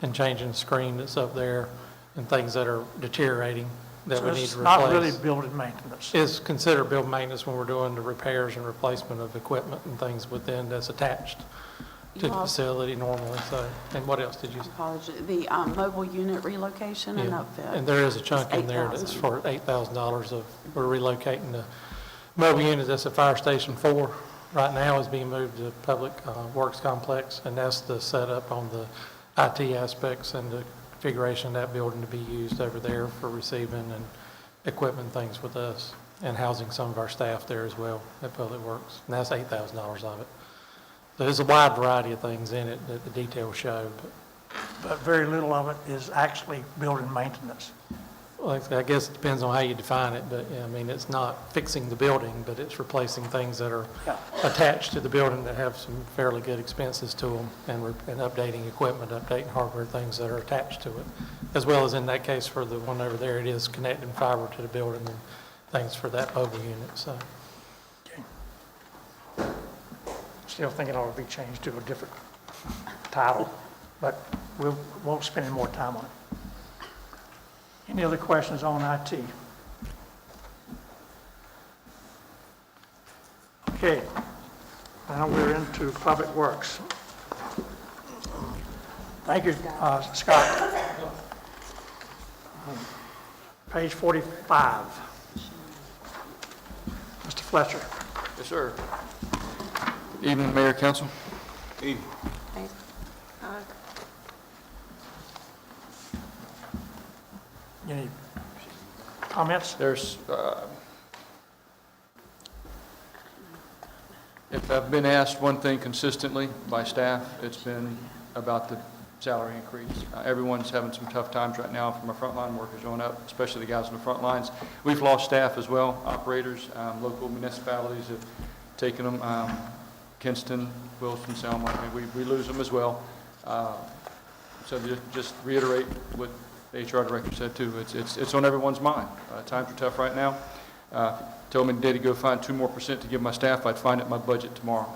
and changing the screen that's up there, and things that are deteriorating that we need to replace. It's not really building maintenance. It's considered building maintenance when we're doing the repairs and replacement of equipment and things within that's attached to the facility normally. So, and what else did you say? Apology, the mobile unit relocation and Yeah, upfit. and there is a chunk in there that's 8,000. for $8,000 of, we're relocating the mobile unit that's at Fire Station 4. Right now is being moved to Public Works Complex, and that's the setup on the IT aspects and the configuration of that building to be used over there for receiving and equipment things with us, and housing some of our staff there as well at Public Works. And that's $8,000 of it. So there's a wide variety of things in it that the details show, But very little of it is actually building maintenance. well, I guess it depends on how you define it, but yeah, I mean, it's not fixing the building, but it's replacing things that are attached to the building that have some fairly good expenses to them, and updating equipment, updating hardware, things that are attached to it. As well as in that case for the one over there, it is connecting fiber to the building and things for that mobile unit, so. Still thinking it ought to be changed to a different title, but we won't spend any more time on it. Any other questions on IT? Okay, Now we're into Public Works. Thank you, Scott. Page 45. Mr. Fletcher. Yes, sir. Evening, Mayor, Council. Any comments? There's, if I've been asked one thing consistently by staff, it's been about the salary increase. Everyone's having some tough times right now from our frontline workers on up, especially the guys on the front lines. We've lost staff as well, operators, local municipalities have taken them, Kinston, Wilson, Selma, I mean, we lose them as well. So just reiterate what the HR director said too, it's on everyone's mind. Times are tough right now. Told me today to go find 2% more to give my staff. I'd find it in my budget tomorrow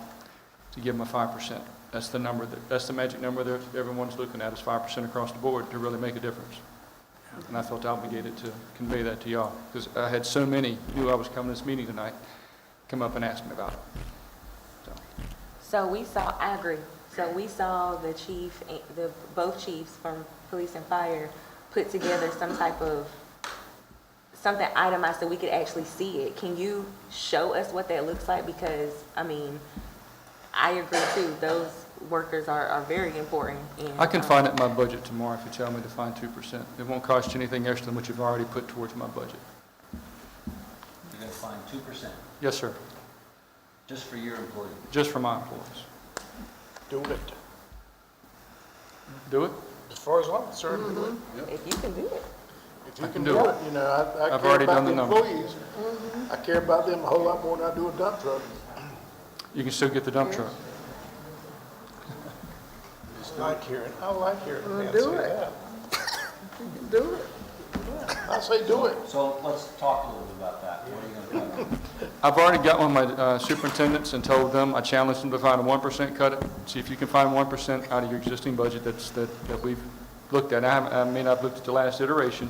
to give them a 5%. That's the number, that's the magic number that everyone's looking at is 5% across the board to really make a difference. And I felt obligated to convey that to y'all because I had so many who knew I was coming to this meeting tonight come up and ask me about it. So we saw, I agree. So we saw the chief, both chiefs from police and fire put together some type of, something itemized so we could actually see it. Can you show us what that looks like? Because, I mean, I agree too. Those workers are very important. And, I can find it in my budget tomorrow if you tell me to find 2%. It won't cost you anything extra than what you've already put towards my budget. You're going to find 2%, Yes, sir. just for your employees. Just for my employees. Do it. Do it? As far as I'm concerned, do it. Mm-hmm. If you can do it. If you I can can do do it, you know, I I've care already about done the the numbers. employees. I care about them a whole lot more than I do a dump truck. You can still get the dump truck. It's like hearing, I like hearing a man Do say it. that. Do it. I say do it. So let's talk a little bit about that. What are you going to do? I've already got one of my superintendents and told them, I challenged them to find a 1% cut it. See if you can find 1% out of your existing budget that we've looked at. I may not have looked at the last iteration,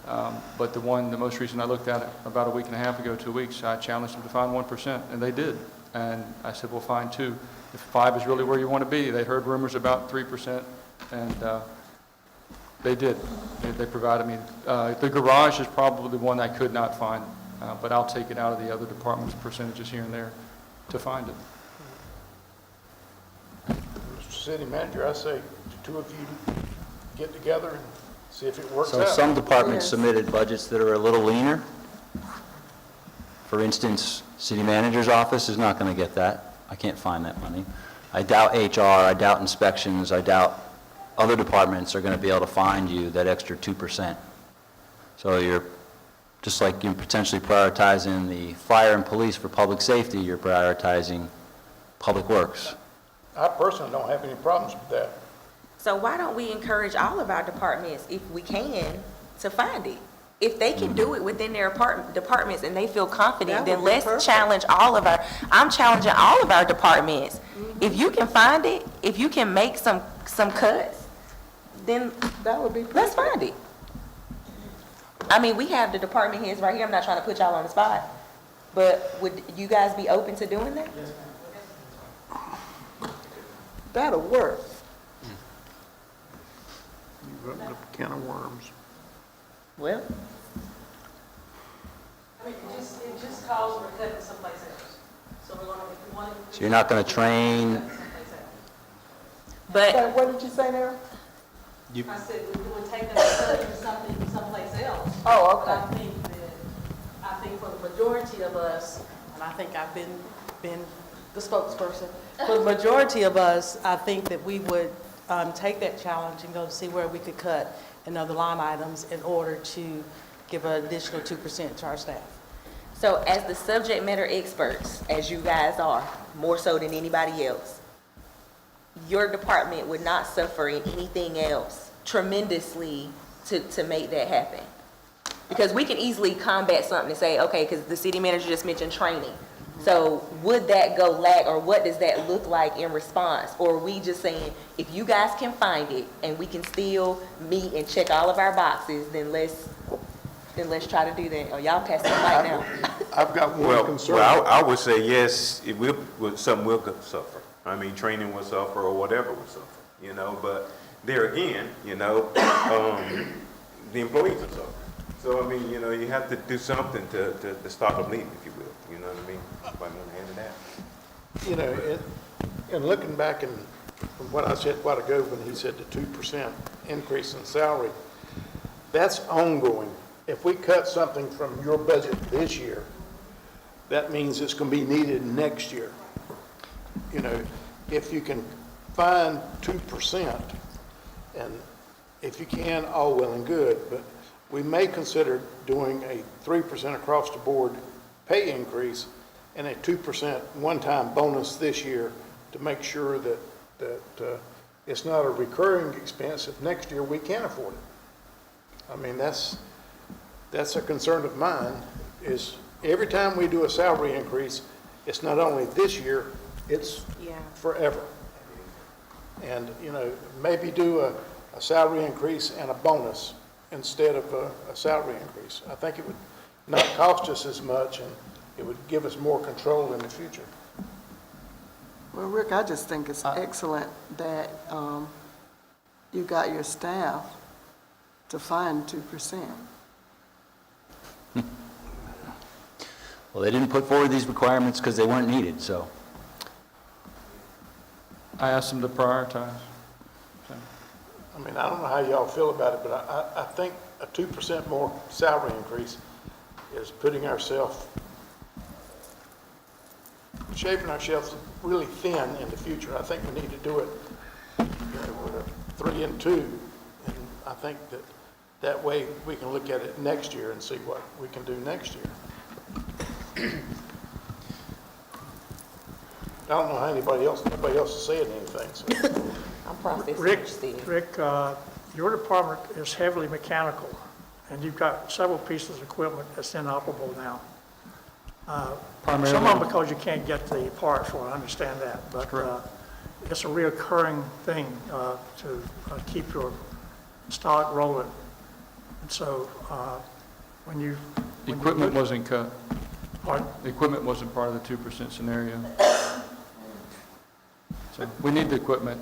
but the most recent I looked at it about a week and a half ago, 2 weeks, I challenged them to find 1%, and they did. And I said, well, find 2. If 5 is really where you want to be, they heard rumors about 3%, and they did. They provided me. The garage is probably the one I could not find, but I'll take it out of the other departments' percentages here and there to find it. Mr. City Manager, I say the two of you get together and see if it works So out. some departments Yes. submitted budgets that are a little leaner. For instance, city manager's office is not going to get that. I can't find that money. I doubt HR, I doubt inspections, I doubt other departments are going to be able to find you that extra 2%. So you're, just like you're potentially prioritizing the fire and police for public safety, you're prioritizing public works. I personally don't have any problems with that. So why don't we encourage all of our departments, if we can, to find it? If they can do it within their departments and they feel confident, That then would be let's perfect. challenge all of I'm challenging all of our departments. If you can find it, if you can make some cuts, then That would be let's perfect. find it. I mean, we have the department heads right here. I'm not trying to put y'all on the spot. But would you guys be open to doing that? That'll work. You've opened up a can of worms. Well, I mean, it just calls for cutting someplace else. So we're gonna, if we want to. So you're not going to train, but What did you say there? I said we would take them and cut it to something someplace else. Oh, But okay. I think for the majority of us, and I think I've been the spokesperson, for the majority of us, I think that we would take that challenge and go to see where we could cut in other line items in order to give an additional 2% to our staff. so as the subject matter experts, as you guys are, more so than anybody else, your department would not suffer in anything else tremendously to make that happen. Because we can easily combat something and say, okay, because the city manager just mentioned training. So would that go lag, or what does that look like in response? Or are we just saying, if you guys can find it and we can still meet and check all of our boxes, then let's then let's try to do that. Or y'all pass it right now. I've got one concern. Well, I would say yes, it will, something will suffer. I mean, training will suffer or whatever will suffer, you know, but there again, you know, the employees will suffer. So, I mean, you know, you have to do something to stop them leaving, if you will, you know what I mean? By one hand and that. You know, and looking back and from what I said a while ago when he said the 2% increase in salary, that's ongoing. If we cut something from your budget this year, that means it's going to be needed next year. You know, if you can find 2%, and if you can, all well and good, but we may consider doing a 3% across the board pay increase and a 2% one-time bonus this year to make sure that it's not a recurring expense if next year we can't afford it. I mean, that's a concern of mine, is every time we do a salary increase, it's not only this year, it's forever. And, you know, maybe do a salary increase and a bonus instead of a salary increase. I think it would not cost us as much, and it would give us more control in the future. Well, Rick, I just think it's excellent that you got your staff to find 2%. Well, they didn't put forward these requirements because they weren't needed, so. I asked them to prioritize. I mean, I don't know how y'all feel about it, but I think a 2% more salary increase is putting ourselves, shaving ourselves really thin in the future. I think we need to do it, you know, with a 3 and 2, and I think that way we can look at it next year and see what we can do next year. I don't know how nobody else is saying anything, so. I'm processing Rick, what you said. Rick, your department is heavily mechanical, and you've got several pieces of equipment that's inoperable now. Some of them because you can't get the parts for, I understand that, but it's a reoccurring thing to keep your stock rolling. And so when you... Equipment wasn't cut. Pardon? The equipment wasn't part of the 2% scenario. So we need the equipment.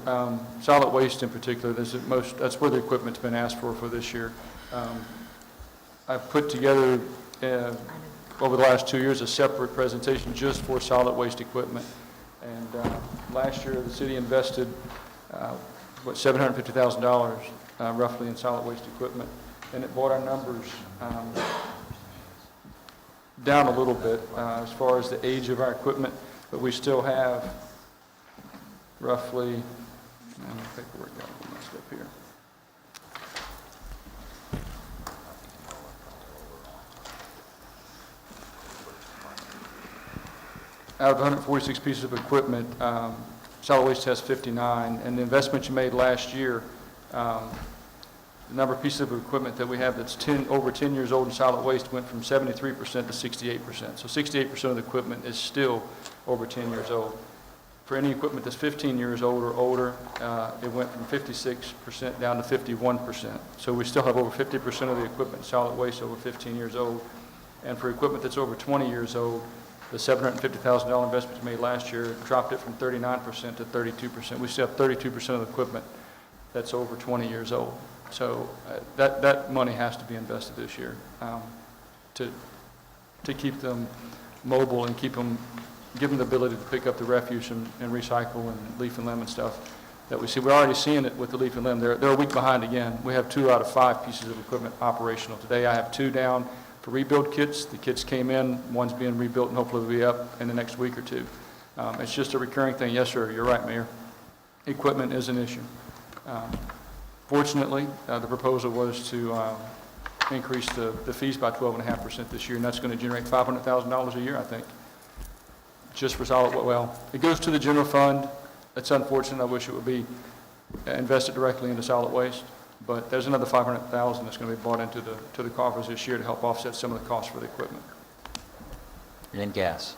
Solid waste in particular, that's where the equipment's been asked for this year. I've put together over the last 2 years a separate presentation just for solid waste equipment. And last year the city invested $750,000 roughly in solid waste equipment, and it brought our numbers down a little bit as far as the age of our equipment, but we still have roughly, paperwork got a little messed up here. Out of 146 pieces of equipment, solid waste has 59, and the investment you made last year, the number of pieces of equipment that we have that's over 10 years old in solid waste went from 73% to 68%. So 68% of the equipment is still over 10 years old. For any equipment that's 15 years old or older, it went from 56% down to 51%. So we still have over 50% of the equipment in solid waste over 15 years old. And for equipment that's over 20 years old, the $750,000 investment you made last year dropped it from 39% to 32%. We still have 32% of the equipment that's over 20 years old. So that money has to be invested this year to keep them mobile and give them the ability to pick up the refuse and recycle and leaf and limb and stuff that we see. We're already seeing it with the leaf and limb. They're a week behind again. We have 2 out of 5 pieces of equipment operational. Today I have 2 down for rebuild kits. The kits came in, one's being rebuilt and hopefully will be up in the next week or 2. It's just a recurring thing. Yes, sir, you're right, Mayor. Equipment is an issue. Fortunately, the proposal was to increase the fees by 12.5% this year, and that's going to generate $500,000 a year, I think, just for solid, well, it goes to the general fund. It's unfortunate. I wish it would be invested directly into solid waste, but there's another $500,000 that's going to be brought into the coffers this year to help offset some of the costs for the equipment. And gas.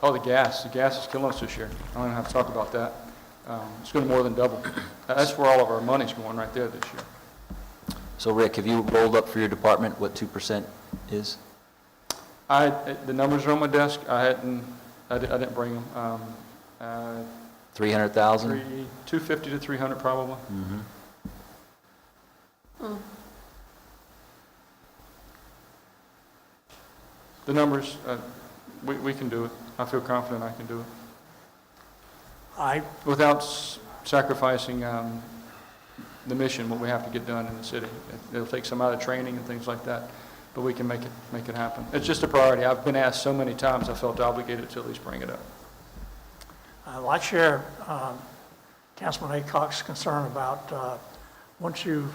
Oh, the gas is killing us this year. I don't even have to talk about that. It's going to more than double. That's where all of our money's going right there this year. So Rick, have you rolled up for your department what 2% is? The numbers are on my desk. I didn't bring them. 300,000? 250 to 300 probably. Mm-hmm. The numbers, we can do it. I feel confident I can do it. Without sacrificing the mission, what we have to get done in the city. It'll take some out of training and things like that, but we can make it happen. It's just a priority. I've been asked so many times, I felt obligated to at least bring it up. I share Councilman Aycock's concern about once you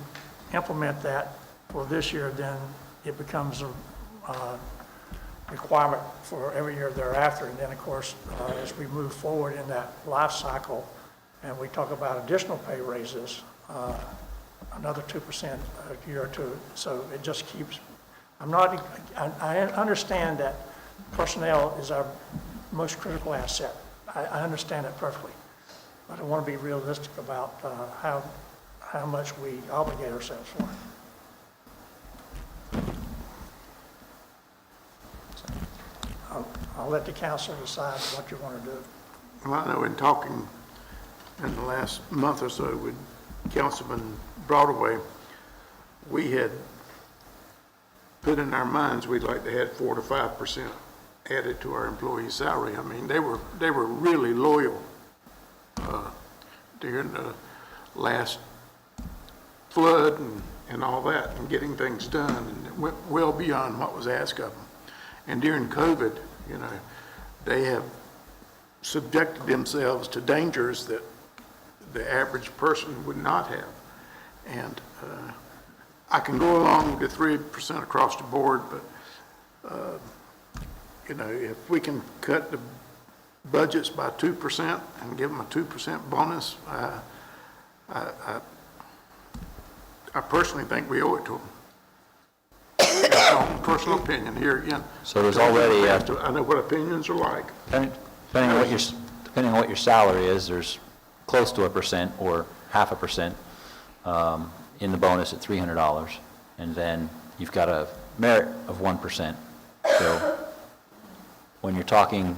implement that for this year, then it becomes a requirement for every year thereafter. And then, of course, as we move forward in that life cycle and we talk about additional pay raises, another 2% a year or two. So it just keeps, I understand that personnel is our most critical asset. I understand it perfectly. But I want to be realistic about how much we obligate ourselves for. I'll let the council decide what you want to do. Well, I know in talking in the last month or so with Councilman Broadway, we had put in our minds we'd like to have 4 to 5% added to our employee salary. I mean, they were really loyal during the last flood and all that, and getting things done, and it went well beyond what was asked of them. And during COVID, you know, they have subjected themselves to dangers that the average person would not have. And I can go along with the 3% across the board, but you know, if we can cut the budgets by 2% and give them a 2% bonus, I personally think we owe it to them. That's my own personal opinion here again. So there's already I know what opinions are like. Depending on what your salary is, there's close to 1% or 0.5% in the bonus at $300, and then you've got a merit of 1%. So when you're talking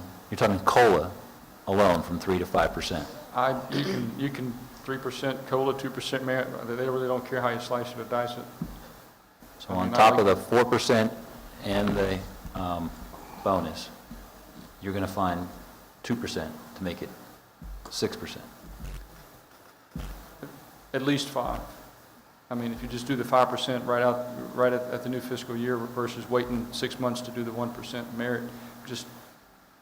COLA alone from 3 to 5%. You can 3% COLA, 2% merit. They really don't care how you slice it or dice it. So on top of the 4% and the bonus, you're going to find 2% to make it 6%. At least 5. I mean, if you just do the 5% right at the new fiscal year versus waiting 6 months to do the 1% merit, just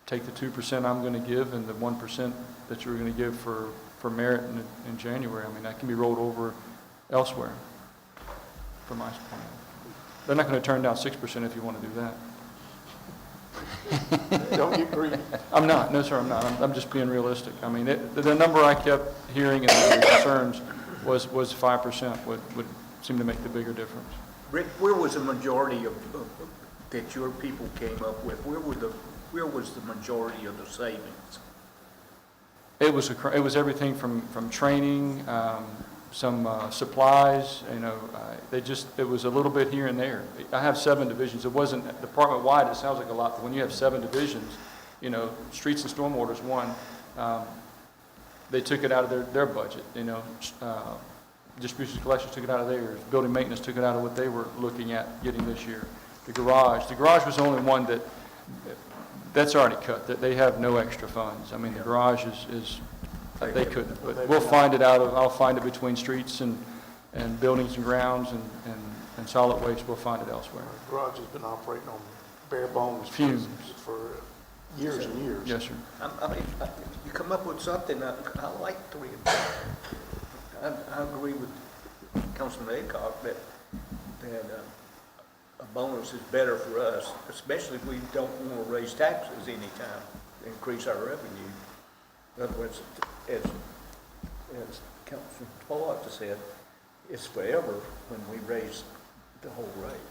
take the 2% I'm going to give and the 1% that you're going to give for merit in January. I mean, that can be rolled over elsewhere, from my point. They're not going to turn down 6% if you want to do that. Don't get greedy. I'm not. No, sir, I'm not. I'm just being realistic. I mean, the number I kept hearing and the concerns was 5% would seem to make the bigger difference. Rick, where was the majority of that your people came up with? Where was the majority of the savings? It was everything from training, some supplies. You know, it was a little bit here and there. I have 7 divisions. It wasn't department wide. It sounds like a lot, but when you have 7 divisions, you know, streets and stormwater's one. They took it out of their budget. You know, distribution collections took it out of theirs. Building maintenance took it out of what they were looking at getting this year. The garage was the only one that's already cut. That they have no extra funds. I mean, the garage is they couldn't. But we'll find it I'll find it between streets and buildings and grounds and solid waste. We'll find it elsewhere. The garage has been operating on bare bones Fumes. for years and years. Yes, sir. I mean, you come up with something, I like 3 and 5. I agree with Councilman Aycock that a bonus is better for us, especially if we don't want to raise taxes anytime, increase our revenue. In other words, as Councilman Tollett said, it's forever when we raise the whole rate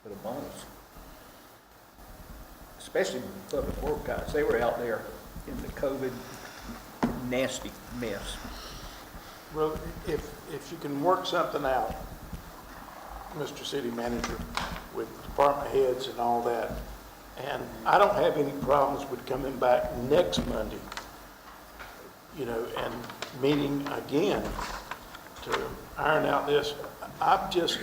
with a bonus. Especially the public work guys. They were out there in the COVID nasty mess. Well, if you can work something out Mr. City Manager, with department heads and all that. And I don't have any problems with coming back next Monday, and meeting again to iron out this. I've just,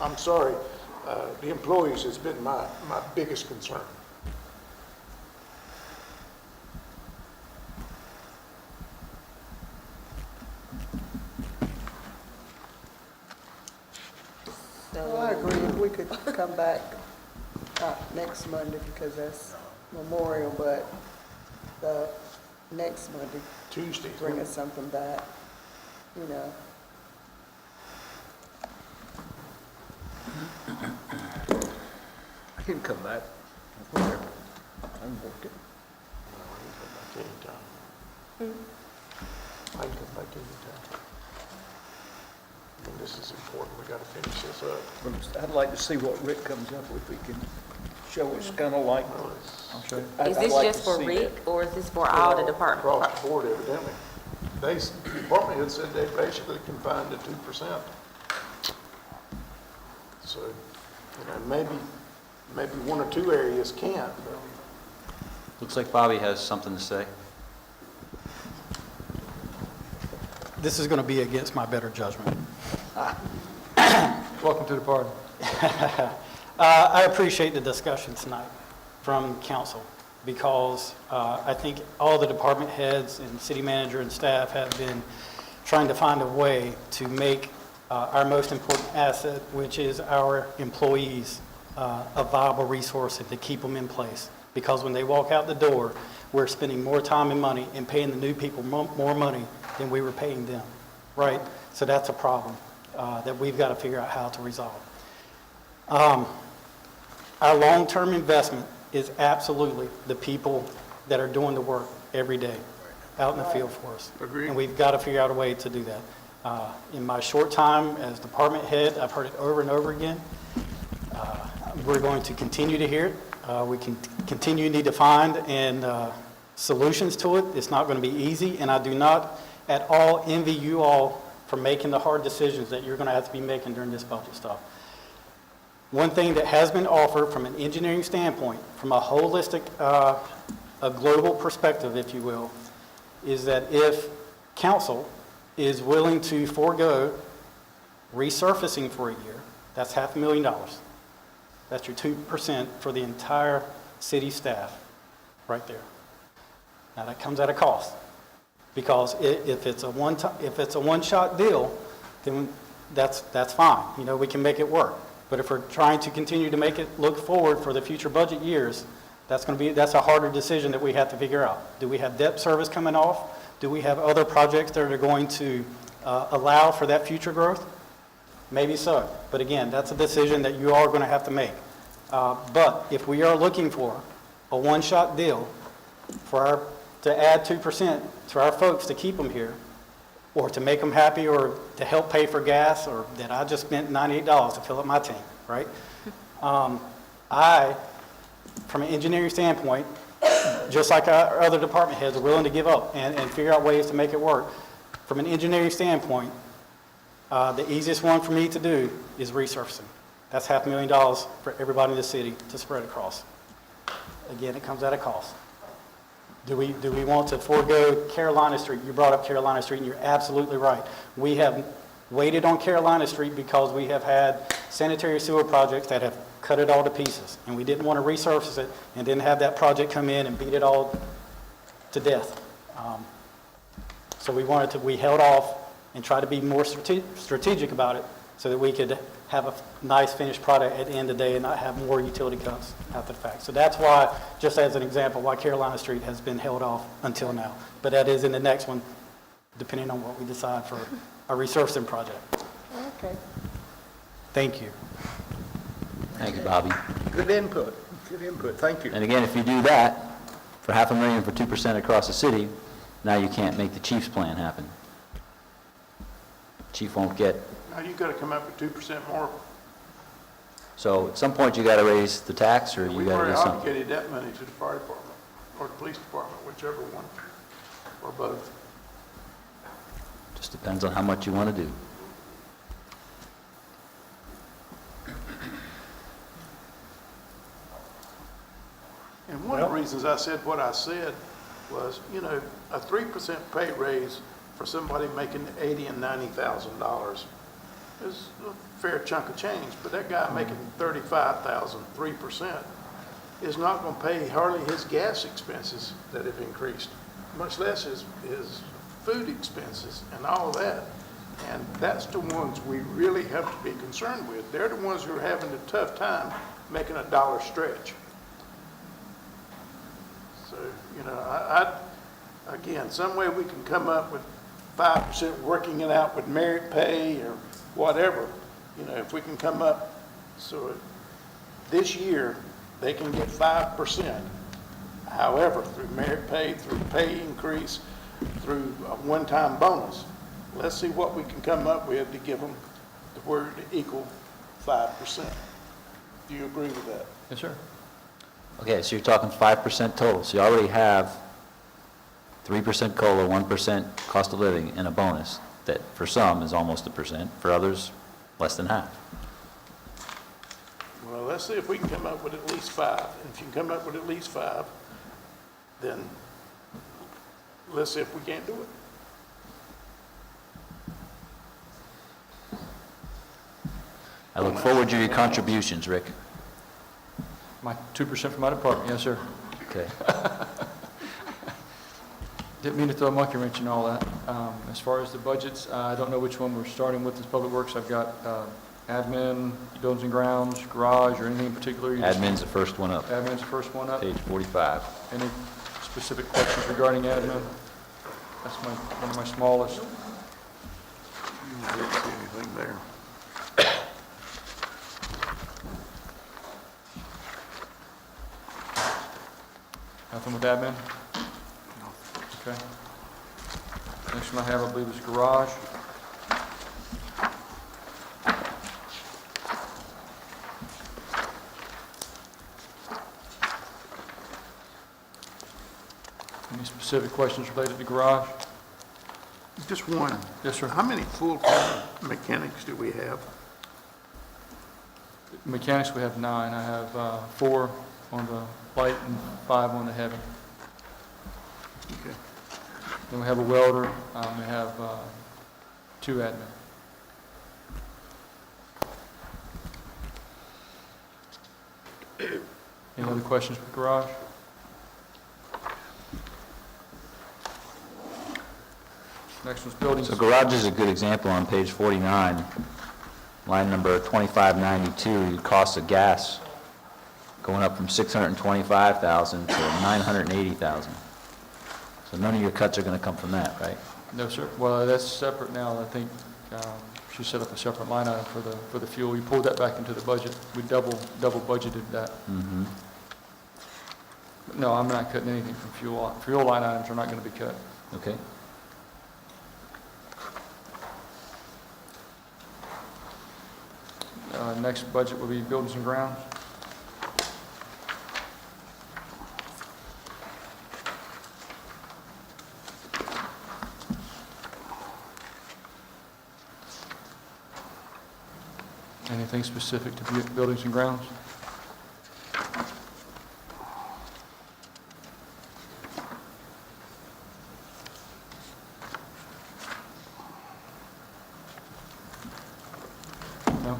I'm sorry, the employees has been my biggest concern. Well, I agree, if we could come back, not next Monday because that's Memorial, but the next Monday, Tuesday. bring us something back, I can come back, whatever. I'm working. I can come back anytime. I mean, this is important, we gotta finish this up. But I'd like to see what Rick comes up with, we can show us kind of like. Is this just for Rick, or is this for all the departments? Across the board, evidently. The department had said they basically confined to 2%. So, maybe one or two areas can't, but Looks like Bobby has something to say. This is going to be against my better judgment. Welcome to the party. I appreciate the discussion tonight from council because I think all the department heads and city manager and staff have been trying to find a way to make our most important asset, which is our employees, a viable resource and to keep them in place. Because when they walk out the door, we're spending more time and money and paying the new people more money than we were paying them, right? So that's a problem that we've got to figure out how to resolve. Our long-term investment is absolutely the people that are doing the work every day out in the field for us. Agreed. And we've got to figure out a way to do that. In my short time as department head, I've heard it over and over again. We're going to continue to hear it. We can continue to need to find solutions to it. It's not going to be easy, and I do not at all envy you all for making the hard decisions that you're going to have to be making during this budget stuff. One thing that has been offered from an engineering standpoint, from a holistic, a global perspective, if you will, is that if council is willing to forego resurfacing for a year, that's $500,000. That's your 2% for the entire city staff, right there. Now that comes at a cost, because if it's a one-shot deal, then that's fine. We can make it work. But if we're trying to continue to make it look forward for the future budget years, that's a harder decision that we have to figure out. Do we have debt service coming off? Do we have other projects that are going to allow for that future growth? Maybe so. But again, that's a decision that you are going to have to make. But if we are looking for a one-shot deal to add 2% to our folks to keep them here, or to make them happy, or to help pay for gas, or that I just spent $98 to fill up my tank, right? I, from an engineering standpoint, just like our other department heads, are willing to give up and figure out ways to make it work. From an engineering standpoint, the easiest one for me to do is resurfacing. That's $500,000 for everybody in the city to spread across. Again, it comes at a cost. Do we want to forego Carolina Street? You brought up Carolina Street, and you're absolutely right. We have waited on Carolina Street because we have had sanitary sewer projects that have cut it all to pieces, and we didn't want to resurface it and then have that project come in and beat it all to death. So we held off and tried to be more strategic about it so that we could have a nice finished product at the end of the day and not have more utility cuts after the fact. So that's why, just as an example, why Carolina Street has been held off until now. But that is in the next one, depending on what we decide for a resurfacing project. Okay. Thank you. Thank you, Bobby. Good input, thank you. And again, if you do that, for $500,000 for 2% across the city, now you can't make the chief's plan happen. Chief won't get. now you got to come up with 2% more. So at some point, you got to raise the tax, or you We've got to already do something. obligated that money to the fire department or the police department, whichever one, or both. Just depends on how much you want to do. reasons I said what I said was, you know, a 3% pay raise for somebody making $80,000 and $90,000 is a fair chunk of change, but that guy making $35,000, 3%, is not going to pay hardly his gas expenses that have increased, much less his food expenses and all of that. And that's the ones we really have to be concerned with. They're the ones who are having a tough time making a dollar stretch. So, you know, again, some way we can come up with 5%, working it out with merit pay or whatever. You know, if we can come up, so this year, they can get 5%. However, through merit pay, through pay increase, through a one-time bonus. Let's see what we can come up with to give them the word equal 5%. Do you agree with that? Yes, sir. Okay, so you're talking 5% total. So you already have 3% COLA, 1% cost of living, and a bonus that for some is almost 1%, for others, less than half. Well, let's see if we can come up with at least 5. And if you can come up with at least 5, then let's see if we can't do it. I look forward to your contributions, Rick. My 2% from my department, yes, sir. Okay. Didn't mean to throw a monkey wrench in all that. As far as the budgets, I don't know which one we're starting with as Public Works. I've got admin, buildings and grounds, garage, or anything in particular. Admin's the first one up. Admin's the first one up. Page 45. Any specific questions regarding admin? That's one of my smallest. I didn't see anything there. Nothing with admin? Okay. Next one I have, I believe, is garage. Any specific questions related to garage? Just one. Yes, sir. How many full-time mechanics do we have? Mechanics, we have 9. I have 4 on the light and 5 on the heavy. Okay. Then we have a welder, we have 2 admin. Any other questions for garage? Next one's buildings. So garage is a good example on page 49, line number 2592, the cost of gas going up from $625,000 to $980,000. So none of your cuts are going to come from that, right? No, sir. Well, that's separate now. I think she set up a separate line item for the fuel. You pulled that back into the budget. We double budgeted that. Mm-hmm. No, I'm not cutting anything from fuel. Fuel line items are not going to be cut. Okay. Next budget will be buildings and grounds. Anything specific to buildings and grounds? No?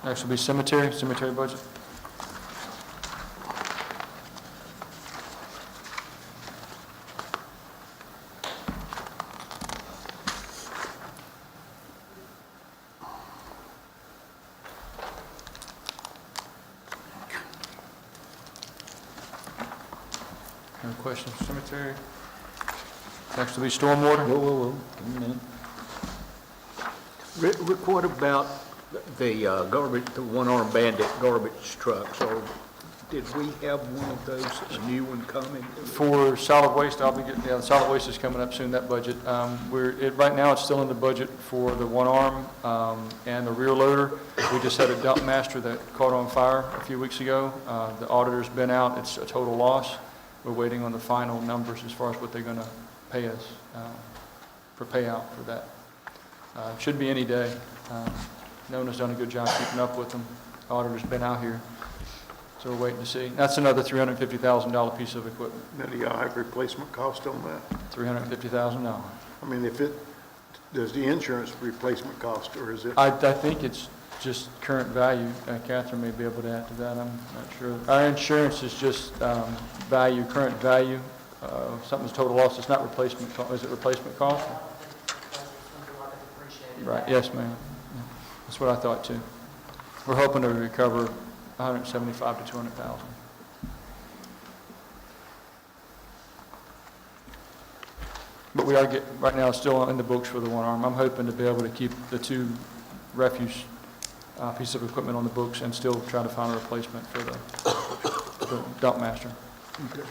Next will be cemetery budget. No questions for cemetery? Next will be stormwater. Whoa. Give me a minute. Rick, what about the garbage, the one-armed bandit garbage trucks? Or did we have one of those, a new one coming? For solid waste, I'll be getting, the solid waste is coming up soon, that budget. Right now, it's still in the budget for the one arm and the rear loader. We just had a dump master that caught on fire a few weeks ago. The auditor's been out, it's a total loss. We're waiting on the final numbers as far as what they're gonna pay us for payout for that. Should be any day. Nona's done a good job keeping up with them. The auditor's been out here. So we're waiting to see. That's another $350,000 piece of equipment. Now, do y'all have replacement cost on that? $350,000. I mean, does the insurance replacement cost, or is it? I think it's just current value. Catherine may be able to add to that, I'm not sure. Our insurance is just value, current value. Something's total loss, it's not replacement, is it replacement cost? Right, yes, ma'am. Yeah. That's what I thought too. We're hoping to recover 175 to 200,000. But we are right now, it's still in the books for the one arm. I'm hoping to be able to keep the two refuse pieces of equipment on the books and still try to find a replacement for the dump master. Okay.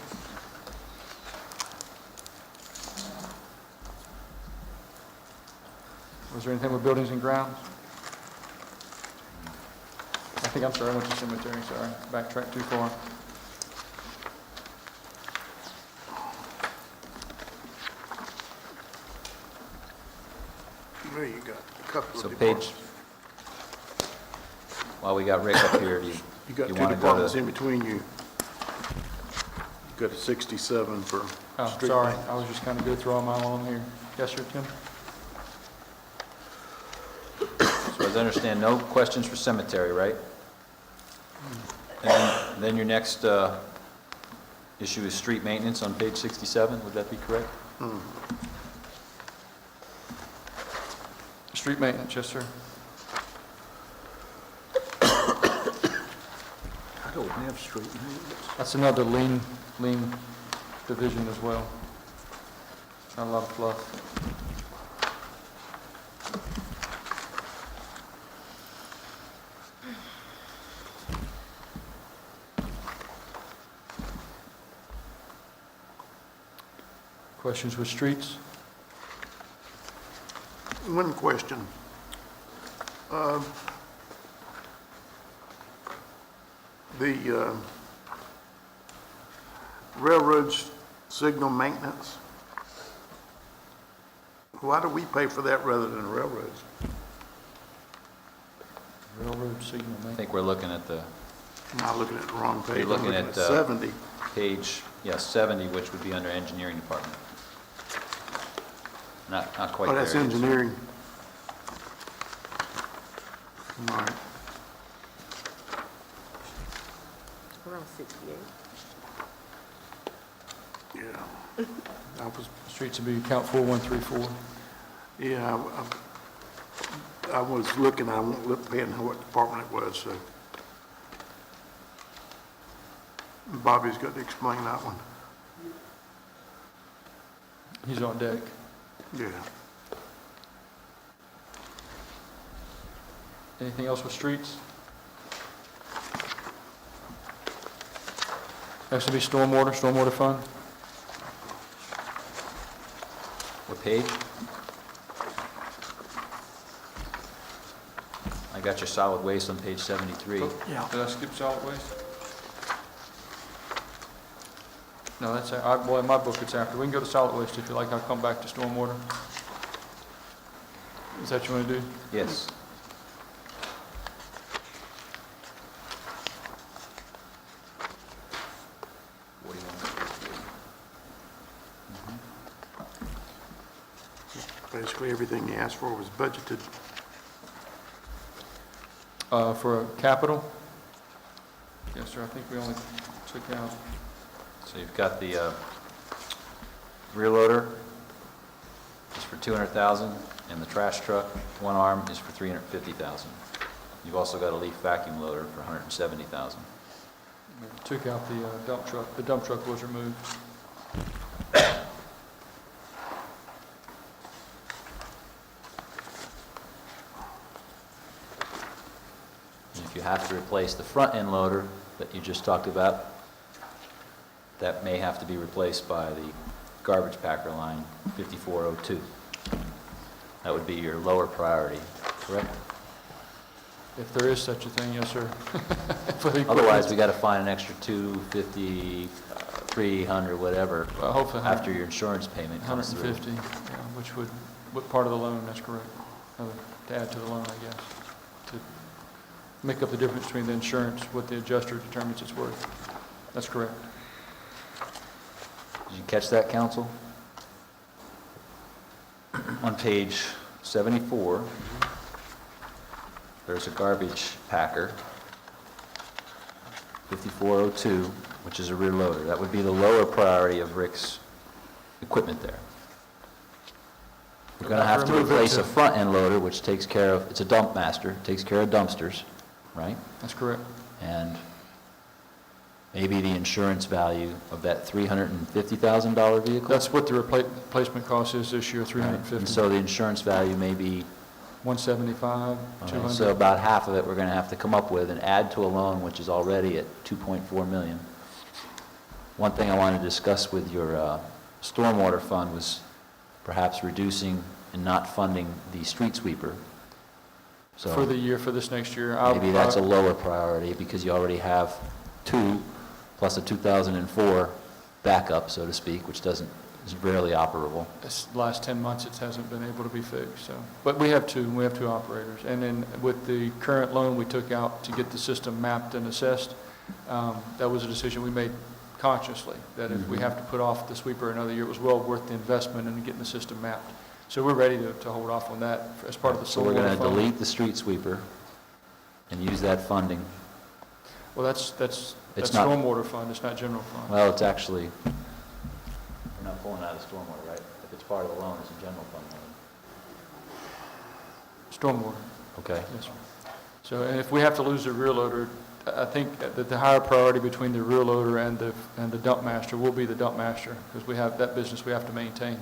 Was there anything with buildings and grounds? I'm sorry, I went to cemetery, sorry. Backtracked too far. Well, you got a couple of So departments. page, while we got Rick up here, do You you got two want to go departments to? in between you. You got a 67 for Oh, street sorry, maintenance. I was just kind of go through all my along here. Yes, sir, Tim? So as I understand, no questions for cemetery, right? And then your next issue is street maintenance on page 67, would that be correct? Street maintenance, yes, sir. I don't have street maintenance. That's another lean division as well. Not a lot of fluff. Questions with streets? One question. The railroad's signal maintenance, why do we pay for that rather than the railroads? Railroad signal I maintenance. think we're looking at the, Am I looking at the wrong page? you're looking I'm at 70. page, 70, which would be under engineering department. Not quite Oh, there. that's engineering. All right. Around 68. Yeah. I was, Streets would be account 4134. yeah, I was looking, I won't look paying what department it was, so. Bobby's got to explain that one. He's on deck. Yeah. Anything else with streets? Next will be stormwater fund. What page? I got your solid waste on page 73. Yeah. Did I skip solid waste? No, that's, well, in my book it's after. We can go to solid waste if you like. I'll come back to stormwater. Is that what you want to do? Yes. Basically, everything you asked for was budgeted. For capital? Yes, sir. I think we only took out, So you've got the rear loader is for 200,000, and the trash truck, one arm, is for 350,000. You've also got a leaf vacuum loader for 170,000. took out the dump truck. The dump truck was removed. And if you have to replace the front end loader that you just talked about, that may have to be replaced by the garbage packer line 5402. That would be your lower priority, correct? If there is such a thing, yes, sir. For the Otherwise, equipment. we got to find an extra 250, 300, whatever, Well, hopefully, after your insurance payment comes through. 150, yeah, which would, what part of the loan, that's correct. To add to the loan, I guess. make up the difference between the insurance, what the adjuster determines it's worth. That's correct. Did you catch that, council? On page 74, there's a garbage packer, 5402, which is a rear loader. That would be the lower priority of Rick's equipment there. We're going to have to replace a front-end loader, which takes care of, it's a dump master, takes care of dumpsters, right? That's correct. And maybe the insurance value of that $350,000 vehicle? That's what the replacement cost is this year, $350,000. And so the insurance value may be, $175,000, $200,000. so about half of it we're going to have to come up with and add to a loan which is already at $2.4 million. One thing I want to discuss with your stormwater fund was perhaps reducing and not funding the street sweeper. So For the year, for this next year. maybe that's a lower priority because you already have 2 plus a 2004 backup, so to speak, which is rarely operable. This last 10 months, it hasn't been able to be fixed, so. But we have two operators. And then with the current loan we took out to get the system mapped and assessed, that was a decision we made consciously, that if we have to put off the sweeper another year, it was well worth the investment in getting the system mapped. So we're ready to hold off on that as part of the So we're going to fund. delete the street sweeper and use that funding. Well, that's It's not- stormwater fund, it's not general fund. Well, it's actually, we're not pulling out of stormwater, right? If it's part of the loan, it's a general fund loan. Stormwater, Okay. yes, sir. So, and if we have to lose the rear loader, I think that the higher priority between the rear loader and the dump master will be the dump master, because we have that business we have to maintain.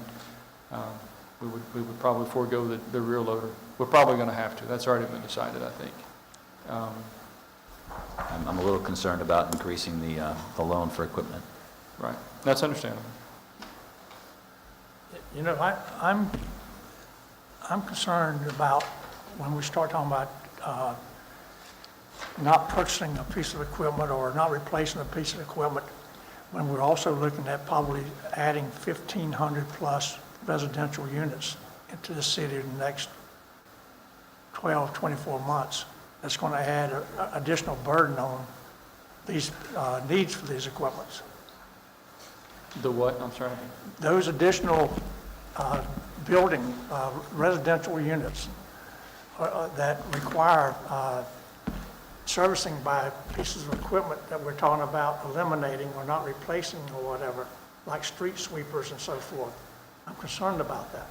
We would probably forego the rear loader. We're probably going to have to. That's already been decided, I think. I'm a little concerned about increasing the loan for equipment. Right. That's understandable. You know, I'm concerned about when we start talking about not purchasing a piece of equipment or not replacing a piece of equipment, when we're also looking at probably adding 1,500 plus residential units into the city in the next 12, 24 months. That's going to add an additional burden on these needs for these equipments. The what? I'm sorry. Those additional building residential units that require servicing by pieces of equipment that we're talking about eliminating or not replacing or whatever, like street sweepers and so forth. I'm concerned about that.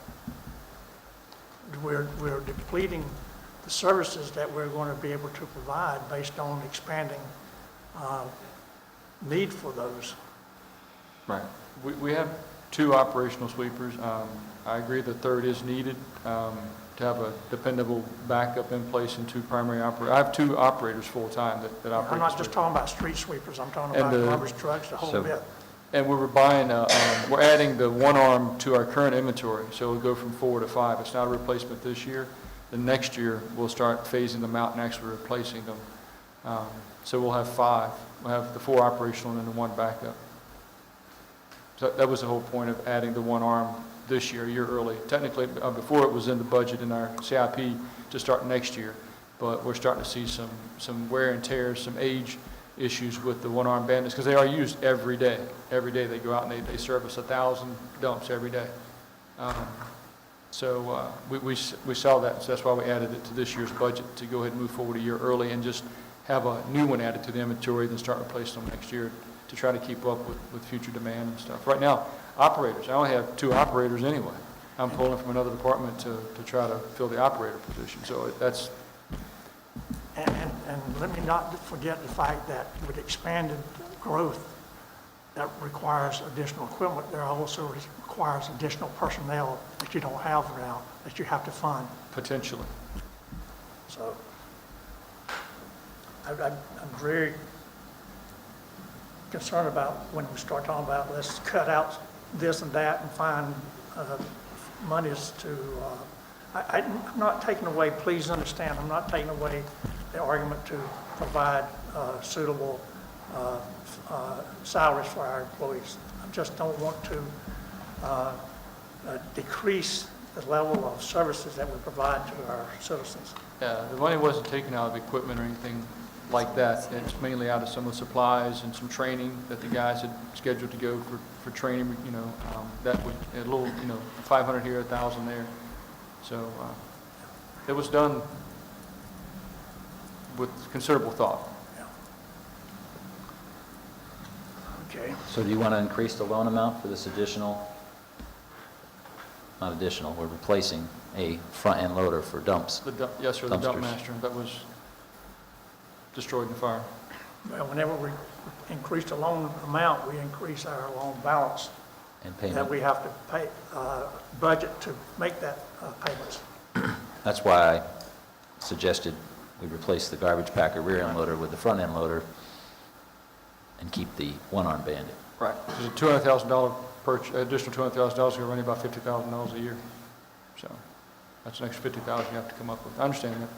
We're depleting the services that we're going to be able to provide based on expanding need for those. Right. We have 2 operational sweepers. I agree the third is needed to have a dependable backup in place and 2 primary operators. I have 2 operators full-time that operate. I'm not the just sweeper. talking about street sweepers, I'm talking And about the- garbage trucks, the whole bit. And we're we're adding the one arm to our current inventory, so it'll go from 4 to 5. It's not a replacement this year. The next year, we'll start phasing them out and actually replacing them. So we'll have 5. We'll have the 4 operational and then the 1 backup. So that was the whole point of adding the 1 arm this year, a year early. Technically, before it was in the budget in our CIP to start next year, but we're starting to see some wear and tear, some age issues with the 1 arm bandits, because they are used every day. Every day they go out and they service 1,000 dumps every day. So we saw that, so that's why we added it to this year's budget, to go ahead and move forward a year early and just have a new one added to the inventory, then start replacing them next year to try to keep up with future demand and stuff. Right now, operators, I only have 2 operators anyway. I'm pulling from another department to try to fill the operator position, so that's... And let me not forget the fact that with expanded growth, that requires additional equipment. There also requires additional personnel that you don't have now, that you have to fund. Potentially. So I'm very concerned about when we start talking about let's cut out this and that and find monies to, I'm not taking away, please understand, I'm not taking away the argument to provide suitable salaries for our employees. I just don't want to decrease the level of services that we provide to our citizens. Yeah, the money wasn't taken out of equipment or anything like that. It's mainly out of some of the supplies and some training that the guys had scheduled to go for training, that was a little, 500 here, 1,000 there. So it was done with considerable thought. Okay. So do you want to increase the loan amount for this additional, not additional, we're replacing a front-end loader for dumps? Yes, sir, the dump Dumpsters. master that was destroyed in the fire. Well, whenever we increase the loan amount, we increase our loan balance And that payment? we have to pay, budget to make that payments. That's why I suggested we replace the garbage packer rear end loader with the front end loader and keep the one-arm bandit. Right. There's a $200,000 additional $200,000 going to run you about $50,000 a year. So that's an extra $50,000 you have to come up with. I understand that.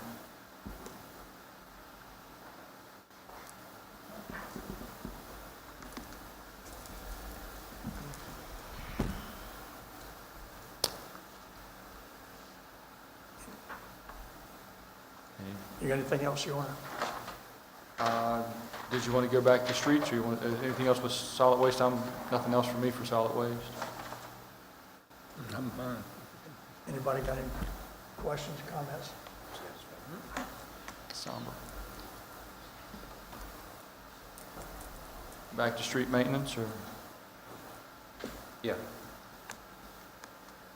You got anything else you want to? Did you want to go back to streets, or you want, anything else with solid waste? Nothing else for me for solid waste. I'm fine. Anybody got any questions, comments? Somber. Back to street maintenance, or? Yeah.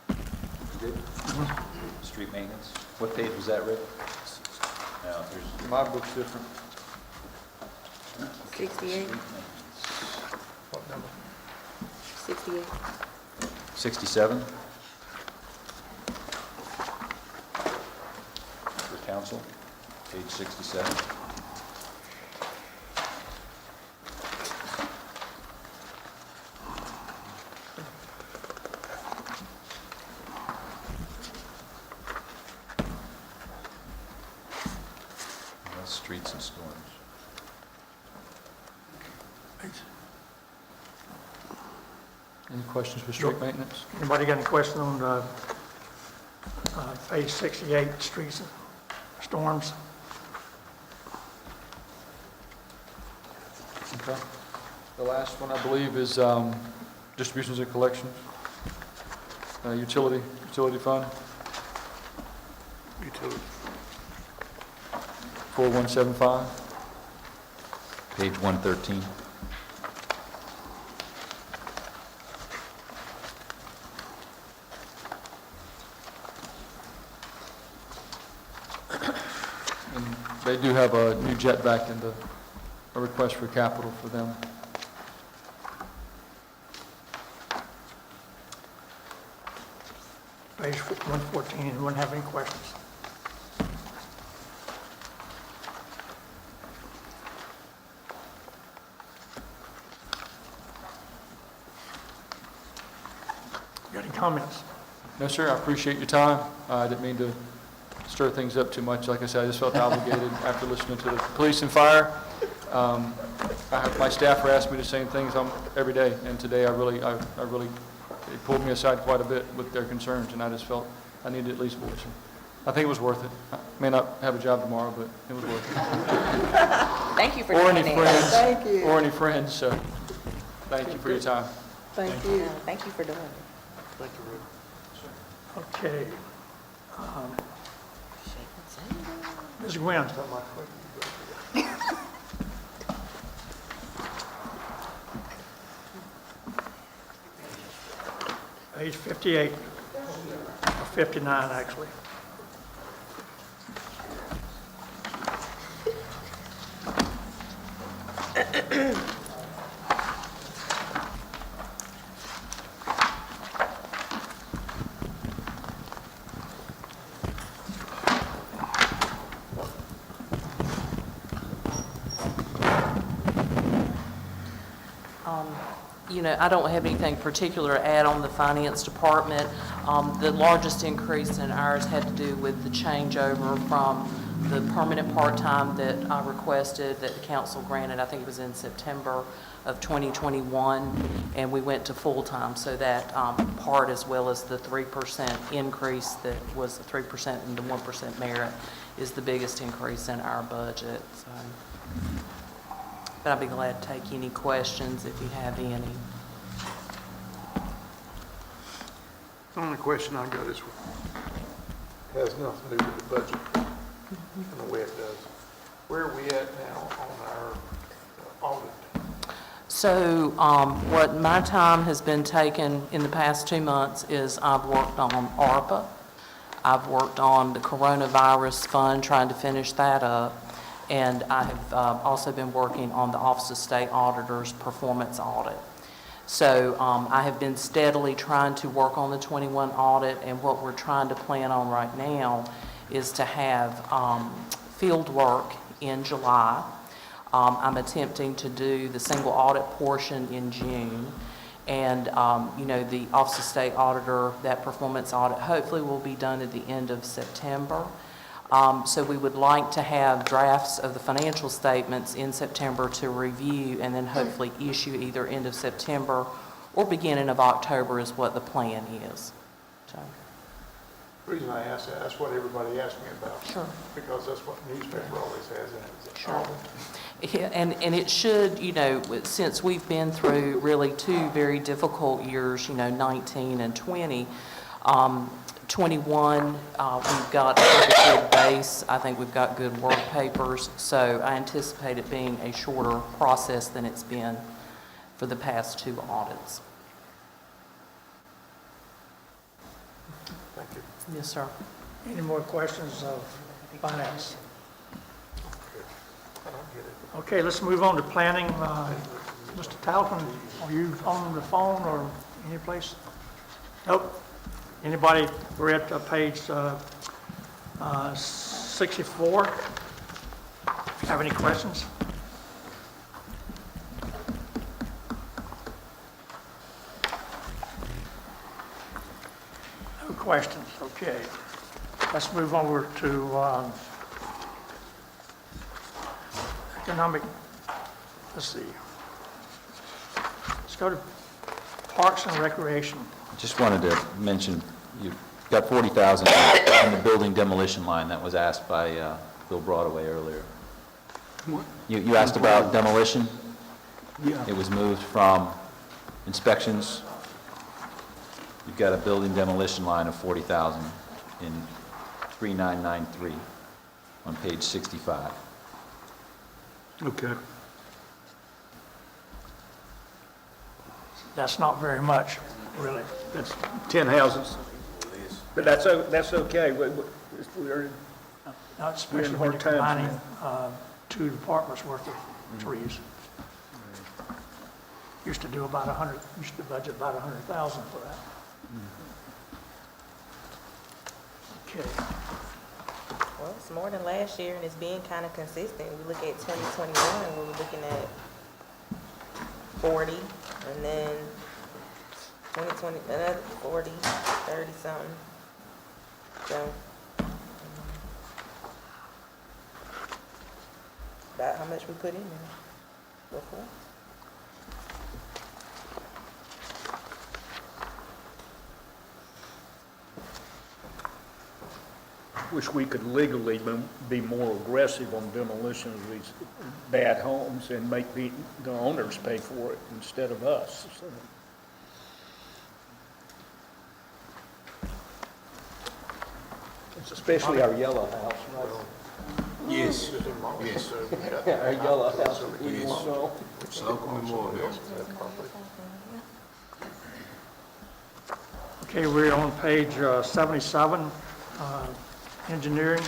You good? Street maintenance. What page was that, Rick? No, there's... My book's different. 68. What number? 68. 67? For council, page 67. That's streets and storms. Any questions for street maintenance? Anybody got any question on page 68, streets and storms? Okay. The last one, I believe, is distributions and collections. Utility fund, Utility. 4175. Page 113. And they do have a new jet vac and a request for capital for them. Page 114, anyone have any questions? Got any comments? No, sir, I appreciate your time. I didn't mean to stir things up too much. Like I said, I just felt obligated after listening to the police and fire. My staffer asked me the same things every day, and today it pulled me aside quite a bit with their concerns, and I just felt I needed to at least voice them. I think it was worth it. I may not have a job tomorrow, but it was worth it. Thank you for Or doing any that. friends. Thank you. Or any friends, so thank you for your time. Thank you. Thank you for doing it. Thank you, Rick. Okay. Ms. Gwynn's got my question. Page 58, or 59, actually. I don't have anything particular to add on the finance department. The largest increase in ours had to do with the changeover from the permanent part-time that I requested, that the council granted, I think it was in September of 2021, and we went to full-time. So that part, as well as the 3% increase that was the 3% and the 1% merit, is the biggest increase in our budget. So, but I'd be glad to take any questions if you have any. The only question I got is, has nothing to do with the budget and the way it does. Where are we at now on our audit? So what my time has been taken in the past 2 months is I've worked on ARPA. I've worked on the coronavirus fund, trying to finish that up. And I have also been working on the Office of State Auditor's performance audit. So I have been steadily trying to work on the 21 audit, and what we're trying to plan on right now is to have field work in July. I'm attempting to do the single audit portion in June. And, you know, the Office of State Auditor, that performance audit, hopefully will be done at the end of September. So we would like to have drafts of the financial statements in September to review, and then hopefully issue either end of September or beginning of October is what the plan is. So. The reason I ask that, that's what everybody asks me about. Sure. Because that's what the newspaper always has in it. Sure. Yeah, and it should, you know, since we've been through really 2 very difficult years, you know, 19 and 20, 21, we've got a pretty good base. I think we've got good work papers, so I anticipate it being a shorter process than it's been for the past 2 audits. Thank you. Yes, sir. Any more questions of finance? I don't get it. Okay, let's move on to planning. Mr. Talcon, are you on the phone or any place? Nope. Anybody? We're at page 64. Have any questions? No questions. Okay. Let's move over to economic. Let's see. Let's go to Parks and Recreation. Just wanted to mention, you've got 40,000 on the building demolition line that was asked by Bill Broadway earlier. What? You asked about demolition? Yeah. It was moved from inspections. You've got a building demolition line of 40,000 in 3993 on page 65. Okay. That's not very much, really. That's 10 houses. But that's okay. We're Not especially when hard you're times combining 2 departments worth of trees. Used to do about 100, used to budget about 100,000 for that. Okay. Well, it's more than last year, and it's being kind of consistent. We look at 2021, we were looking at 40, and then 2020, another 40, 30 something. So, about how much we put in there before. wish we could legally be more aggressive on demolition of these bad homes and make the owners pay for it instead of us. So, it's especially our yellow house, right? Yes, yes. Our yellow house. So, It's local memorial. Okay, we're on page 77, engineering.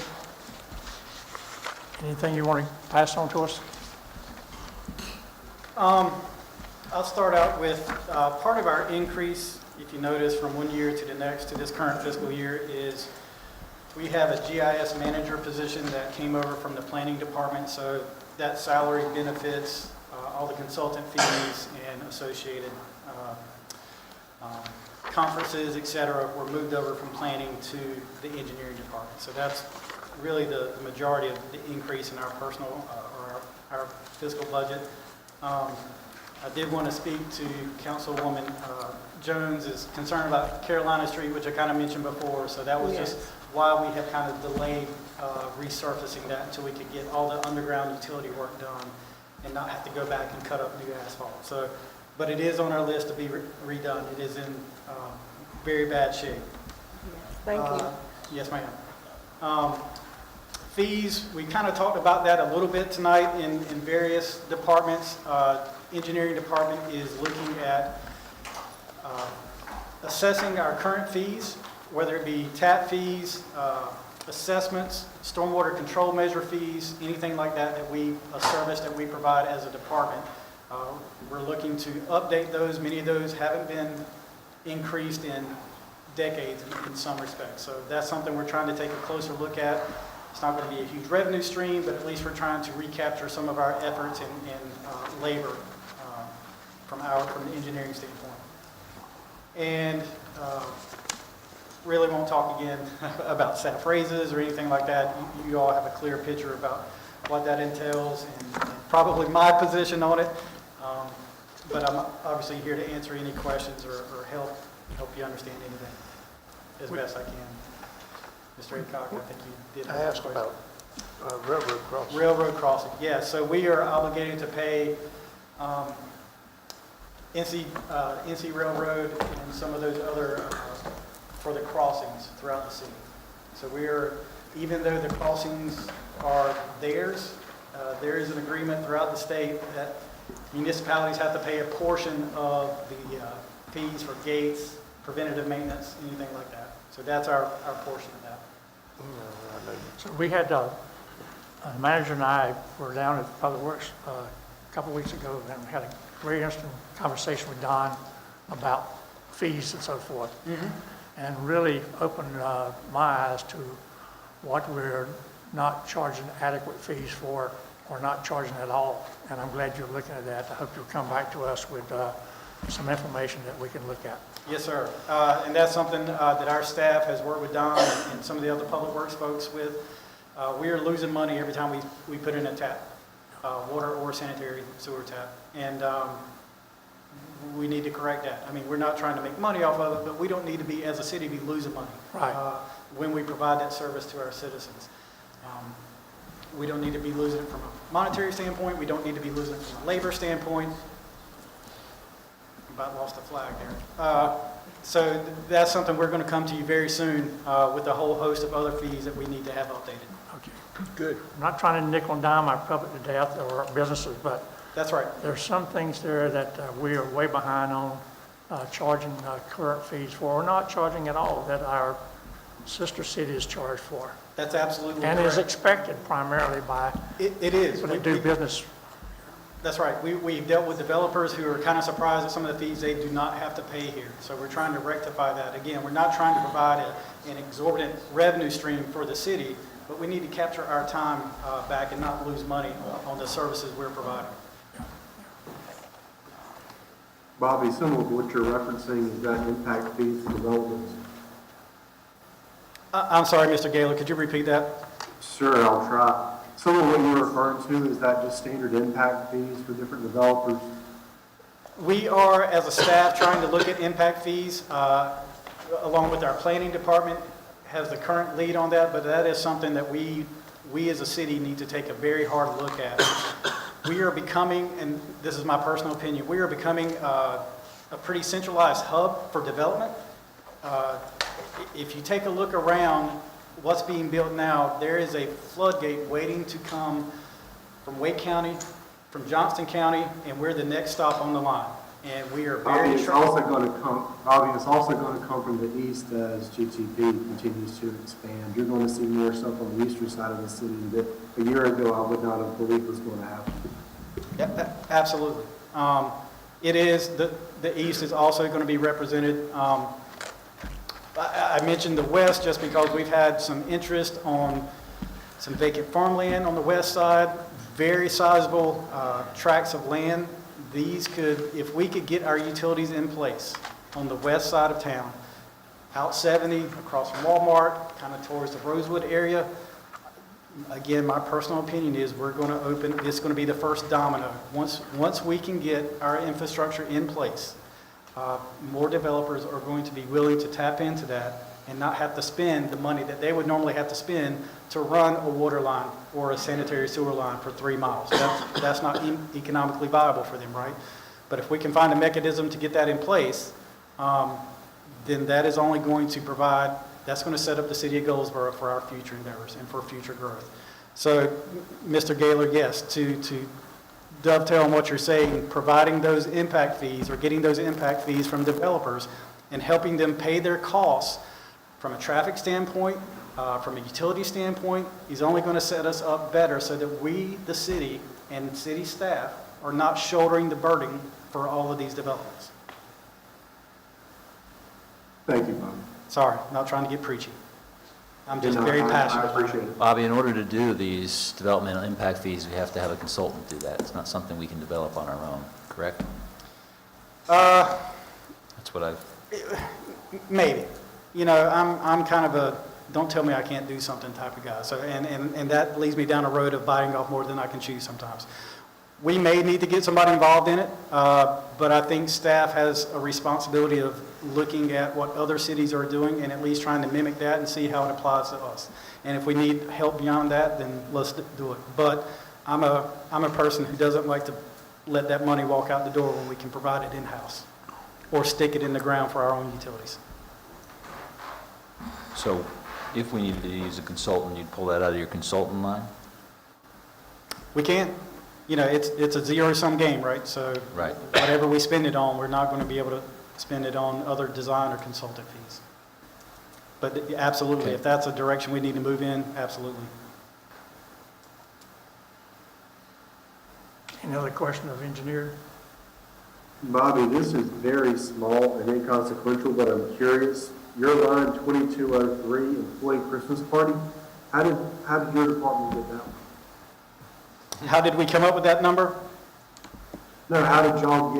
Anything you want to pass on to us? I'll start out with part of our increase, if you notice, from one year to the next to this current fiscal year is we have a GIS manager position that came over from the planning department, so that salary, benefits, all the consultant fees and associated conferences, et cetera, were moved over from planning to the engineering department. So that's really the majority of the increase in our personal, or our fiscal budget. I did want to speak to Councilwoman Jones's concern about Carolina Street, which I kind of mentioned before. So that was just why we have kind of delayed resurfacing that until we could get all the underground utility work done and not have to go back and cut up new asphalt. So, but it is on our list to be redone. It is in very bad shape. Thank you. Yes, ma'am. Fees, we kind of talked about that a little bit tonight in various departments. Engineering department is looking at assessing our current fees, whether it be tap fees, assessments, stormwater control measure fees, anything like that a service that we provide as a department. We're looking to update those. Many of those haven't been increased in decades in some respects. So that's something we're trying to take a closer look at. It's not going to be a huge revenue stream, but at least we're trying to recapture some of our efforts and labor from the engineering standpoint. And really won't talk again about staff raises or anything like that. You all have a clear picture about what that entails and probably my position on it. But I'm obviously here to answer any questions or help you understand anything as best I can. Mr. Aycock, I think you did. I asked about railroad crossing. Railroad crossing, yes. So we are obligated to pay NC Railroad and some of those other for the crossings throughout the city. So even though the crossings are theirs, there is an agreement throughout the state that municipalities have to pay a portion of the fees for gates, preventative maintenance, anything like that. So that's our portion of that. So we had, the manager and I were down at Public Works a couple of weeks ago, and we had a very interesting conversation with Don about fees and so forth. And really opened my eyes to what we're not charging adequate fees for or not charging at all. And I'm glad you're looking at that. I hope you'll come back to us with some information that we can look at. Yes, sir. And that's something that our staff has worked with Don and some of the other public works folks with. We are losing money every time we put in a tap, water or sanitary sewer tap. And we need to correct that. I mean, we're not trying to make money off of it, but we don't need to be, as a city, be losing money when we provide that service to our citizens. We don't need to be losing it from a monetary standpoint. We don't need to be losing it from a labor standpoint. About lost a flag there. So that's something we're going to come to you very soon with a whole host of other fees that we need to have updated. Okay, good. I'm not trying to nickel and dime our public to death or our businesses, but that's right. There's some things there that we are way behind on charging current fees for, or not charging at all, that our sister city is charged for. That's absolutely and correct. Is expected primarily by it is. people that do business. That's right. We've dealt with developers who are kind of surprised at some of the fees they do not have to pay here. So we're trying to rectify that. Again, we're not trying to provide an exorbitant revenue stream for the city, but we need to capture our time back and not lose money on the services we're providing. Bobby, some of what you're referencing is that impact fees for developments. I'm sorry, Mr. Gaylor, could you repeat that? Sure, I'll try. Some of what you're referring to, is that just standard impact fees for different developers? We are, as a staff, trying to look at impact fees, along with our planning department, has the current lead on that, but that is something that we as a city need to take a very hard look at. We are becoming, and this is my personal opinion, we are becoming a pretty centralized hub for development. If you take a look around what's being built now, there is a floodgate waiting to come from Wake County, from Johnston County, and we're the next stop on the line. And we are very It's also going to come from the east as GTP continues to expand. You're going to see more stuff on the eastern side of the city that a year ago I would not have believed was going to happen. Yeah, absolutely. It is, the east is also going to be represented. I mentioned the west just because we've had some interest on some vacant farmland on the west side, very sizable tracts of land. These could, if we could get our utilities in place on the west side of town, out 70, across from Walmart, kind of towards the Rosewood area, Again, my personal opinion is we're going to open, it's going to be the first domino. Once we can get our infrastructure in place, more developers are going to be willing to tap into that and not have to spend the money that they would normally have to spend to run a water line or a sanitary sewer line for 3 miles. That's not economically viable for them, right? But if we can find a mechanism to get that in place, then that is only going to provide, that's going to set up the city of Goldsboro for our future endeavors and for future growth. So, Mr. Gaylor, yes, to dovetail on what you're saying, providing those impact fees or getting those impact fees from developers and helping them pay their costs from a traffic standpoint, from a utility standpoint, is only going to set us up better so that we, the city, and city staff are not shouldering the burden for all of these developments. Thank you, Bob. Sorry, not trying to get preachy. I'm just No, very I passionate. appreciate it. Bobby, in order to do these developmental impact fees, we have to have a consultant do that. It's not something we can develop on our own, correct? That's what I've... Maybe. You know, I'm kind of a don't tell me I can't do something type of guy. So, and that leads me down a road of biting off more than I can chew sometimes. We may need to get somebody involved in it, but I think staff has a responsibility of looking at what other cities are doing and at least trying to mimic that and see how it applies to us. And if we need help beyond that, then let's do it. But I'm a person who doesn't like to let that money walk out the door when we can provide it in-house or stick it in the ground for our own utilities. So if we needed to use a consultant, you'd pull that out of your consultant line? We can't. You know, it's a zero-sum game, right? So Right. whatever we spend it on, we're not going to be able to spend it on other design or consultant fees. But absolutely, Okay. if that's a direction we need to move in, absolutely. Any other question of engineer? Bobby, this is very small and inconsequential, but I'm curious. Your line 2203, employee Christmas party, how did your department get that one? How did we come up with that number? No, how did y'all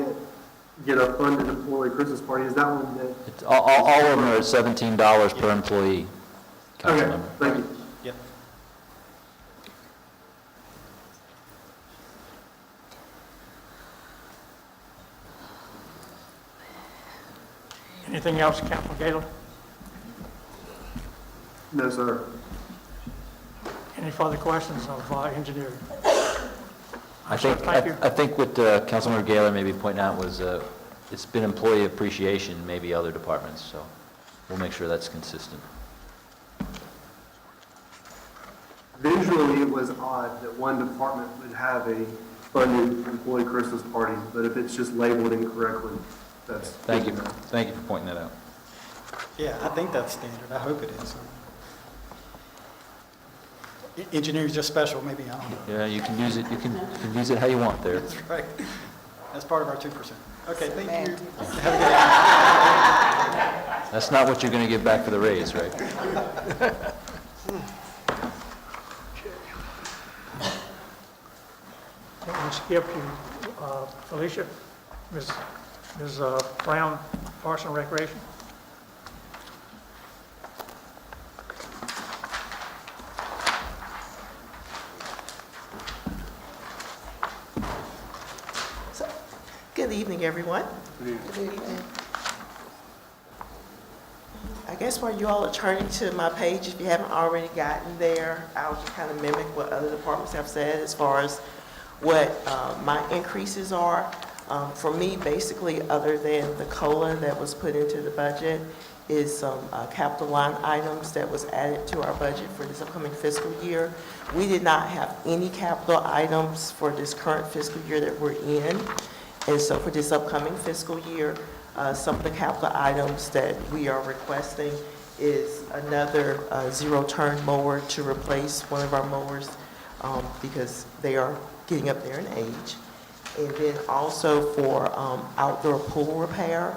get a funded employee Christmas party? Is that one that? It's, all of them are at $17 per employee. Okay, Councilmember. thank you. Yep. Anything else, Councilman Gaylor? No, sir. Any further questions of engineer? I think, Thank you. I think what Councilmember Gaylor may be pointing out was it's been employee appreciation, maybe other departments, so we'll make sure that's consistent. Visually, it was odd that one department would have a funded employee Christmas party, but if it's just labeled incorrectly, that's. Thank you. Thank you for pointing that out. Yeah, I think that's standard. I hope it is. Engineering's just special, maybe, I don't know. Yeah, you can use it, you can use it how you want there. That's right. That's part of our 2%. Okay, thank you. That's not what you're going to give back for the raise, right? We'll skip to Felicia, Ms. Brown, Parks and Recreation. Good evening, everyone. Good evening. I guess while you all are turning to my page, if you haven't already gotten there, I'll just kind of mimic what other departments have said as far as what my increases are. For me, basically, other than the COLA that was put into the budget, is some capital line items that was added to our budget for this upcoming fiscal year. We did not have any capital items for this current fiscal year that we're in. And so for this upcoming fiscal year, some of the capital items that we are requesting is another zero-turn mower to replace one of our mowers because they are getting up there in age. And then also for outdoor pool repair.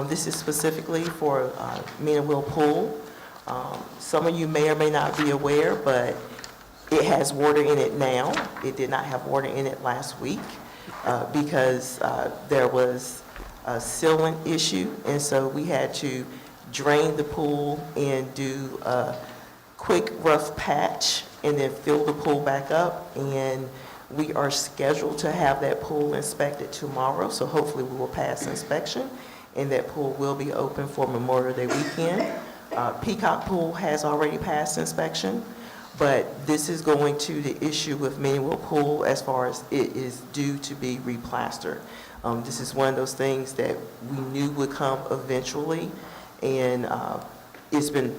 This is specifically for Men Will Pool. Some of you may or may not be aware, but it has water in it now. It did not have water in it last week. Because there was a sealant issue, and so we had to drain the pool and do quick rough patch and then fill the pool back up. And we are scheduled to have that pool inspected tomorrow, so hopefully we will pass inspection, and that pool will be open for Memorial Day weekend. Peacock Pool has already passed inspection, but this is going to the issue with Manual Pool as far as it is due to be replastered. This is one of those things that we knew would come eventually, and it's been,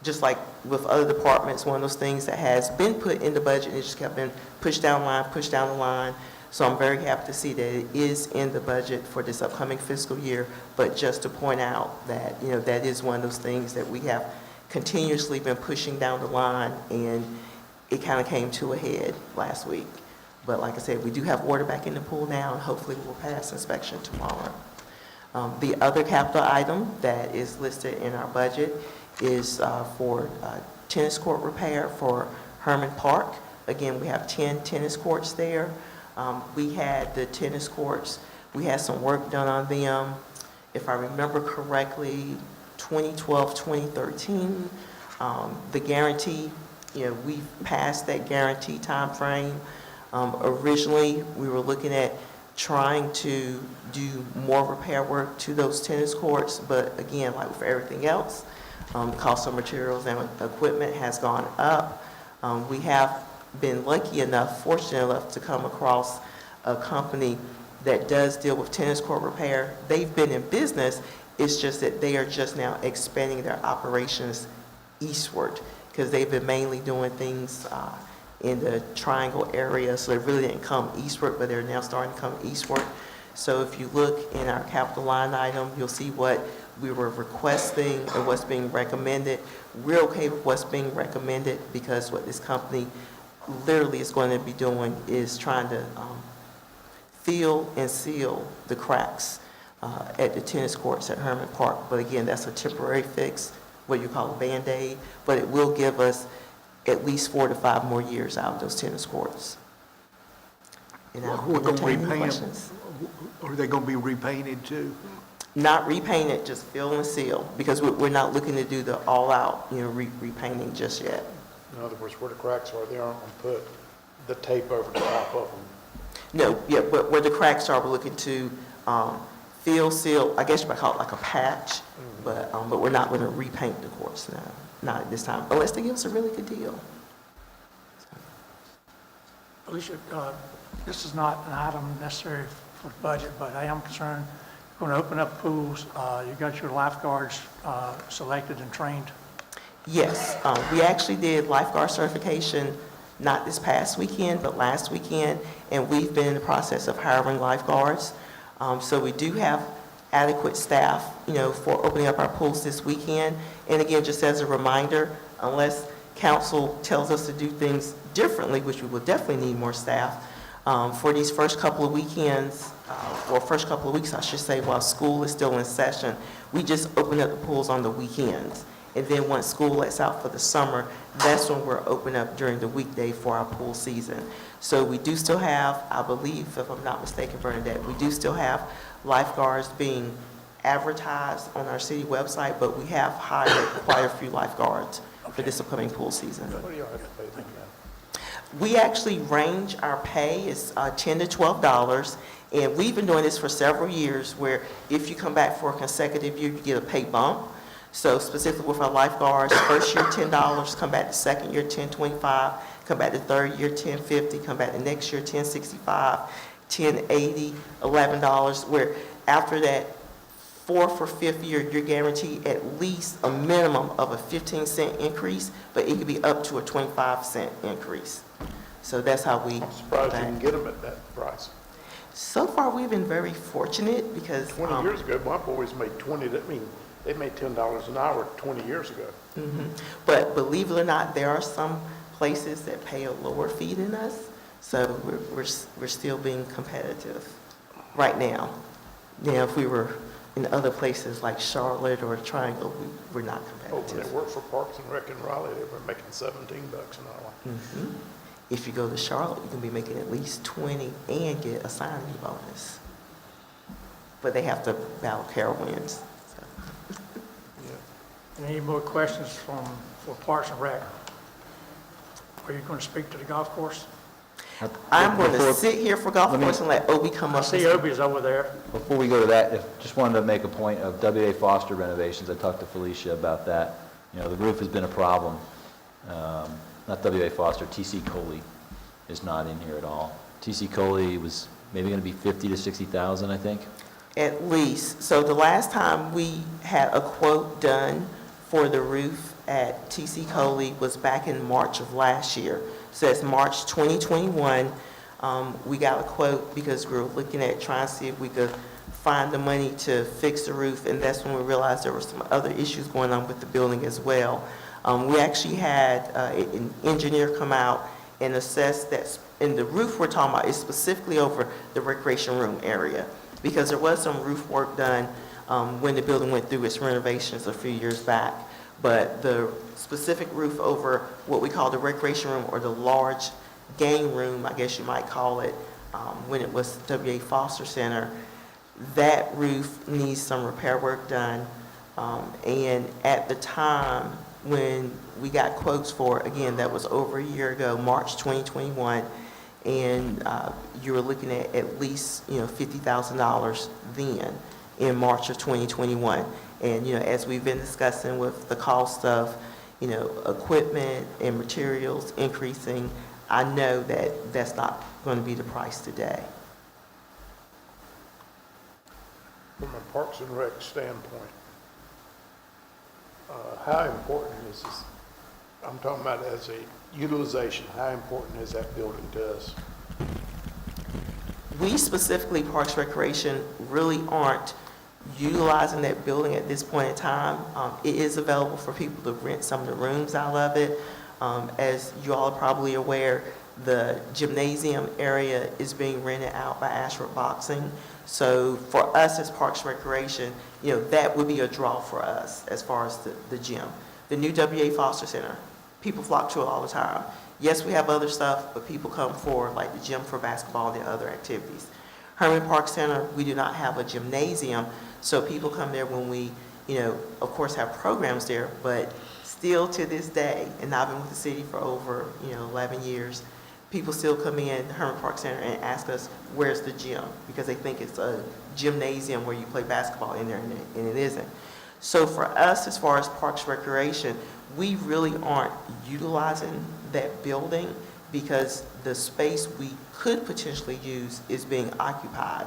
just like with other departments, one of those things that has been put in the budget and it just kept been pushed down the line. So I'm very happy to see that it is in the budget for this upcoming fiscal year. But just to point out that, that is one of those things that we have continuously been pushing down the line, and it kind of came to a head last week. But like I said, we do have water back in the pool now, and hopefully we will pass inspection tomorrow. The other capital item that is listed in our budget is for tennis court repair for Herman Park. Again, we have 10 tennis courts there. We had the tennis courts, we had some work done on them, if I remember correctly, 2012, 2013. The guarantee, we've passed that guarantee time frame. Originally, we were looking at trying to do more repair work to those tennis courts, but again, like with everything else, the cost of materials and equipment has gone up. We have been lucky enough, fortunate enough to come across a company that does deal with tennis court repair. They've been in business, it's just that they are just now expanding their operations eastward, because they've been mainly doing things in the Triangle area, so they really didn't come eastward, but they're now starting to come eastward. So if you look in our capital line item, you'll see what we were requesting and what's being recommended. We're okay with what's being recommended, because what this company literally is going to be doing is trying to fill and seal the cracks at the tennis courts at Herman Park. But again, that's a temporary fix, what you call a Band-Aid, but it will give us at least 4 to 5 more years out of those tennis courts. And I'll Who are going to entertain any repaint questions. them? Are they going to be repainted too? Not repainted, just fill and seal, because we're not looking to do the all-out, repainting just yet. In other words, where the cracks are, they aren't going to put the tape over the top of them. No, yeah, but where the cracks are, we're looking to fill, seal, I guess you might call it like a patch, but we're not going to repaint the courts now, not at this time, unless they give us a really good deal. Alicia, this is not an item necessary for the budget, but I am concerned, you're going to open up pools, you got your lifeguards selected and trained. Yes, we actually did lifeguard certification, not this past weekend, but last weekend, and we've been in the process of hiring lifeguards. So we do have adequate staff, for opening up our pools this weekend. And again, just as a reminder, unless council tells us to do things differently, which we will definitely need more staff, for these first couple of weekends, or first couple of weeks, I should say, while school is still in session, we just open up the pools on the weekends. And then once school lets out for the summer, that's when we're open up during the weekday for our pool season. So we do still have, I believe, if I'm not mistaken, Bernadette, we do still have lifeguards being advertised on our city website, but we have hired quite a few lifeguards for this upcoming pool season. What do y'all have to pay them now? We actually range our pay is $10 to $12, and we've been doing this for several years, where if you come back for a consecutive year, you get a pay bump. So specifically with our lifeguards, first year $10, come back the second year $10.25, come back the third year $10.50, come back the next year $10.65, $10.80, $11, where after that fourth or fifth year, you're guaranteed at least a minimum of a 15-cent increase, but it could be up to a 25-cent increase. So that's how we... I'm surprised you can get them at that price. So far, we've been very fortunate because... 20 years ago, my boys made they made $10 an hour 20 years ago. But believe it or not, there are some places that pay a lower fee than us, so we're still being competitive right now. Now, if we were in other places like Charlotte or Triangle, we're not competitive. When they worked for Parks and Rec in Raleigh, they were making $17 an hour. If you go to Charlotte, you can be making at least 20 and get a signing bonus. But they have to battle Carowinds. Any more questions for Parks and Rec? Are you going to speak to the golf course? I'm going to sit here for golf course and let Obi come I up. see Obi's over there. Before we go to that, just wanted to make a point of W.A. Foster renovations. I talked to Felicia about that. You know, the roof has been a problem. Not W.A. Foster, T.C. Coley is not in here at all. T.C. Coley was maybe going to be 50 to 60,000, I think. At least. So the last time we had a quote done for the roof at T.C. Coley was back in March of last year. So that's March 2021. We got a quote because we were looking at trying to see if we could find the money to fix the roof, and that's when we realized there were some other issues going on with the building as well. We actually had an engineer come out and assess that, and the roof we're talking about is specifically over the recreation room area, because there was some roof work done when the building went through its renovations a few years back. But the specific roof over what we call the recreation room, or the large game room, I guess you might call it, when it was W.A. Foster Center, that roof needs some repair work done. And at the time when we got quotes for it, again, that was over a year ago, March 2021, and you were looking at least, $50,000 then in March of 2021. And, as we've been discussing with the cost of, equipment and materials increasing, I know that that's not going to be the price today. From a Parks and Rec standpoint, how important is this? I'm talking about as a utilization, how important is that building to us? We specifically, Parks Recreation, really aren't utilizing that building at this point in time. It is available for people to rent some of the rooms out of it. As you all are probably aware, the gymnasium area is being rented out by Ashford Boxing. So for us as Parks Recreation, that would be a draw for us as far as the gym. The new W.A. Foster Center, people flock to it all the time. Yes, we have other stuff, but people come for like the gym for basketball and other activities. Herman Park Center, we do not have a gymnasium, so people come there when we, of course have programs there, but still to this day, and I've been with the city for over, 11 years, people still come in Herman Park Center and ask us, where's the gym? Because they think it's a gymnasium where you play basketball in there, and it isn't. So for us, as far as Parks Recreation, we really aren't utilizing that building because the space we could potentially use is being occupied.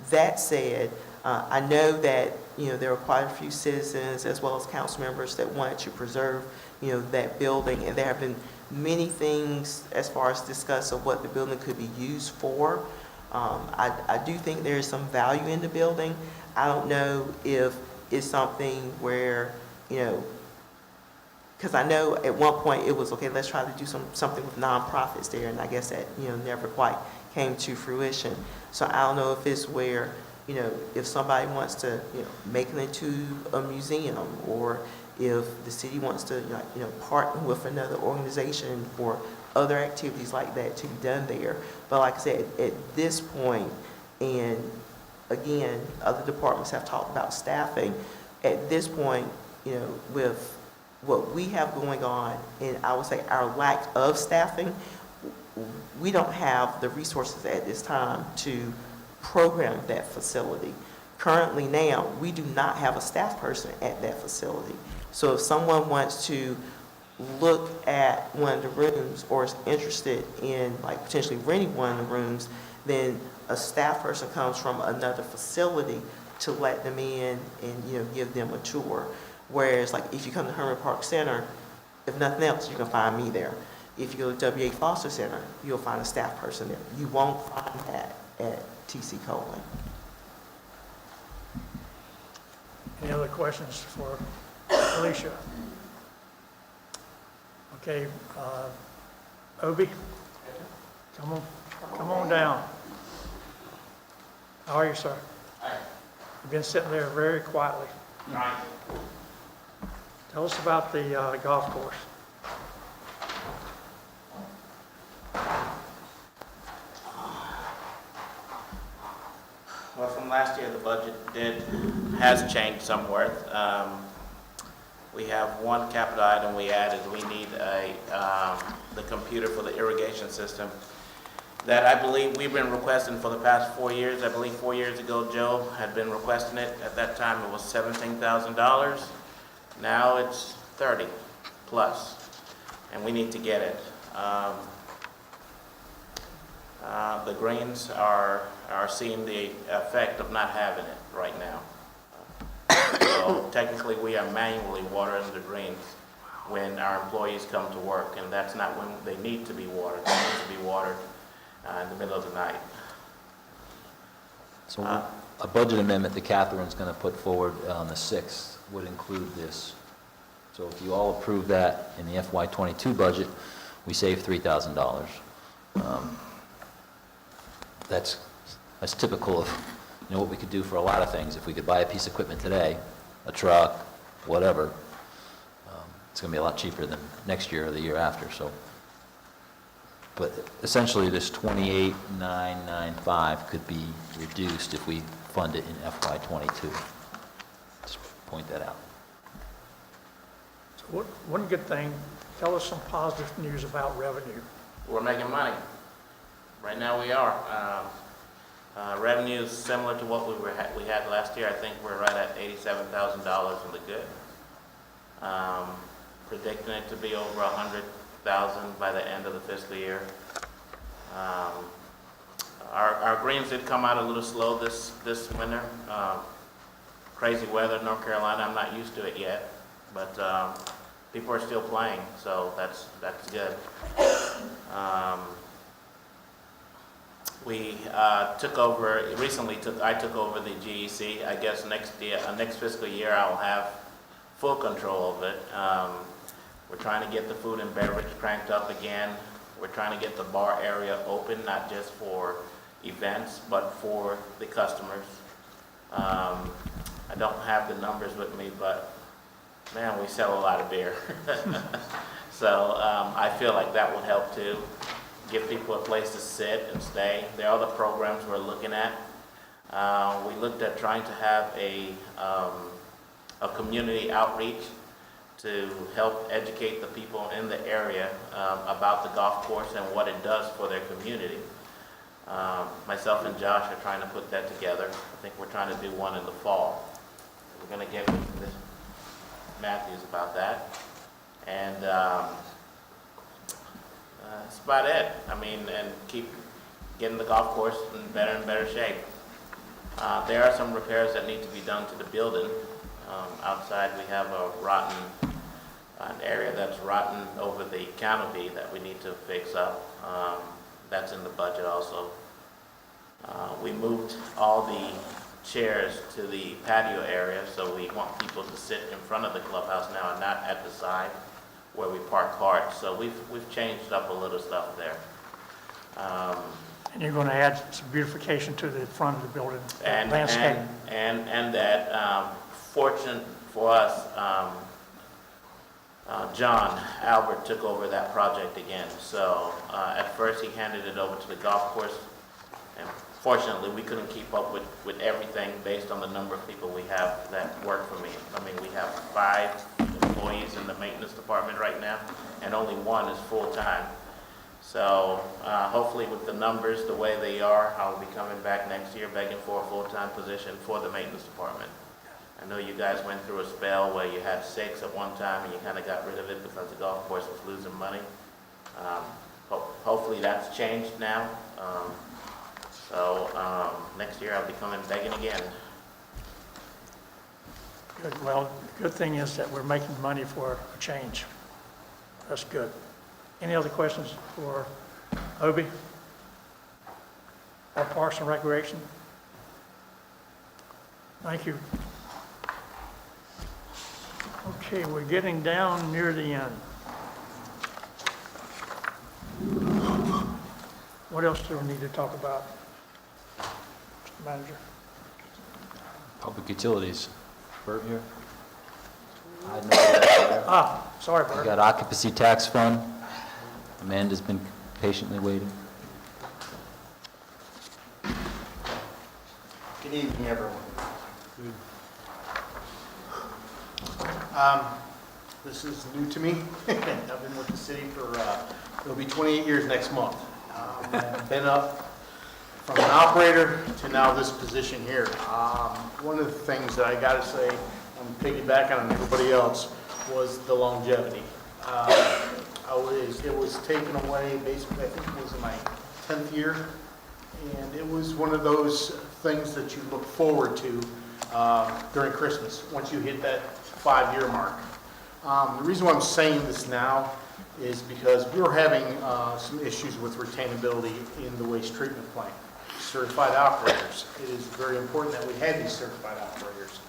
That said, I know that, there are quite a few citizens as well as council members that wanted to preserve, that building, and there have been many things as far as discuss of what the building could be used for. I do think there is some value in the building. I don't know if it's something where, because I know at one point it was, okay, let's try to do something with nonprofits there, and I guess that, never quite came to fruition. So I don't know if it's where, if somebody wants to, make it into a museum, or if the city wants to, partner with another organization for other activities like that to be done there. But like I said, at this point, and again, other departments have talked about staffing, at this point, with what we have going on, and I would say our lack of staffing, we don't have the resources at this time to program that facility. Currently now, we do not have a staff person at that facility. So if someone wants to look at one of the rooms or is interested in like potentially renting one of the rooms, then a staff person comes from another facility to let them in and, give them a tour. Whereas like if you come to Herman Park Center, if nothing else, you can find me there. If you go to W.A. Foster Center, you'll find a staff person there. You won't find that at T.C. Coley. Any other questions for Alicia? Okay, Obi, come on down. How are you, sir? You've been sitting there very quietly. Tell us about the golf course. Well, from last year, the budget has changed somewhat. We have one capital item we added. We need the computer for the irrigation system that I believe we've been requesting for the past 4 years. I believe 4 years ago, Joe had been requesting it. At that time, it was $17,000. Now it's 30 plus, and we need to get it. The greens are seeing the effect of not having it right now. So technically, we are manually watering the greens when our employees come to work, and that's not when they need to be watered. They need to be watered in the middle of the night. So a budget amendment that Catherine's going to put forward on the 6th would include this. So if you all approve that in the FY22 budget, we save $3,000. That's typical of what we could do for a lot of things. If we could buy a piece of equipment today, a truck, whatever, it's going to be a lot cheaper than next year or the year after. So, but essentially, this 28,995 could be reduced if we fund it in FY22. Just point that out. So one good thing, tell us some positive news about revenue. We're making money. Right now we are. Revenue is similar to what we had last year. I think we're right at $87,000 in the good. Predicting it to be over 100,000 by the end of the fiscal year. Our greens did come out a little slow this winter. Crazy weather in North Carolina. I'm not used to it yet, but people are still playing, so that's good. We took over recently. I took over the GEC. I guess next fiscal year I'll have full control of it. We're trying to get the food and beverage cranked up again. We're trying to get the bar area open, not just for events, but for the customers. I don't have the numbers with me, but man, we sell a lot of beer. So I feel like that would help too. Give people a place to sit and stay. There are other programs we're looking at. We looked at trying to have a community outreach to help educate the people in the area about the golf course and what it does for their community. Myself and Josh are trying to put that together. I think we're trying to do one in the fall. We're going to get with Ms. Matthews about that. And that's about it. I mean, and keep getting the golf course in better and better shape. There are some repairs that need to be done to the building. Outside we have an area that's rotten over the canopy that we need to fix up. That's in the budget also. We moved all the chairs to the patio area, so we want people to sit in front of the clubhouse now and not at the side where we park carts. So we've changed up a little stuff there. And you're going to add some beautification to the front of the building, And landscape. and that, fortunate for us, John Albert took over that project again. So at first he handed it over to the golf course, and fortunately we couldn't keep up with everything based on the number of people we have that work for me. I mean, we have 5 employees in the maintenance department right now, and only 1 is full-time. So hopefully with the numbers the way they are, I'll be coming back next year begging for a full-time position for the maintenance department. I know you guys went through a spell where you had 6 at one time and you kind of got rid of it because the golf course was losing money. Hopefully that's changed now. So next year I'll be coming begging again. Good. Well, the good thing is that we're making money for a change. That's good. Any other questions for Obi or Parks and Recreation? Thank you. Okay, we're getting down near the end. What else do we need to talk about, Mr. Manager? Public utilities. Bert here? I had no idea. Sorry, We Bert. got occupancy tax fund. Amanda's been patiently waiting. Good evening, everyone. This is new to me. I've been with the city for, it'll be 28 years next month. I've been up from an operator to now this position here. One of the things that I gotta say, I'm piggybacking on everybody else, was the longevity. It was taken away, basically, I think it was in my 10th year, and it was one of those things that you look forward to during Christmas, once you hit that 5-year mark. The reason why I'm saying this now is because we were having some issues with retainability in the waste treatment plant. Certified operators. It is very important that we had these certified operators.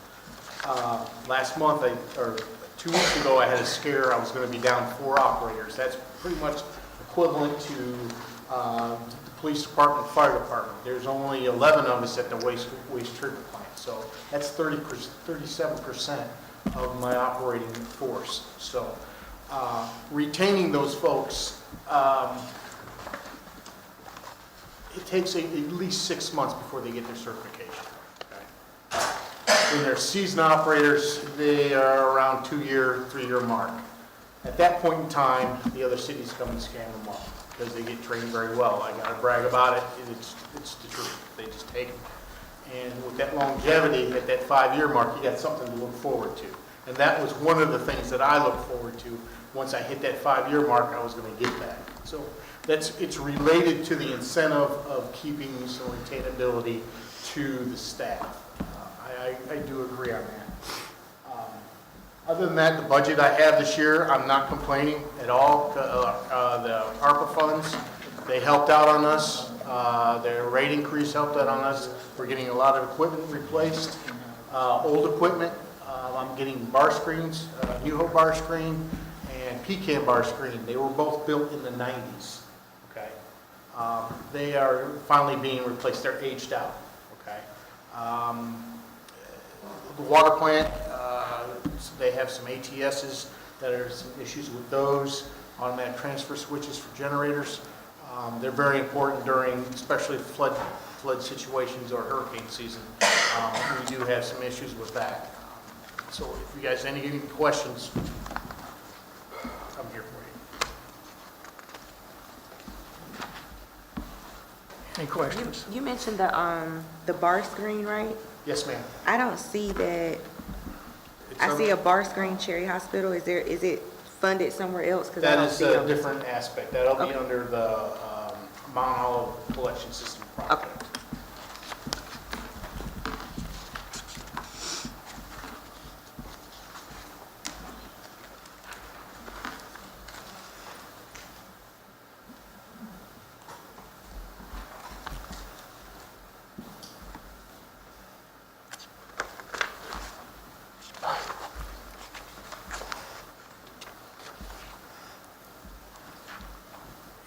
Last month, or 2 weeks ago, I had a scare. I was going to be down 4 operators. That's pretty much equivalent to the police department, fire department. There's only 11 of us at the waste treatment plant. So that's 37% of my operating force. So retaining those folks, it takes at least 6 months before they get their certification. Okay? When they're seasoned operators, they are around 2-year, 3-year mark. At that point in time, the other cities come and scan them up because they get trained very well. I got to brag about it. It's the truth. They just take them. And with that longevity, at that 5-year mark, you got something to look forward to. And that was one of the things that I looked forward to. Once I hit that 5-year mark, I was going to get that. So it's related to the incentive of keeping some retainability to the staff. I do agree on that. Other than that, the budget I have this year, I'm not complaining at all. The ARPA funds, they helped out on us. Their rate increase helped out on us. We're getting a lot of equipment replaced, old equipment. I'm getting bar screens, New Hope bar screen and Pecan bar screen. They were both built in the 90s. Okay, they are finally being replaced. They're aged out. Okay, the water plant, they have some ATSs that are some issues with those. Automatic transfer switches for generators. They're very important during, especially flood situations or hurricane season. We do have some issues with that. So if you guys have any questions, I'm here for you. Any questions? You mentioned the bar screen, right? Yes, ma'am. I don't see that. I see a bar screen, Cherry Hospital. Is it funded somewhere else? Because I That don't is see it a on this different one. aspect. That'll be Okay. under the Mount Hollow Collection System project. Okay.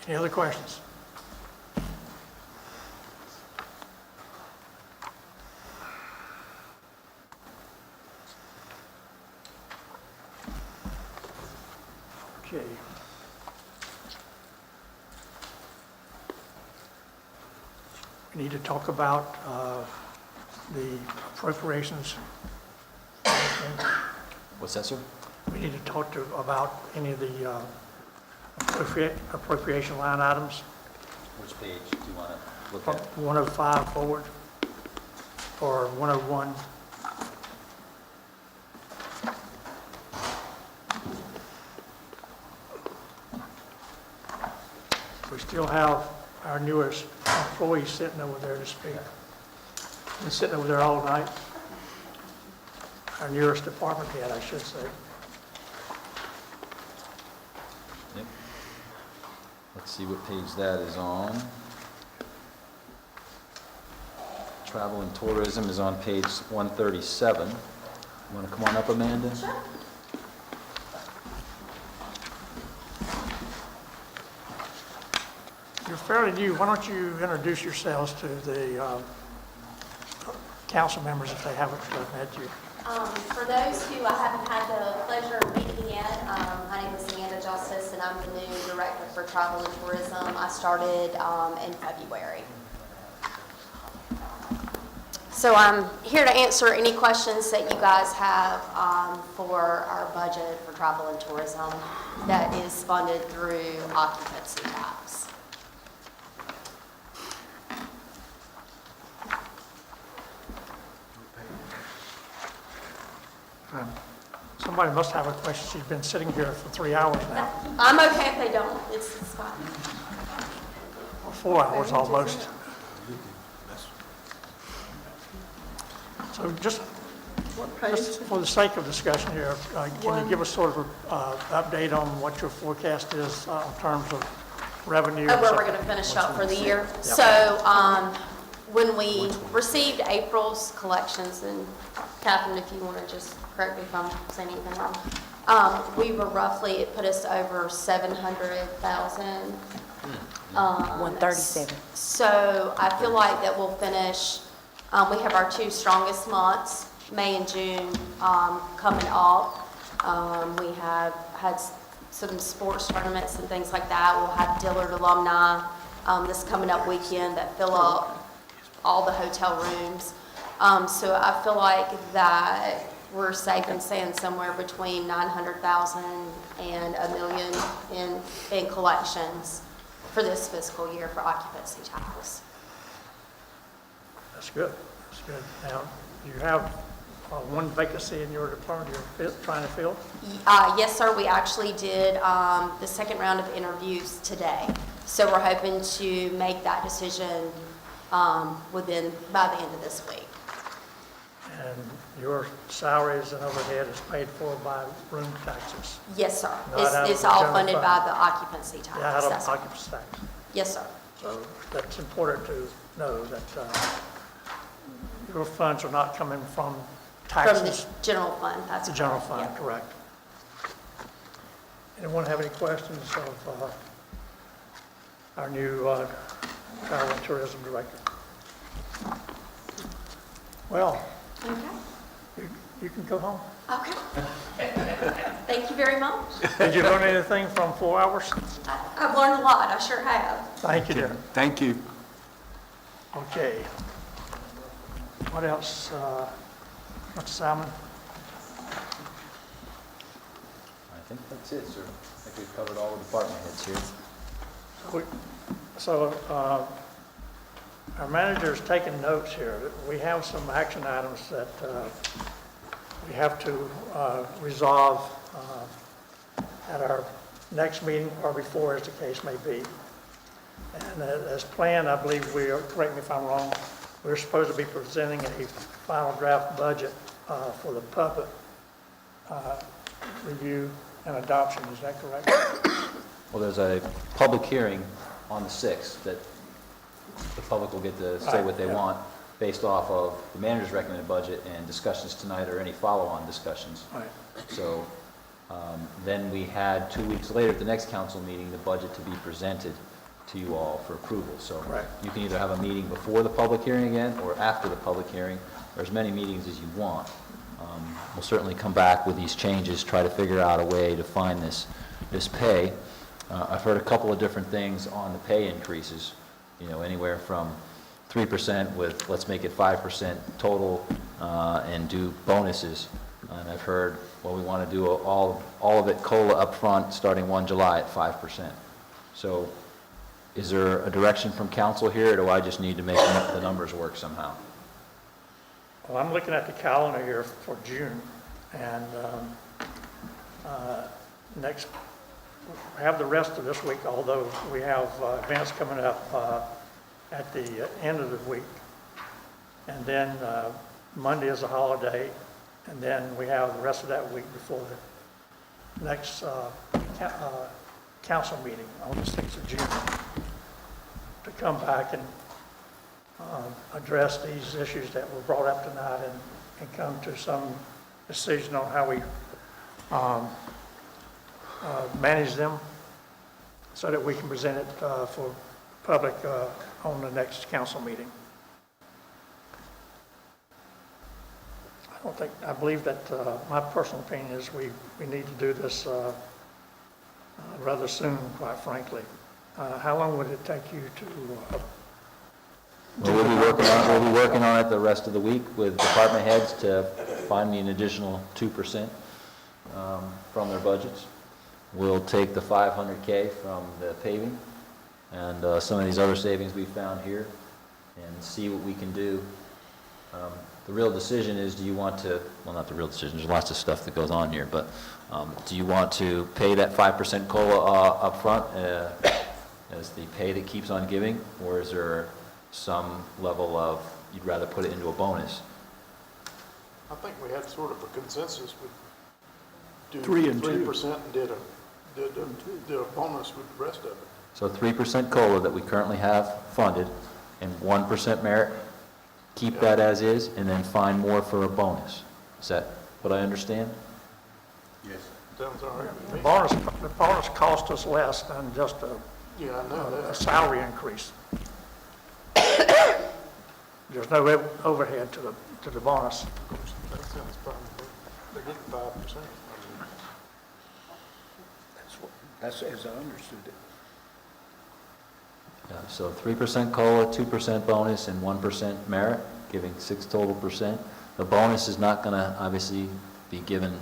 Any other questions? Okay. We need to talk about the appropriations. What's that, sir? We need to talk about any of the appropriation line items, Which page do you want to look from at? 105 forward, or 101. We still have our newest employee sitting over there to speak. Been sitting over there all night. Our newest department head, I should say. Yep. Let's see what page that is on. Travel and tourism is on page 137. You want to come on up, Amanda? Sure. You're fairly new. Why don't you introduce yourselves to the council members if they haven't met you? For those who I haven't had the pleasure of meeting yet, my name is Amanda Justice, and I'm the new Director for Travel and Tourism. I started in February. So I'm here to answer any questions that you guys have for our budget for travel and tourism that is funded through occupancy tax. Somebody must have a question. She's been sitting here for 3 hours now, I'm okay if they don't. It's fine. or 4 hours almost. So just for the sake of discussion here, can you give us sort of an update on what your forecast is in terms of revenue? Oh, where we're going to finish up for the year. So when we received April's collections, and Catherine, if you want to just correct me if I'm saying anything wrong, we were roughly, it put us over 700,000. 137. So I feel like that we'll finish, we have our 2 strongest months, May and June, coming up. We have had some sports tournaments and things like that. We'll have Dillard alumni this coming up weekend that fill up all the hotel rooms. So I feel like that we're safe in saying somewhere between 900,000 and $1 million in collections for this fiscal year for occupancy tax. That's good. That's good. Now, you have one vacancy in your department you're trying to fill? Yes, sir. We actually did the second round of interviews today. So we're hoping to make that decision by the end of this week. And your salaries and overhead is paid for by room taxes? Yes, sir. Not out of It's the all general funded fund? by the occupancy tax. Yeah, out of That's right. occupancy tax. Yes, sir. So that's important to know that your funds are not coming from From taxes. the general fund, that's The general correct, fund, correct. Anyone have any questions of our new travel and tourism director? Well, yeah. Okay. you can go home. Okay. Thank you very much. Did you learn anything from 4 hours? I've learned a lot, I sure have. Thank you, dear. Thank you. Okay. What else, Mr. Salmon? I think that's it, sir. I think we've covered all the department heads here. So, our manager's taking notes here. We have some action items that we have to resolve at our next meeting or before, as the case may be. And as planned, I believe we are, correct me if I'm wrong, we're supposed to be presenting a final draft budget for the public review and adoption. Is that correct? Well, there's a public hearing on the 6th that the public will get to say what they want based off of the manager's recommended budget and discussions tonight or any follow-on discussions. Right. So then we had 2 weeks later at the next council meeting, the budget to be presented to you all for approval. So Right. you can either have a meeting before the public hearing again or after the public hearing, or as many meetings as you want. We'll certainly come back with these changes, try to figure out a way to find this pay. I've heard a couple of different things on the pay increases, anywhere from 3% with, let's make it 5% total, and do bonuses. And I've heard, well, we want to do all of it COLA up front, starting 1 July at 5%. So is there a direction from council here, or do I just need to make the numbers work somehow? Well, I'm looking at the calendar here for June, and next, we have the rest of this week, although we have events coming up at the end of the week. And then Monday is a holiday, and then we have the rest of that week before the next council meeting on the 6th of June to come back and address these issues that were brought up tonight and come to some decision on how we manage them so that we can present it for public on the next council meeting. I believe that my personal opinion is we need to do this rather soon, quite frankly. How long would it take you to Well, we'll be working on it the rest of the week with department heads to find me an additional 2% from their budgets. We'll take the $500K from the paving and some of these other savings we found here and see what we can do. The real decision is, do you want to, well, not the real decision, there's lots of stuff that goes on here, but do you want to pay that 5% COLA up front as the pay that keeps on giving, or is there some level of, you'd rather put it into a bonus? I think we had sort of a consensus with do 3 and 2. 3% and did a bonus with the rest of it. So 3% COLA that we currently have funded and 1% merit, keep that as is, and then find more for a bonus. Is that what I understand? Yes. Sounds all right to me. The bonus cost us less than just Yeah, I know a that. salary increase. There's no overhead to the bonus. That sounds fine. They're getting 5%. That's as I understood it. Yeah, so 3% COLA, 2% bonus, and 1% merit, giving 6 total percent. The bonus is not going to obviously be given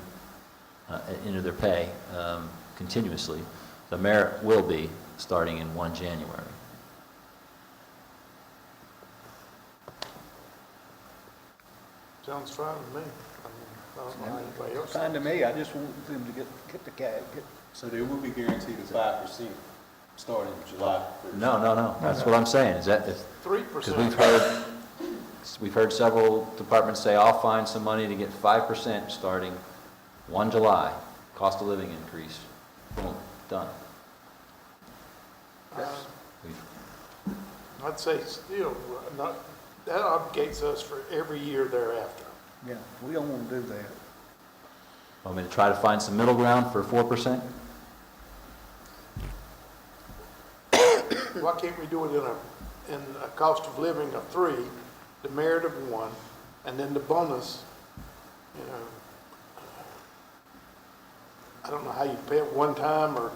into their pay continuously. The merit will be starting in 1 January. Sounds fine to me. I don't know how anybody else. Fine to me, I just want them to get the cash. So they will be guaranteed a 5% starting July 1st? No. That's what I'm saying, is that, 3%. because we've heard several departments say, I'll find some money to get 5% starting 1 July, cost of living increase. Boom, done. I'd say still, that obligates us for every year thereafter. Yeah, we don't want to do that. Want me to try to find some middle ground for 4%? Why can't we do it in a cost of living of 3, the merit of 1, and then the bonus, you know, I don't know how you pay it one time or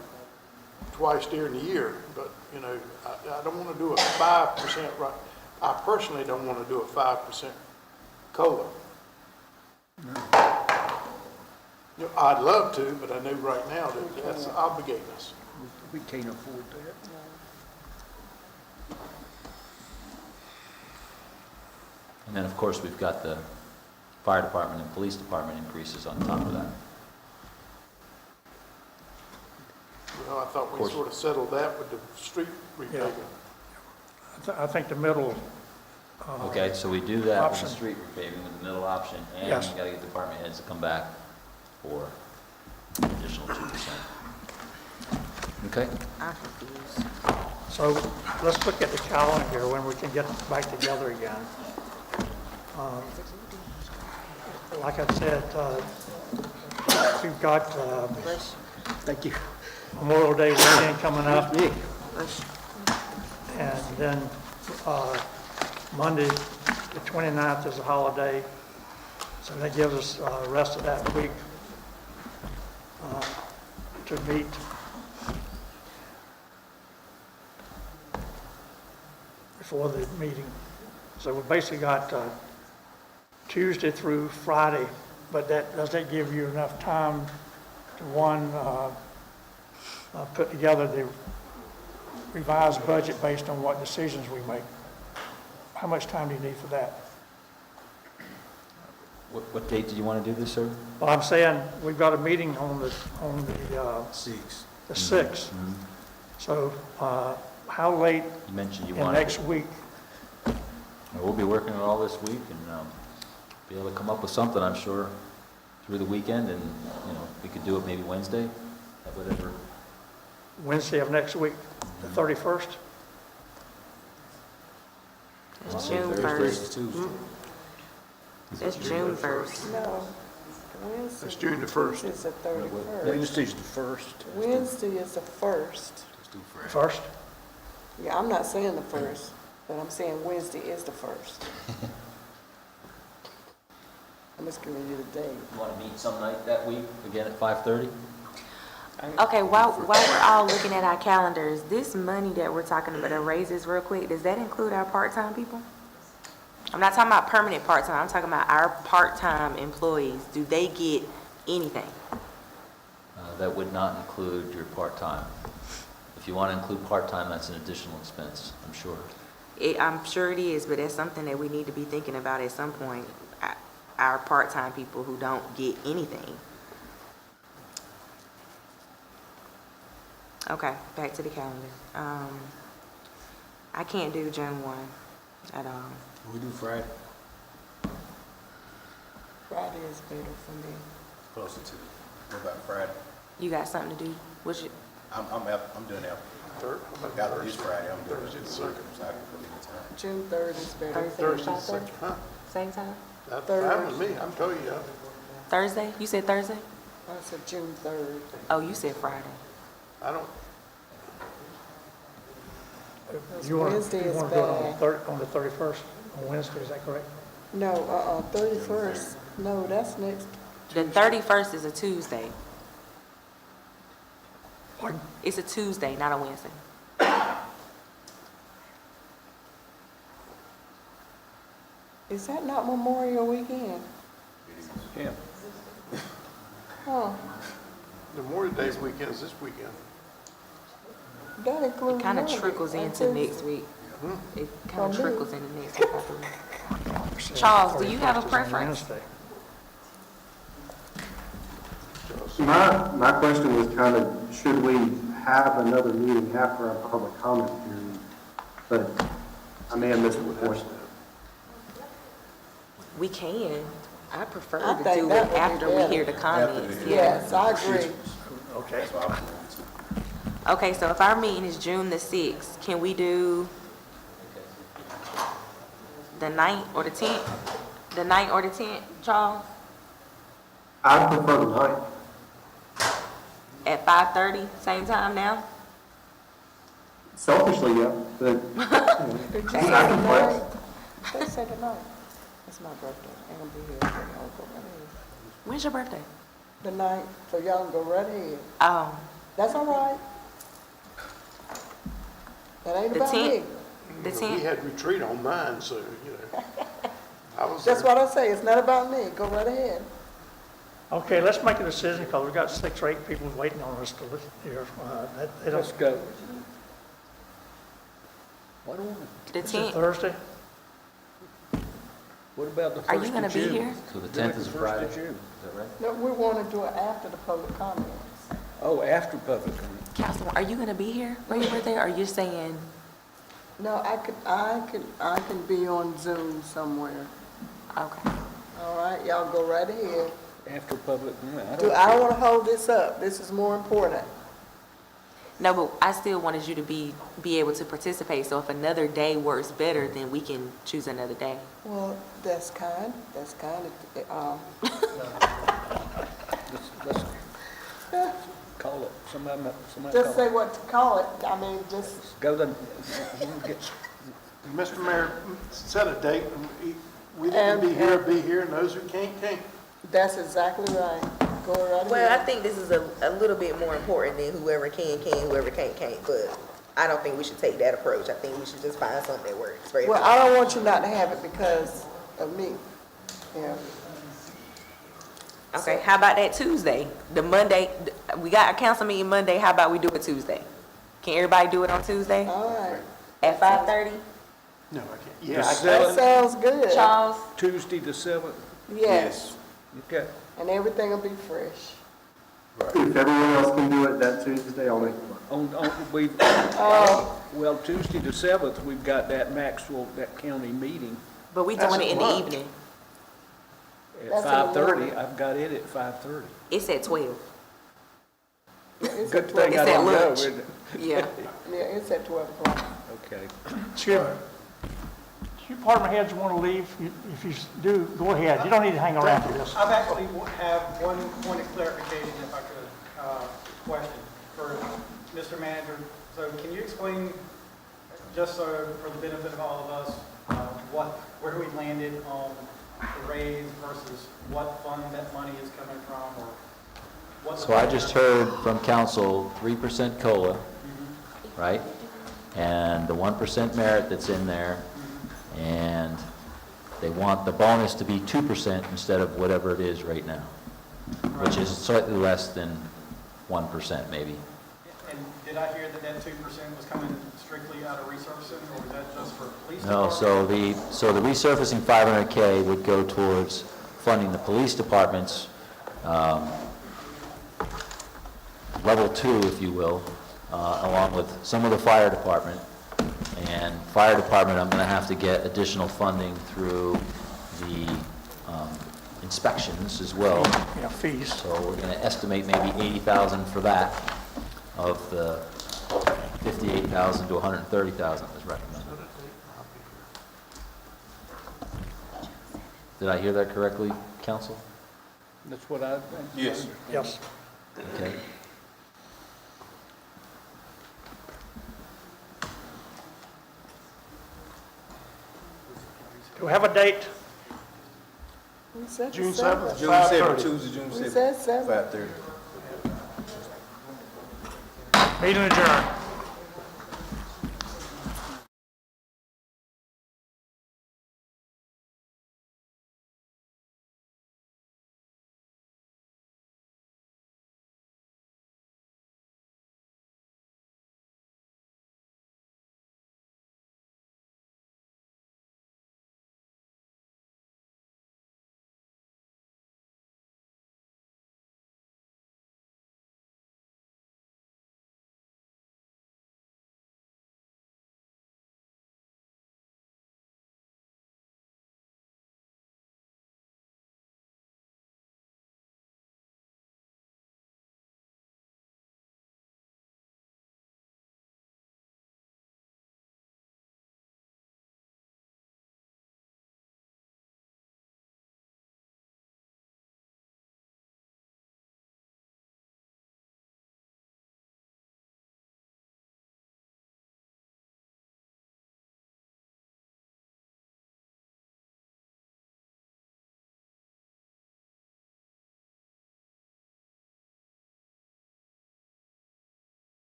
twice during the year, but, you know, I don't want to do a 5%, right? I personally don't want to do a 5% COLA. You know, I'd love to, but I know right now that that's obligating us. We can't afford that. And then, of course, we've got the fire department and police department increases on top of that. You know, I thought we sort of settled that with the street repaving. I think the middle. Okay, so we do that with the Option. street repaving with the middle option, and Yes. you gotta get department heads to come back for an additional 2%. Okay? I'm confused. So let's look at the calendar here when we can get back together again. Like I said, we've got Thank you. Memorial Day weekend coming up. And then Monday, the 29th is a holiday. So that gives us the rest of that week to meet. Before the meeting. So we basically got Tuesday through Friday, but does that give you enough time to, put together the revised budget based on what decisions we make? How much time do you need for that? What date did you want to do this, sir? Well, I'm saying we've got a meeting on the 6. the 6th. So how late You mentioned you in wanted. next week? We'll be working on all this week and be able to come up with something, I'm sure, through the weekend, and, you know, we could do it maybe Wednesday, whatever. Wednesday of next week, the 31st? It's June Thursday 1st. is Tuesday. It's June 1st. No, Wednesday. It's June the 1st. It's the 31st. Wednesday's the 1st. Wednesday is the 1st. First? Yeah, I'm not saying the 1st, but I'm saying Wednesday is the 1st. I'm just giving you the date. You want to meet some night that week, again at 5:30? Okay, while we're all looking at our calendars, this money that we're talking about, the raises real quick, does that include our part-time people? I'm not talking about permanent part-time, I'm talking about our part-time employees. Do they get anything? That would not include your part-time. If you want to include part-time, that's an additional expense, I'm sure. I'm sure it is, but that's something that we need to be thinking about at some point. Our part-time people who don't get anything. Okay, back to the calendar. I can't do June 1 at all. We do Friday. Friday is better for me. Closer to, what about Friday? You got something to do? I'm doing that. I got this Friday, I'm doing it. So I can put in the time. June 3rd is better. Thursday, 5:30? Same time? That's fine with me, I'm telling you. Thursday? You said Thursday? I said June 3rd. Oh, you said Friday. I don't, You want Wednesday to is do it on the 31st, on Wednesday, is that correct? No, 31st. No, that's next. The 31st is a Tuesday. Pardon? It's a Tuesday, not a Wednesday. Is that not Memorial Weekend? Yeah. Huh, Memorial Day weekend is this weekend. that includes. It kind of Monday trickles and into Tuesday. next week. It kind For of me. trickles into next week, I believe. Charles, do you have a 31st is on preference? Wednesday. My question was kind of, should we have another meeting after our public comment period? But I may have missed the point. We can. I prefer I to think do that it would be after we better. hear the comments. Yes, I agree. Okay. Okay, so if our meeting is June the 6th, can we do the 9th or the 10th? The 9th or the 10th, Charles? I prefer the night. At 5:30, same time now? Selfishly, yeah, but Did you say the night? They said the night. It's my birthday. I'm gonna be here. So y'all go right ahead. When's your birthday? The night, so y'all can go right ahead. Oh, That's all right. That ain't the about 10th? me. The We 10th? had retreat on mine, so, I was That's there. what I say. It's not about me. Go right ahead. Okay, let's make a decision, because we've got 6 or 8 people waiting on us to listen here. Let's go. What on, The This is 10th? Thursday? what about the Are you first gonna of be June? here? So the Do it 10th is a the Friday, first is of June. that right? No, we want to do it after the public comments. Oh, after public comment. Councilman, are you gonna be here for your birthday, or are you saying, No, I can be on Zoom somewhere. okay. All right, y'all go right ahead. After public comment. I don't want to hold this up. This is more important. No, but I still wanted you to be able to participate, so if another day works better, then we can choose another day. Well, that's kind. That's kind. Let's call it, somebody Just call say it. what to call it. I mean, just, Go to, get, Mr. Mayor, set a date, we that can be here, and those who can't. that's exactly right. Go right ahead. Well, I think this is a little bit more important than whoever can, whoever can't, but I don't think we should take that approach. I think we should just find something that works for Well, everybody. I don't want you not to have it because of me. Yeah. Okay, how about that Tuesday? The Monday, we got a council meeting Monday, how about we do it Tuesday? Can everybody do it on Tuesday All right. at 5:30? No, I can't. The Yeah, That sounds good. Charles? Tuesday the 7th. Yes. Okay. And everything will be fresh. if everyone else can do it that Tuesday, I'll make it work. Well, Tuesday the 7th, we've got that Maxwell, that county meeting But we doing it in the evening. at That's in the 5:30. morning. I've got it at 5:30. It's at 12. It's Good at thing 12. I It's at don't know, lunch. isn't it? Yeah. Yeah, it's at 12 o'clock. Okay. Excuse me. If you department heads want to leave, if you do, go ahead. You don't need to hang around for this. I've actually have one point of clarification, if I could, question for Mr. Manager. So can you explain, just so for the benefit of all of us, where we landed on the raise versus what fund that money is coming from, or So I just heard from council 3% COLA, right? And the 1% merit that's in there, and they want the bonus to be 2% instead of whatever it is right now, which is slightly less than 1% maybe. And did I hear that that 2% was coming strictly out of resurfacing, or was that just for police No, department? so the resurfacing 500K would go towards funding the police department's level 2, if you will, along with some of the fire department. And fire department, I'm gonna have to get additional funding through the inspections as well. Yeah, fees. So we're gonna estimate maybe 80,000 for that, of the 58,000 to 130,000 was recommended. Did I hear that correctly, council? That's what I. Yes. Yes. Okay. Do we have a date? We said the June 7th. 7th, June 7th, 5:30. Tuesday, June We 7th. said 7th. 5:30. Meeting adjourned.